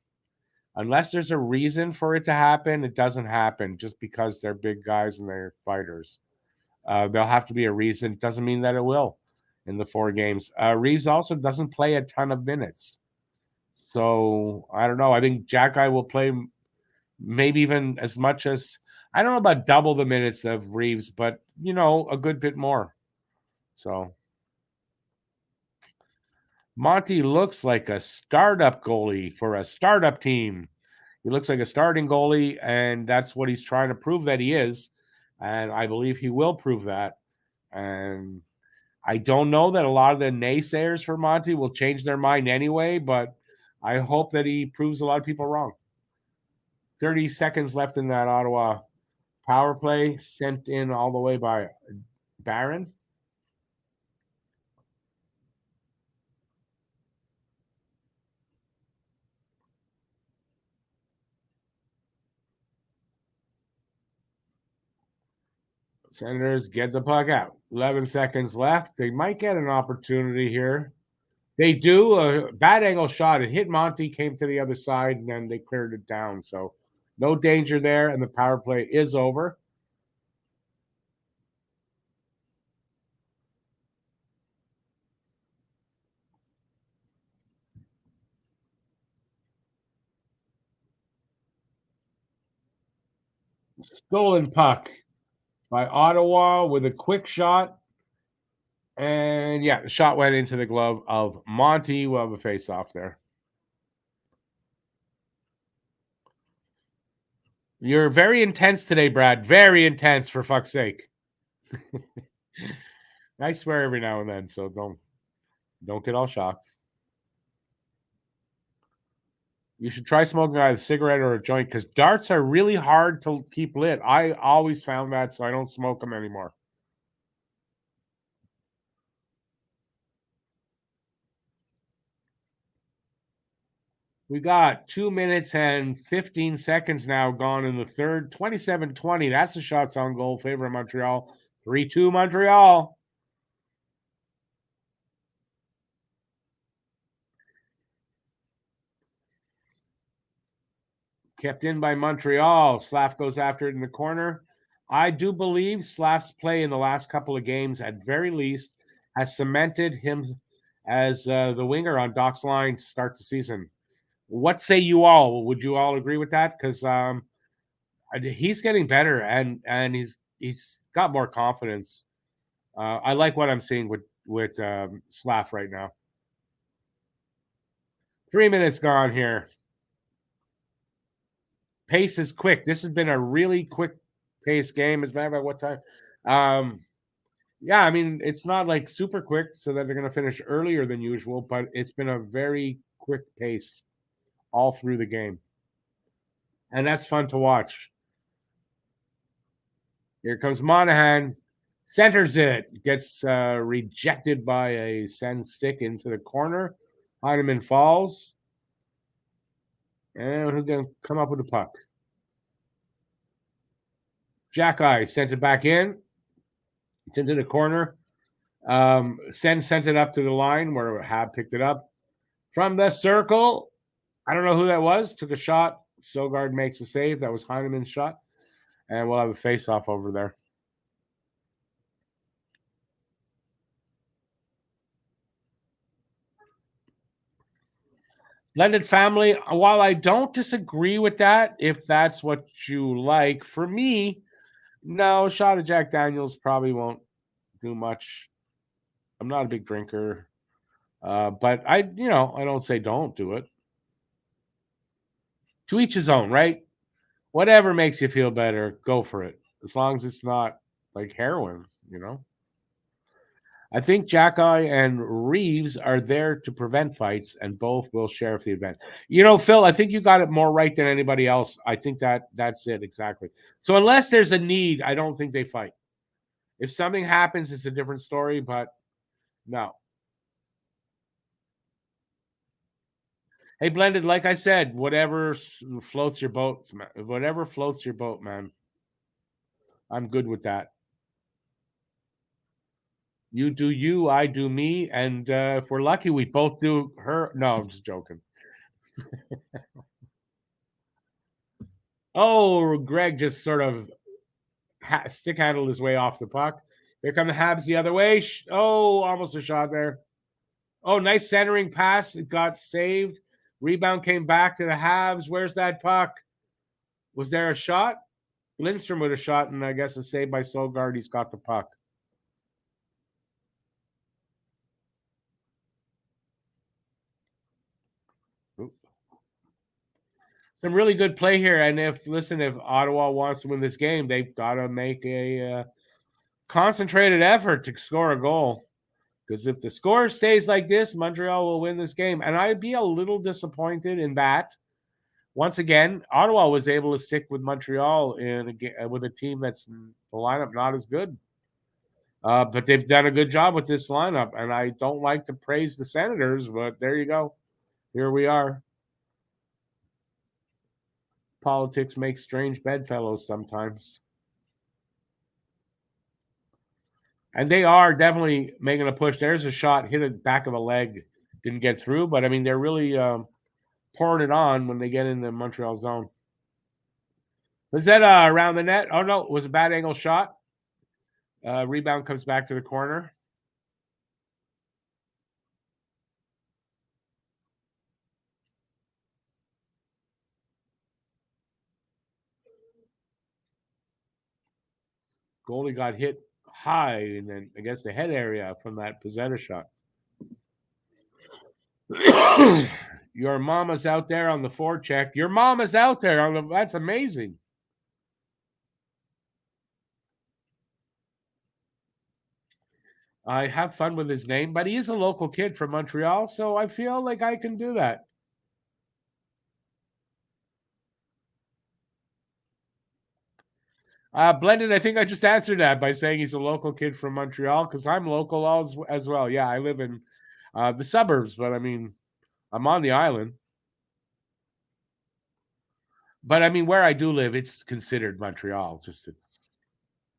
Unless there's a reason for it to happen, it doesn't happen just because they're big guys and they're fighters. There'll have to be a reason. Doesn't mean that it will in the 4 games. Reeves also doesn't play a ton of minutes. So I don't know. I think Jack-Eye will play maybe even as much as, I don't know about double the minutes of Reeves, but, a good bit more. So Monty looks like a startup goalie for a startup team. He looks like a starting goalie, and that's what he's trying to prove that he is. And I believe he will prove that. And I don't know that a lot of the naysayers for Monty will change their mind anyway, but I hope that he proves a lot of people wrong. 30 seconds left in that Ottawa power play, sent in all the way by Barron. Senators get the puck out. 11 seconds left. They might get an opportunity here. They do. A bad angle shot. It hit Monty, came to the other side, and then they cleared it down. So no danger there, and the power play is over. Stolen puck by Ottawa with a quick shot. And yeah, the shot went into the glove of Monty. We'll have a face off there. You're very intense today, Brad. Very intense, for fuck's sake. I swear every now and then, so don't get all shocked. You should try smoking either a cigarette or a joint because darts are really hard to keep lit. I always found that, so I don't smoke them anymore. We got 2 minutes and 15 seconds now gone in the third. 27-20. That's the shots on goal. Favor of Montreal. 3-2 Montreal. Kept in by Montreal. Slav goes after it in the corner. I do believe Slav's play in the last couple of games, at very least, has cemented him as the winger on Doc's line to start the season. What say you all? Would you all agree with that? Because he's getting better and he's got more confidence. I like what I'm seeing with Slav right now. 3 minutes gone here. Pace is quick. This has been a really quick pace game. As a matter of what time? Yeah, I mean, it's not like super quick so that they're going to finish earlier than usual, but it's been a very quick pace all through the game. And that's fun to watch. Here comes Monahan. Centers it. Gets rejected by a send stick into the corner. Heineman falls. And who's going to come up with the puck? Jack-Eye sent it back in. It's into the corner. Sent it up to the line where Hab picked it up. From the circle, I don't know who that was. Took a shot. Sogard makes a save. That was Heineman's shot. And we'll have a face-off over there. Blended family, while I don't disagree with that, if that's what you like, for me, no, a shot of Jack Daniels probably won't do much. I'm not a big drinker, but I don't say don't do it. To each his own, right? Whatever makes you feel better, go for it. As long as it's not like heroin, I think Jack-Eye and Reeves are there to prevent fights, and both will sheriff the event. Phil, I think you got it more right than anybody else. I think that's it exactly. So unless there's a need, I don't think they fight. If something happens, it's a different story, but no. Hey, Blended, like I said, whatever floats your boat, man. I'm good with that. You do you, I do me, and if we're lucky, we both do her. No, I'm just joking. Oh, Greg just sort of stick handled his way off the puck. Here come the Habs the other way. Oh, almost a shot there. Oh, nice centering pass. It got saved. Rebound came back to the Habs. Where's that puck? Was there a shot? Lindstrom with a shot, and I guess a save by Sogard. He's got the puck. Some really good play here. And if Ottawa wants to win this game, they've got to make a concentrated effort to score a goal. Because if the score stays like this, Montreal will win this game. And I'd be a little disappointed in that. Once again, Ottawa was able to stick with Montreal with a team that's the lineup not as good. But they've done a good job with this lineup. And I don't like to praise the Senators, but there you go. Here we are. Politics makes strange bedfellows sometimes. And they are definitely making a push. There's a shot, hit the back of a leg, didn't get through. But, I mean, they're really pouring it on when they get in the Montreal zone. Was that around the net? Oh, no, it was a bad angle shot. Rebound comes back to the corner. Goalie got hit high and then against the head area from that Pizzetta shot. Your mama's out there on the forecheck. Your mama's out there on the. That's amazing. I have fun with his name, but he is a local kid from Montreal, so I feel like I can do that. Blended, I think I just answered that by saying he's a local kid from Montreal because I'm local as well. Yeah, I live in the suburbs, but I mean, I'm on the island. But I mean, where I do live, it's considered Montreal. Just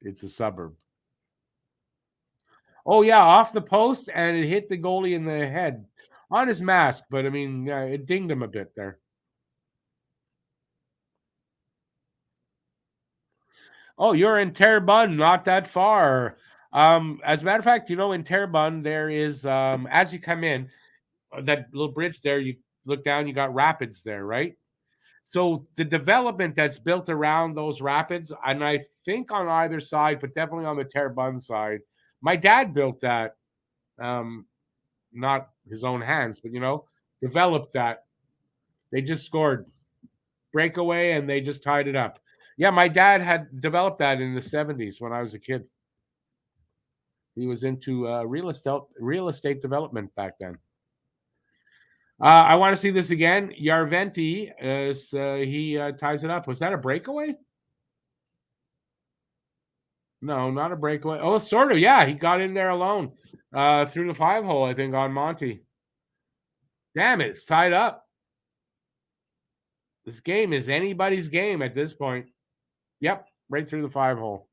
it's a suburb. Oh yeah, off the post, and it hit the goalie in the head on his mask. But I mean, yeah, it dinged him a bit there. Oh, you're in Terrebonne, not that far. As a matter of fact, in Terrebonne, there is as you come in, that little bridge there, you look down, you got rapids there, right? So the development that's built around those rapids, and I think on either side, but definitely on the Terrebonne side, my dad built that. Not his own hands, but developed that. They just scored breakaway and they just tied it up. Yeah, my dad had developed that in the 70s when I was a kid. He was into real estate development back then. I want to see this again. Yarventi, he ties it up. Was that a breakaway? No, not a breakaway. Oh, sort of. Yeah, he got in there alone through the 5-hole, I think, on Monty. Damn it, it's tied up. This game is anybody's game at this point. Yep, right through the 5-hole.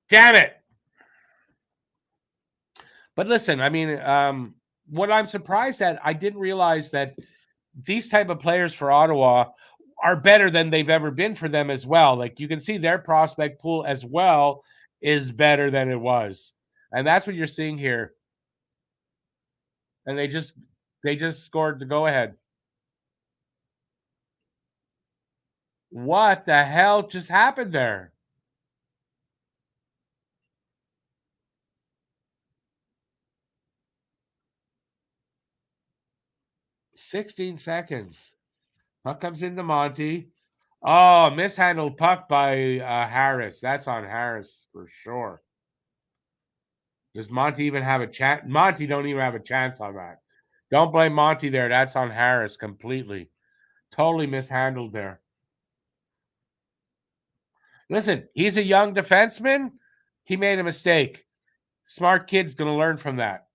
Damn it. But listen, I mean, what I'm surprised at, I didn't realize that these type of players for Ottawa are better than they've ever been for them as well. Like you can see their prospect pool as well is better than it was. And that's what you're seeing here. And they just scored the go ahead. What the hell just happened there? "16 seconds. Puck comes into Monty. Oh, mishandled puck by Harris. That's on Harris for sure. Does Monty even have a chance? Monty don't even have a chance on that. Don't blame Monty there. That's on Harris completely. Totally mishandled there. Listen, he's a young defenseman. He made a mistake. Smart kid's going to learn from that.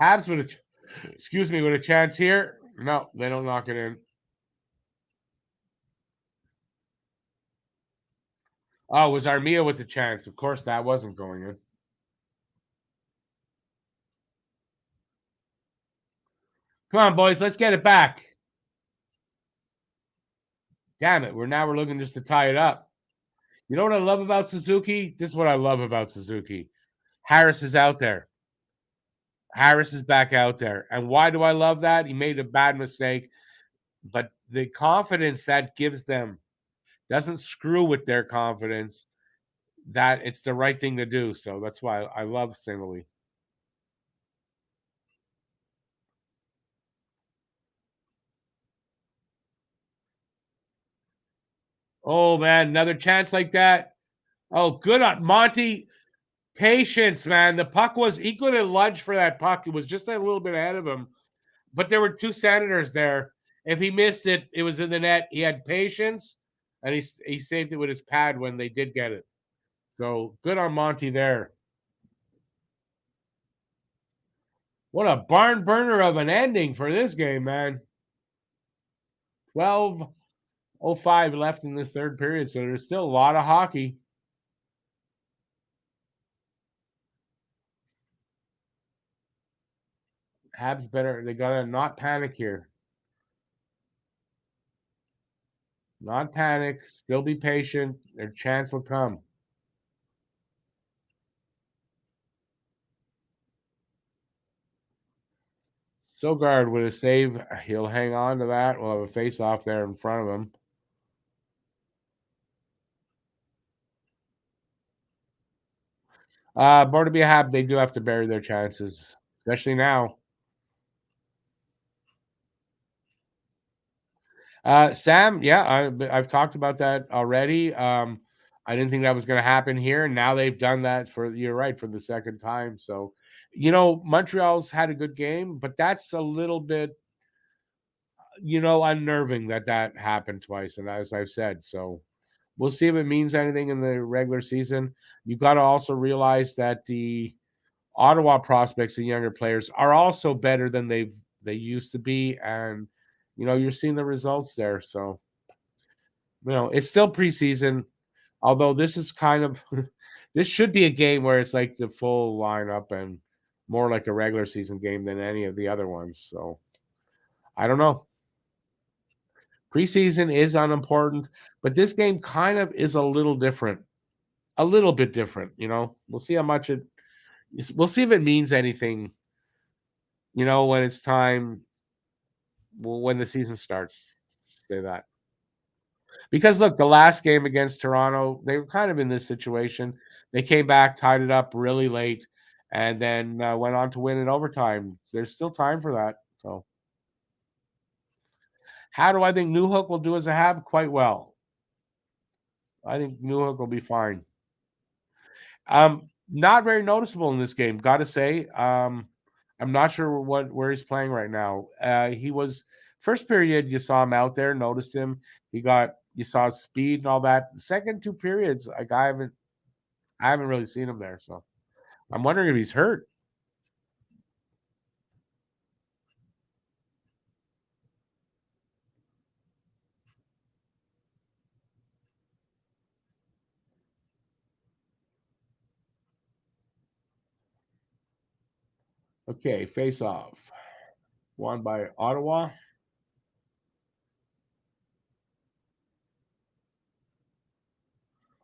Habs with with a chance here. No, they don't knock it in. Oh, it was Armia with the chance. Of course, that wasn't going in. Come on, boys, let's get it back. Damn it, we're looking just to tie it up. You know what I love about Suzuki? This is what I love about Suzuki. Harris is out there. Harris is back out there. And why do I love that? He made a bad mistake, but the confidence that gives them doesn't screw with their confidence that it's the right thing to do. So that's why I love Singly. Oh man, another chance like that. Oh, good on Monty. Patience, man. The puck was he could have lunged for that puck. It was just a little bit ahead of him. But there were two Senators there. If he missed it, it was in the net. He had patience, and he saved it with his pad when they did get it. So good on Monty there. What a barn burner of an ending for this game, man. 12:05 left in this third period, so there's still a lot of hockey. Habs better, they gotta not panic here. Not panic, still be patient. Their chance will come. Sogard with a save. He'll hang on to that. We'll have a face off there in front of him. Born to be a Hab, they do have to bury their chances, especially now. Sam, yeah, I've talked about that already. I didn't think that was going to happen here, and now they've done that for you're right for the second time. So, Montreal's had a good game, but that's a little bit unnerving that happened twice, and as I've said, so we'll see if it means anything in the regular season. You've got to also realize that the Ottawa prospects and younger players are also better than they used to be, and you're seeing the results there. So it's still preseason, although this is kind of this should be a game where it's like the full lineup and more like a regular season game than any of the other ones. So I don't know. Preseason is unimportant, but this game kind of is a little different, a little bit different. We'll see how much we'll see if it means anything. When it's time, when the season starts. Say that because look, the last game against Toronto, they were kind of in this situation. They came back, tied it up really late, and then went on to win in overtime. There's still time for that. So, how do I think Newhook will do as a Hab? Quite well. I think Newhook will be fine. Not very noticeable in this game, gotta say. I'm not sure where he's playing right now. He was first period, you saw him out there, noticed him. You saw his speed and all that. The second two periods, like I haven't really seen him there. So I'm wondering if he's hurt. Okay, face off. Won by Ottawa.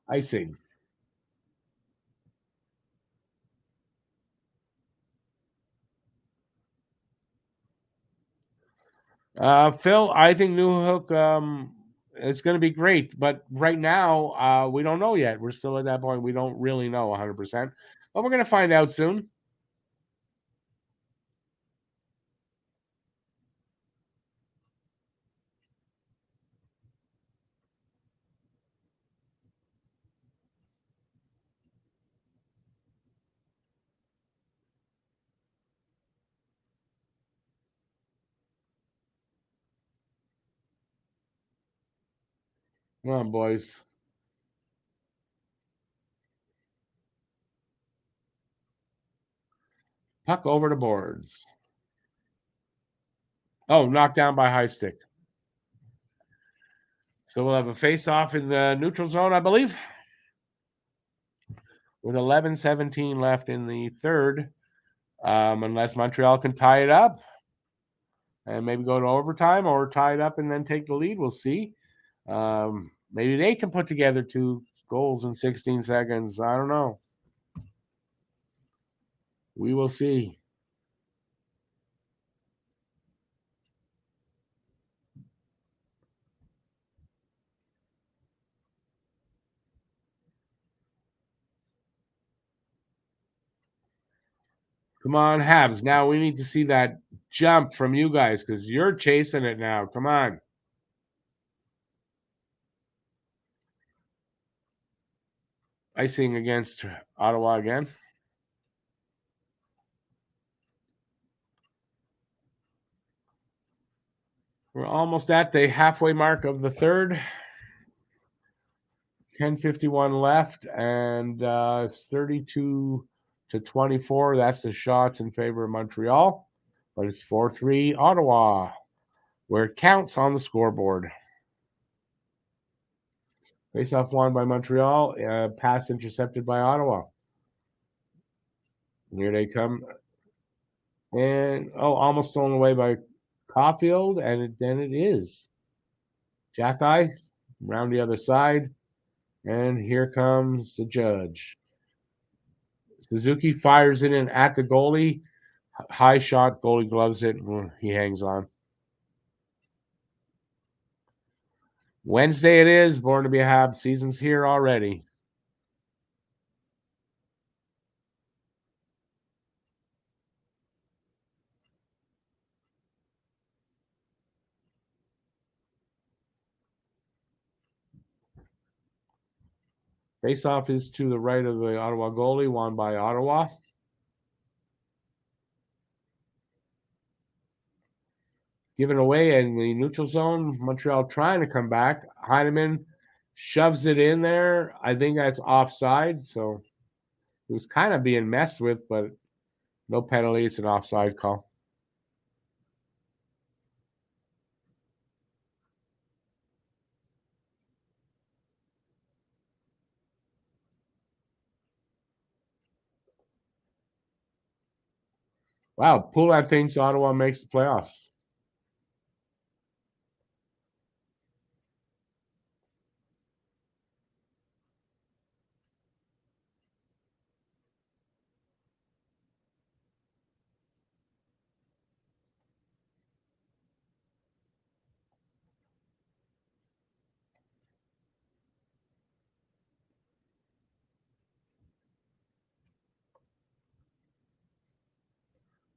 Icing. Phil, I think Newhook it's going to be great, but right now we don't know yet. We're still at that point. We don't really know 100%, but we're going to find out soon. Come on, boys. Puck over the boards. Oh, knocked down by high stick. So we'll have a face off in the neutral zone, I believe. with 11:17 left in the third, unless Montreal can tie it up and maybe go to overtime or tie it up and then take the lead. We'll see. Maybe they can put together 2 goals in 16 seconds. I don't know. We will see. Come on, Habs. Now we need to see that jump from you guys because you're chasing it now. Come on. Icing against Ottawa again. We're almost at the halfway mark of the third. 10:51 left, and it's 32-24. That's the shots in favor of Montreal, but it's 4-3 Ottawa, where it counts on the scoreboard. Face-off won by Montreal, pass intercepted by Ottawa. Here they come. And, almost stolen away by Caulfield, and then it is. Jack-Eye around the other side, and here comes the judge. Suzuki fires it in at the goalie. High shot, goalie gloves it, he hangs on. Wednesday it is, born to be a Habs. Season's here already. Face-off is to the right of the Ottawa goalie, won by Ottawa. Given away in the neutral zone. Montreal trying to come back. Heineman shoves it in there. I think that's offside, so it was kind of being messed with, but no penalty. It's an offside call. Wow, Pulak thinks Ottawa makes the playoffs.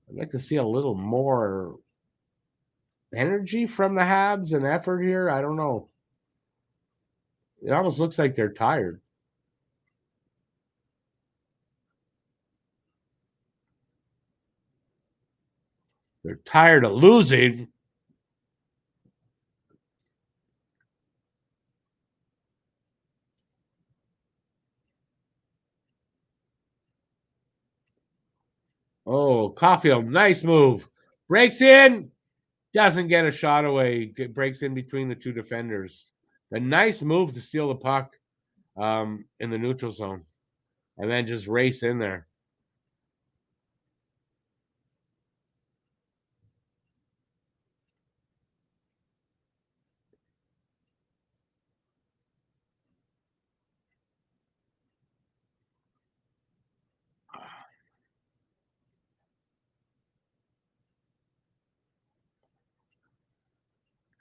I'd like to see a little more energy from the Habs and effort here. I don't know. It almost looks like they're tired. They're tired of losing. Oh, Caulfield, nice move. Breaks in, doesn't get a shot away. Breaks in between the 2 defenders. A nice move to steal the puck in the neutral zone and then just race in there.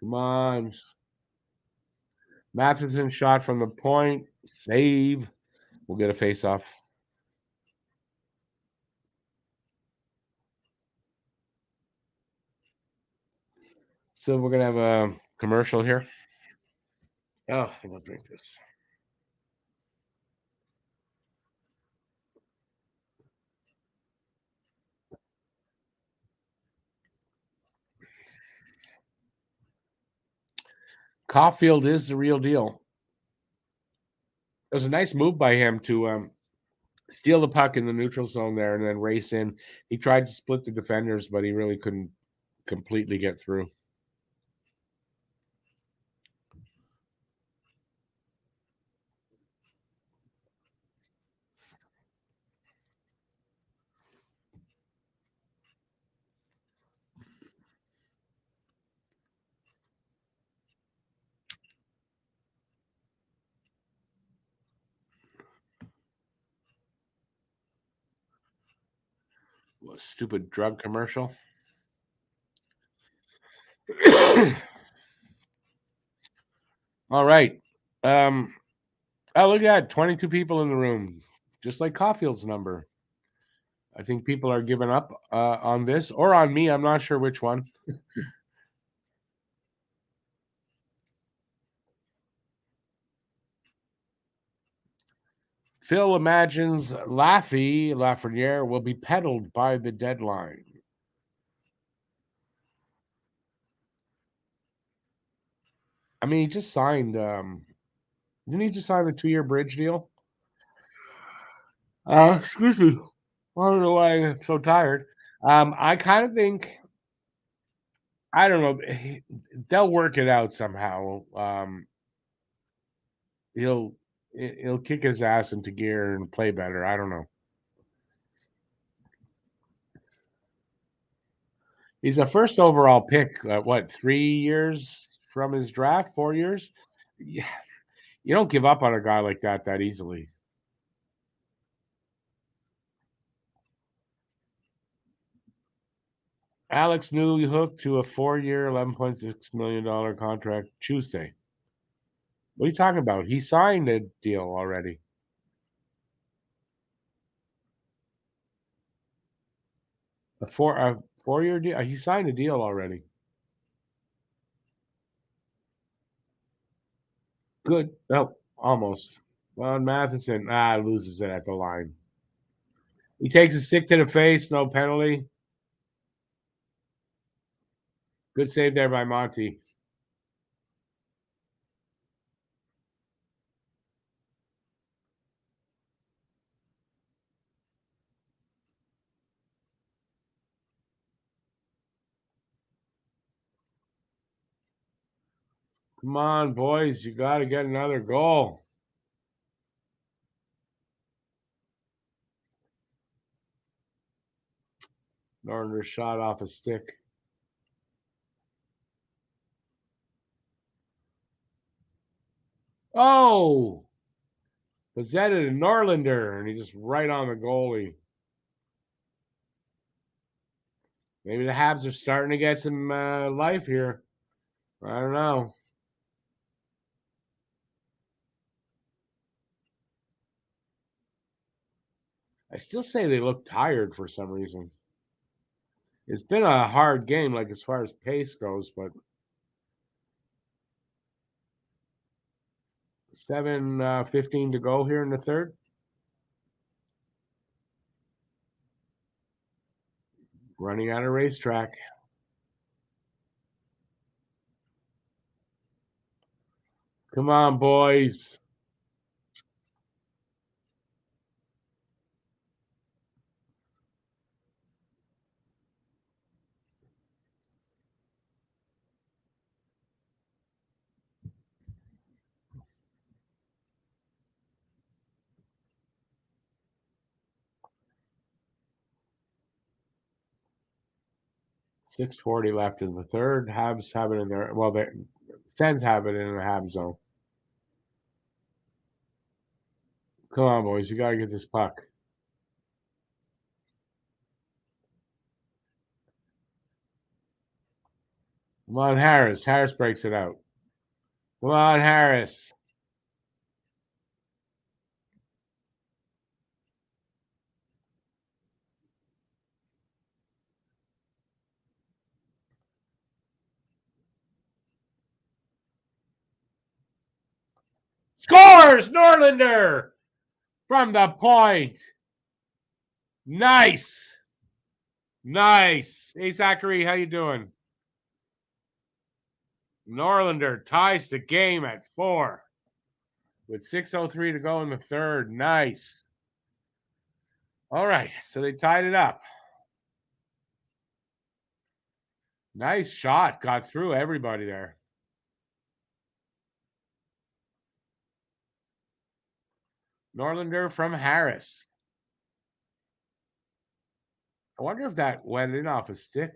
Come on. Matheson shot from the point. Save. We'll get a face-off. So we're going to have a commercial here. Oh, I think I'll drink this. Caulfield is the real deal. It was a nice move by him to steal the puck in the neutral zone there and then race in. He tried to split the defenders, but he really couldn't completely get through. Stupid drug commercial. All right. Oh, look at that. 22 people in the room, just like Caulfield's number. I think people are giving up on this or on me. I'm not sure which one. Phil imagines Lafreniere will be peddled by the deadline. I mean, he just signed. Didn't he just sign a 2-year bridge deal? Excuse me. I don't know why I'm so tired. I kind of think I don't know. They'll work it out somehow. He'll he'll kick his ass into gear and play better. I don't know. He's a first overall pick. What 3 years from his draft? 4 years? Yeah, you don't give up on a guy like that easily. Alex Newhook hooked to a 4-year, $11.6 million contract Tuesday. What are you talking about? He signed a deal already. A 4-year deal. He signed a deal already. Good. No, almost. Well, Matheson loses it at the line. He takes a stick to the face, no penalty. Good save there by Monty. Come on, boys. You got to get another goal. Norlander shot off a stick. Oh! Pozzetta to Norlander, and he just right on the goalie. Maybe the Habs are starting to get some life here. I don't know. I still say they look tired for some reason. It's been a hard game, like as far as pace goes, but 7:15 to go here in the third. Running out of racetrack. Come on, boys. .640 left in the third. Habs have it in there. Well, the Sens have it in the Habs zone. Come on, boys. You got to get this puck. Come on, Harris. Harris breaks it out. Come on, Harris. Scores! Norlander from the point. Nice. Nice. Hey, Zachary, how you doing? Norlander ties the game at 4 with 6:03 to go in the third. Nice. All right, so they tied it up. Nice shot. Got through everybody there. Norlander from Harris. I wonder if that went in off a stick.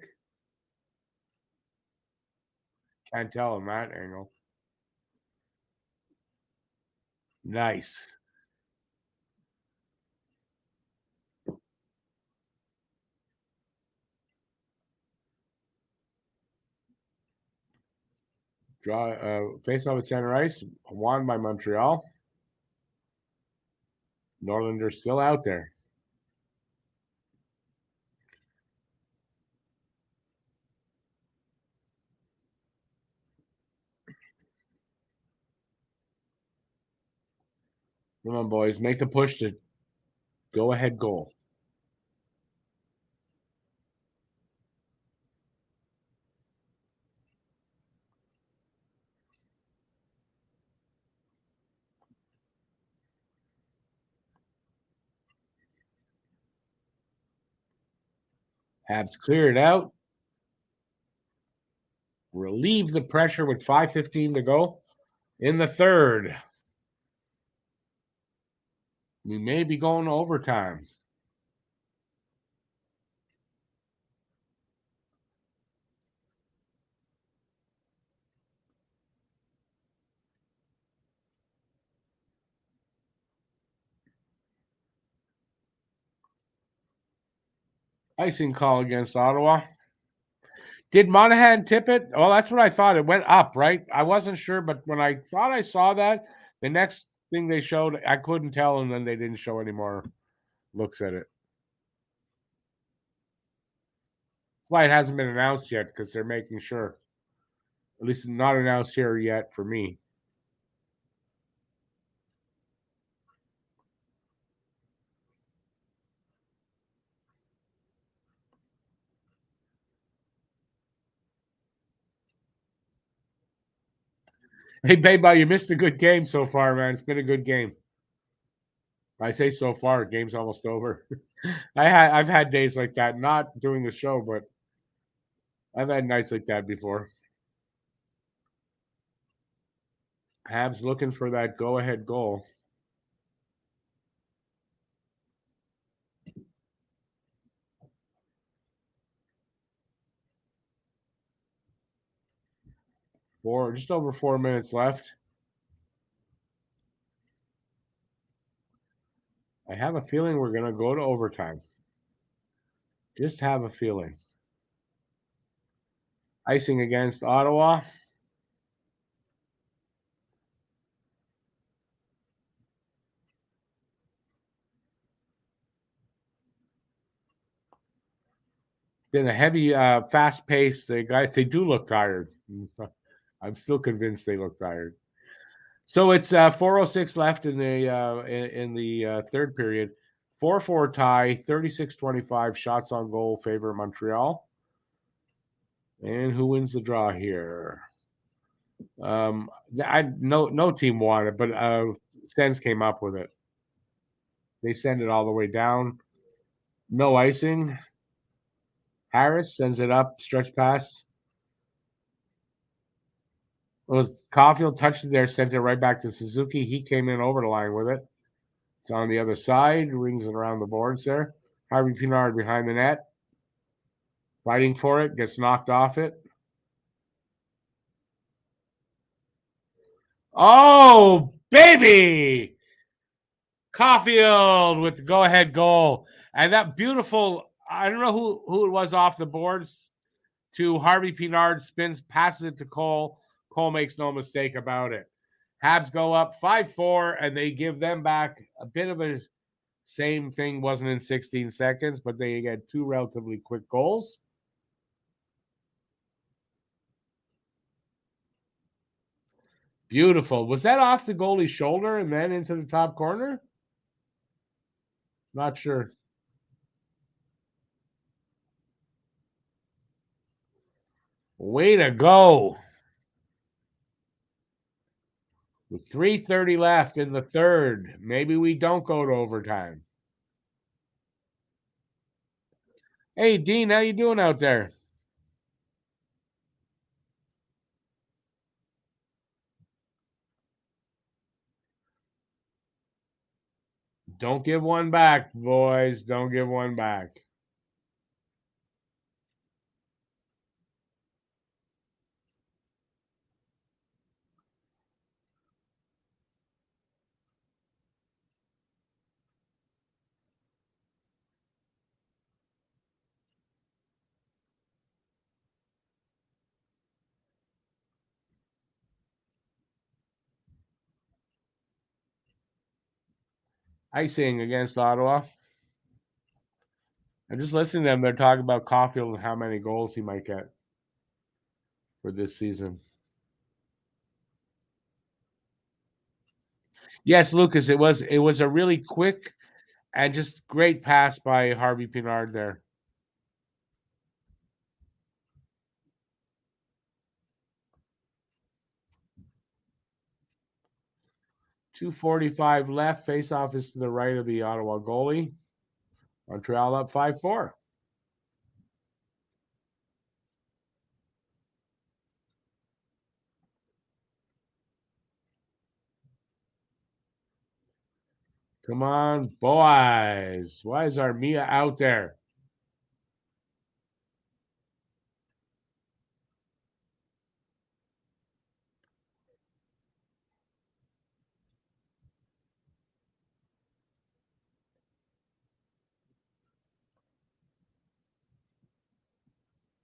Can't tell in that angle. Nice. Draw face off at center ice, won by Montreal. Norlander's still out there. Come on, boys, make the push to go ahead goal. Habs clear it out. Relieve the pressure with 5:15 to go in the third. We may be going to overtime. Icing call against Ottawa. Did Monahan tip it? Well, that's what I thought. It went up, right? I wasn't sure, but when I thought I saw that, the next thing they showed, I couldn't tell, and then they didn't show any more looks at it. Why it hasn't been announced yet because they're making sure. At least not announced here yet for me. Hey, Beba, you missed a good game so far, man. It's been a good game. I say so far, game's almost over. I've had days like that, not doing the show, but I've had nights like that before. Habs looking for that go-ahead goal. Just over 4 minutes left. I have a feeling we're going to go to overtime. Just have a feeling. Icing against Ottawa. Been a heavy, fast pace. The guys, they do look tired. I'm still convinced they look tired. So it's 4:06 left in the third period. 4-4 tie, 36-25 shots on goal favor Montreal. And who wins the draw here? No team won it, but Sens came up with it. They send it all the way down. No icing. Harris sends it up, stretch pass. It was Caulfield touched it there, sent it right back to Suzuki. He came in over the line with it. It's on the other side, rings it around the boards there. Harvey Pinard behind the net, fighting for it, gets knocked off it. Oh, baby! Caulfield with the go-ahead goal. And that beautiful, I don't know who it was off the boards, to Harvey Pinard, spins, passes it to Cole. Cole makes no mistake about it. Habs go up 5-4, and they give them back a bit of a same thing. Wasn't in 16 seconds, but they get two relatively quick goals. Beautiful. Was that off the goalie's shoulder and then into the top corner? Not sure. Way to go. With 3:30 left in the third, maybe we don't go to overtime. Hey, Dean, how you doing out there? Don't give one back, boys. Don't give one back. icing against Ottawa. I'm just listening to them. They're talking about Caulfield and how many goals he might get for this season. Yes, Lucas, it was a really quick and just great pass by Harvey Pinard there. 2:45 left. Face-off is to the right of the Ottawa goalie. Montreal up 5-4. Come on, boys. Why is Armia out there?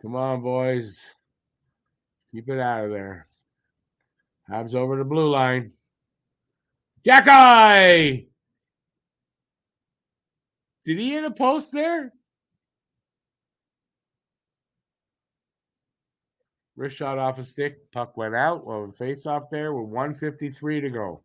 Come on, boys. Keep it out of there. Habs over the blue line. Jack-eye! Did he hit a post there? Wrist shot off a stick. Puck went out. Well, face off there with 1:53 to go.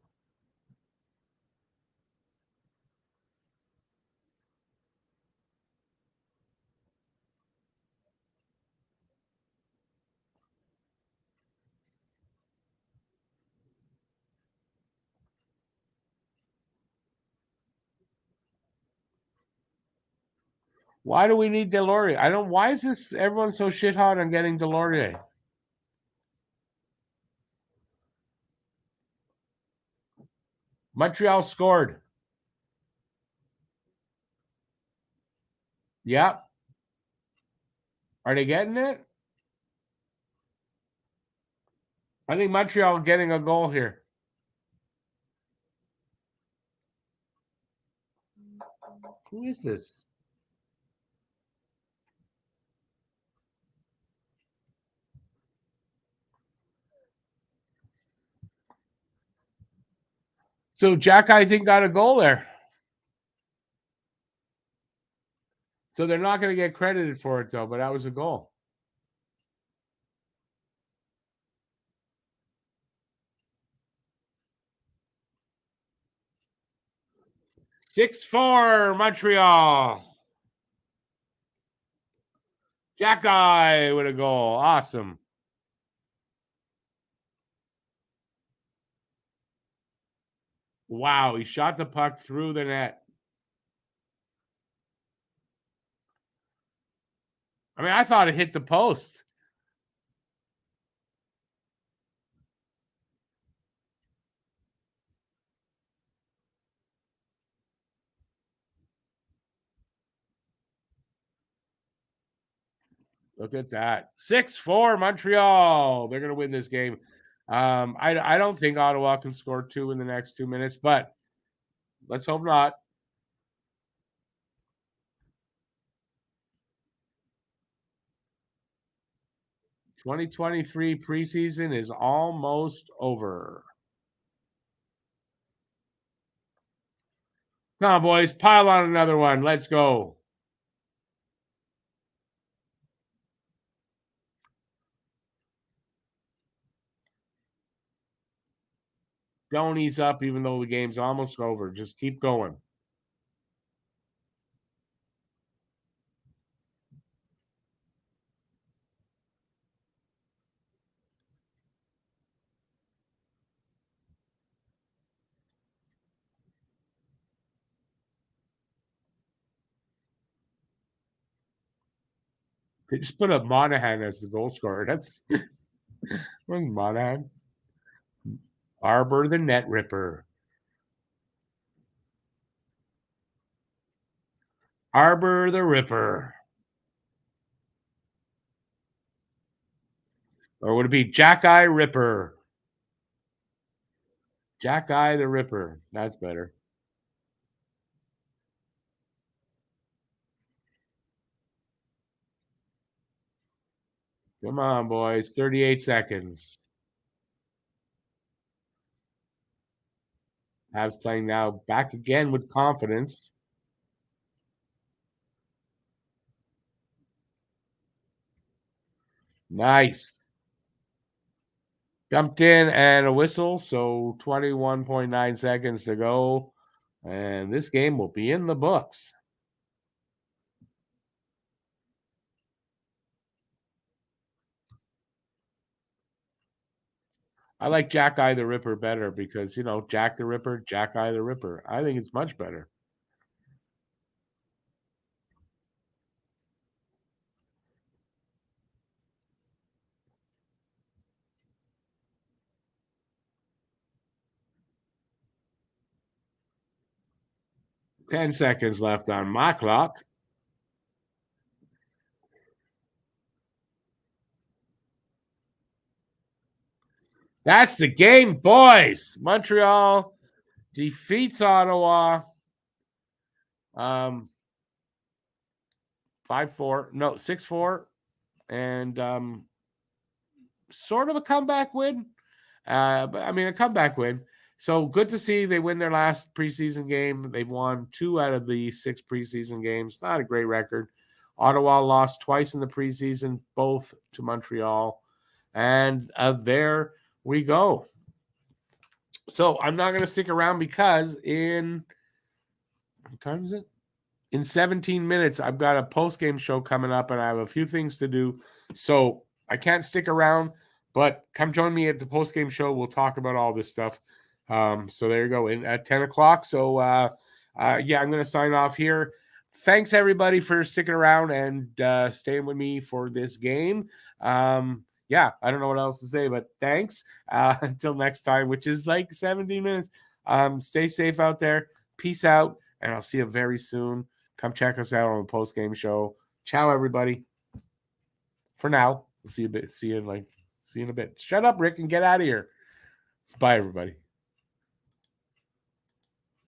Why do we need Delorier? I don't. Why is this everyone so shit hot on getting Delorier? Montreal scored. Yep. Are they getting it? I think Montreal getting a goal here. Who is this? So Jack, I think, got a goal there. So they're not going to get credited for it, though, but that was a goal. (6-4) Montreal. Jack-eye with a goal. Awesome. Wow, he shot the puck through the net. I mean, I thought it hit the post. Look at that. 6-4 Montreal. They're going to win this game. I don't think Ottawa can score 2 in the next 2 minutes, but let's hope not. 2023 preseason is almost over. Come on, boys. Pile on another one. Let's go. Don't ease up, even though the game's almost over. Just keep going. They just put up Monahan as the goal scorer. That's Monahan. Arbor the net ripper. Arbor the Ripper. Or would it be Jack-eye Ripper? Jack-eye the Ripper. That's better. Come on, boys. 38 seconds. Habs playing now back again with confidence. Nice. Dumped in and a whistle. So 21.9 seconds to go. And this game will be in the books. I like Jack Eye the Ripper better because, Jack the Ripper, Jack Eye the Ripper. I think it's much better. 10 seconds left on my clock. That's the game, boys. Montreal defeats Ottawa. 5-4. No, 6-4. And sort of a comeback win. A comeback win. So good to see they win their last preseason game. They've won 2 out of the 6 preseason games. Not a great record. Ottawa lost twice in the preseason, both to Montreal. And there we go. So I'm not going to stick around because what time is it? In 17 minutes, I've got a post-game show coming up and I have a few things to do. So I can't stick around, but come join me at the post-game show. We'll talk about all this stuff. So there you go. At 10 o'clock. So, I'm going to sign off here. Thanks, everybody, for sticking around and staying with me for this game. I don't know what else to say, but thanks. Until next time, which is like 17 minutes. Stay safe out there. Peace out, and I'll see you very soon. Come check us out on the post-game show. Ciao, everybody. For now, we'll see you in a bit. Shut up, Rick, and get out of here. Bye, everybody.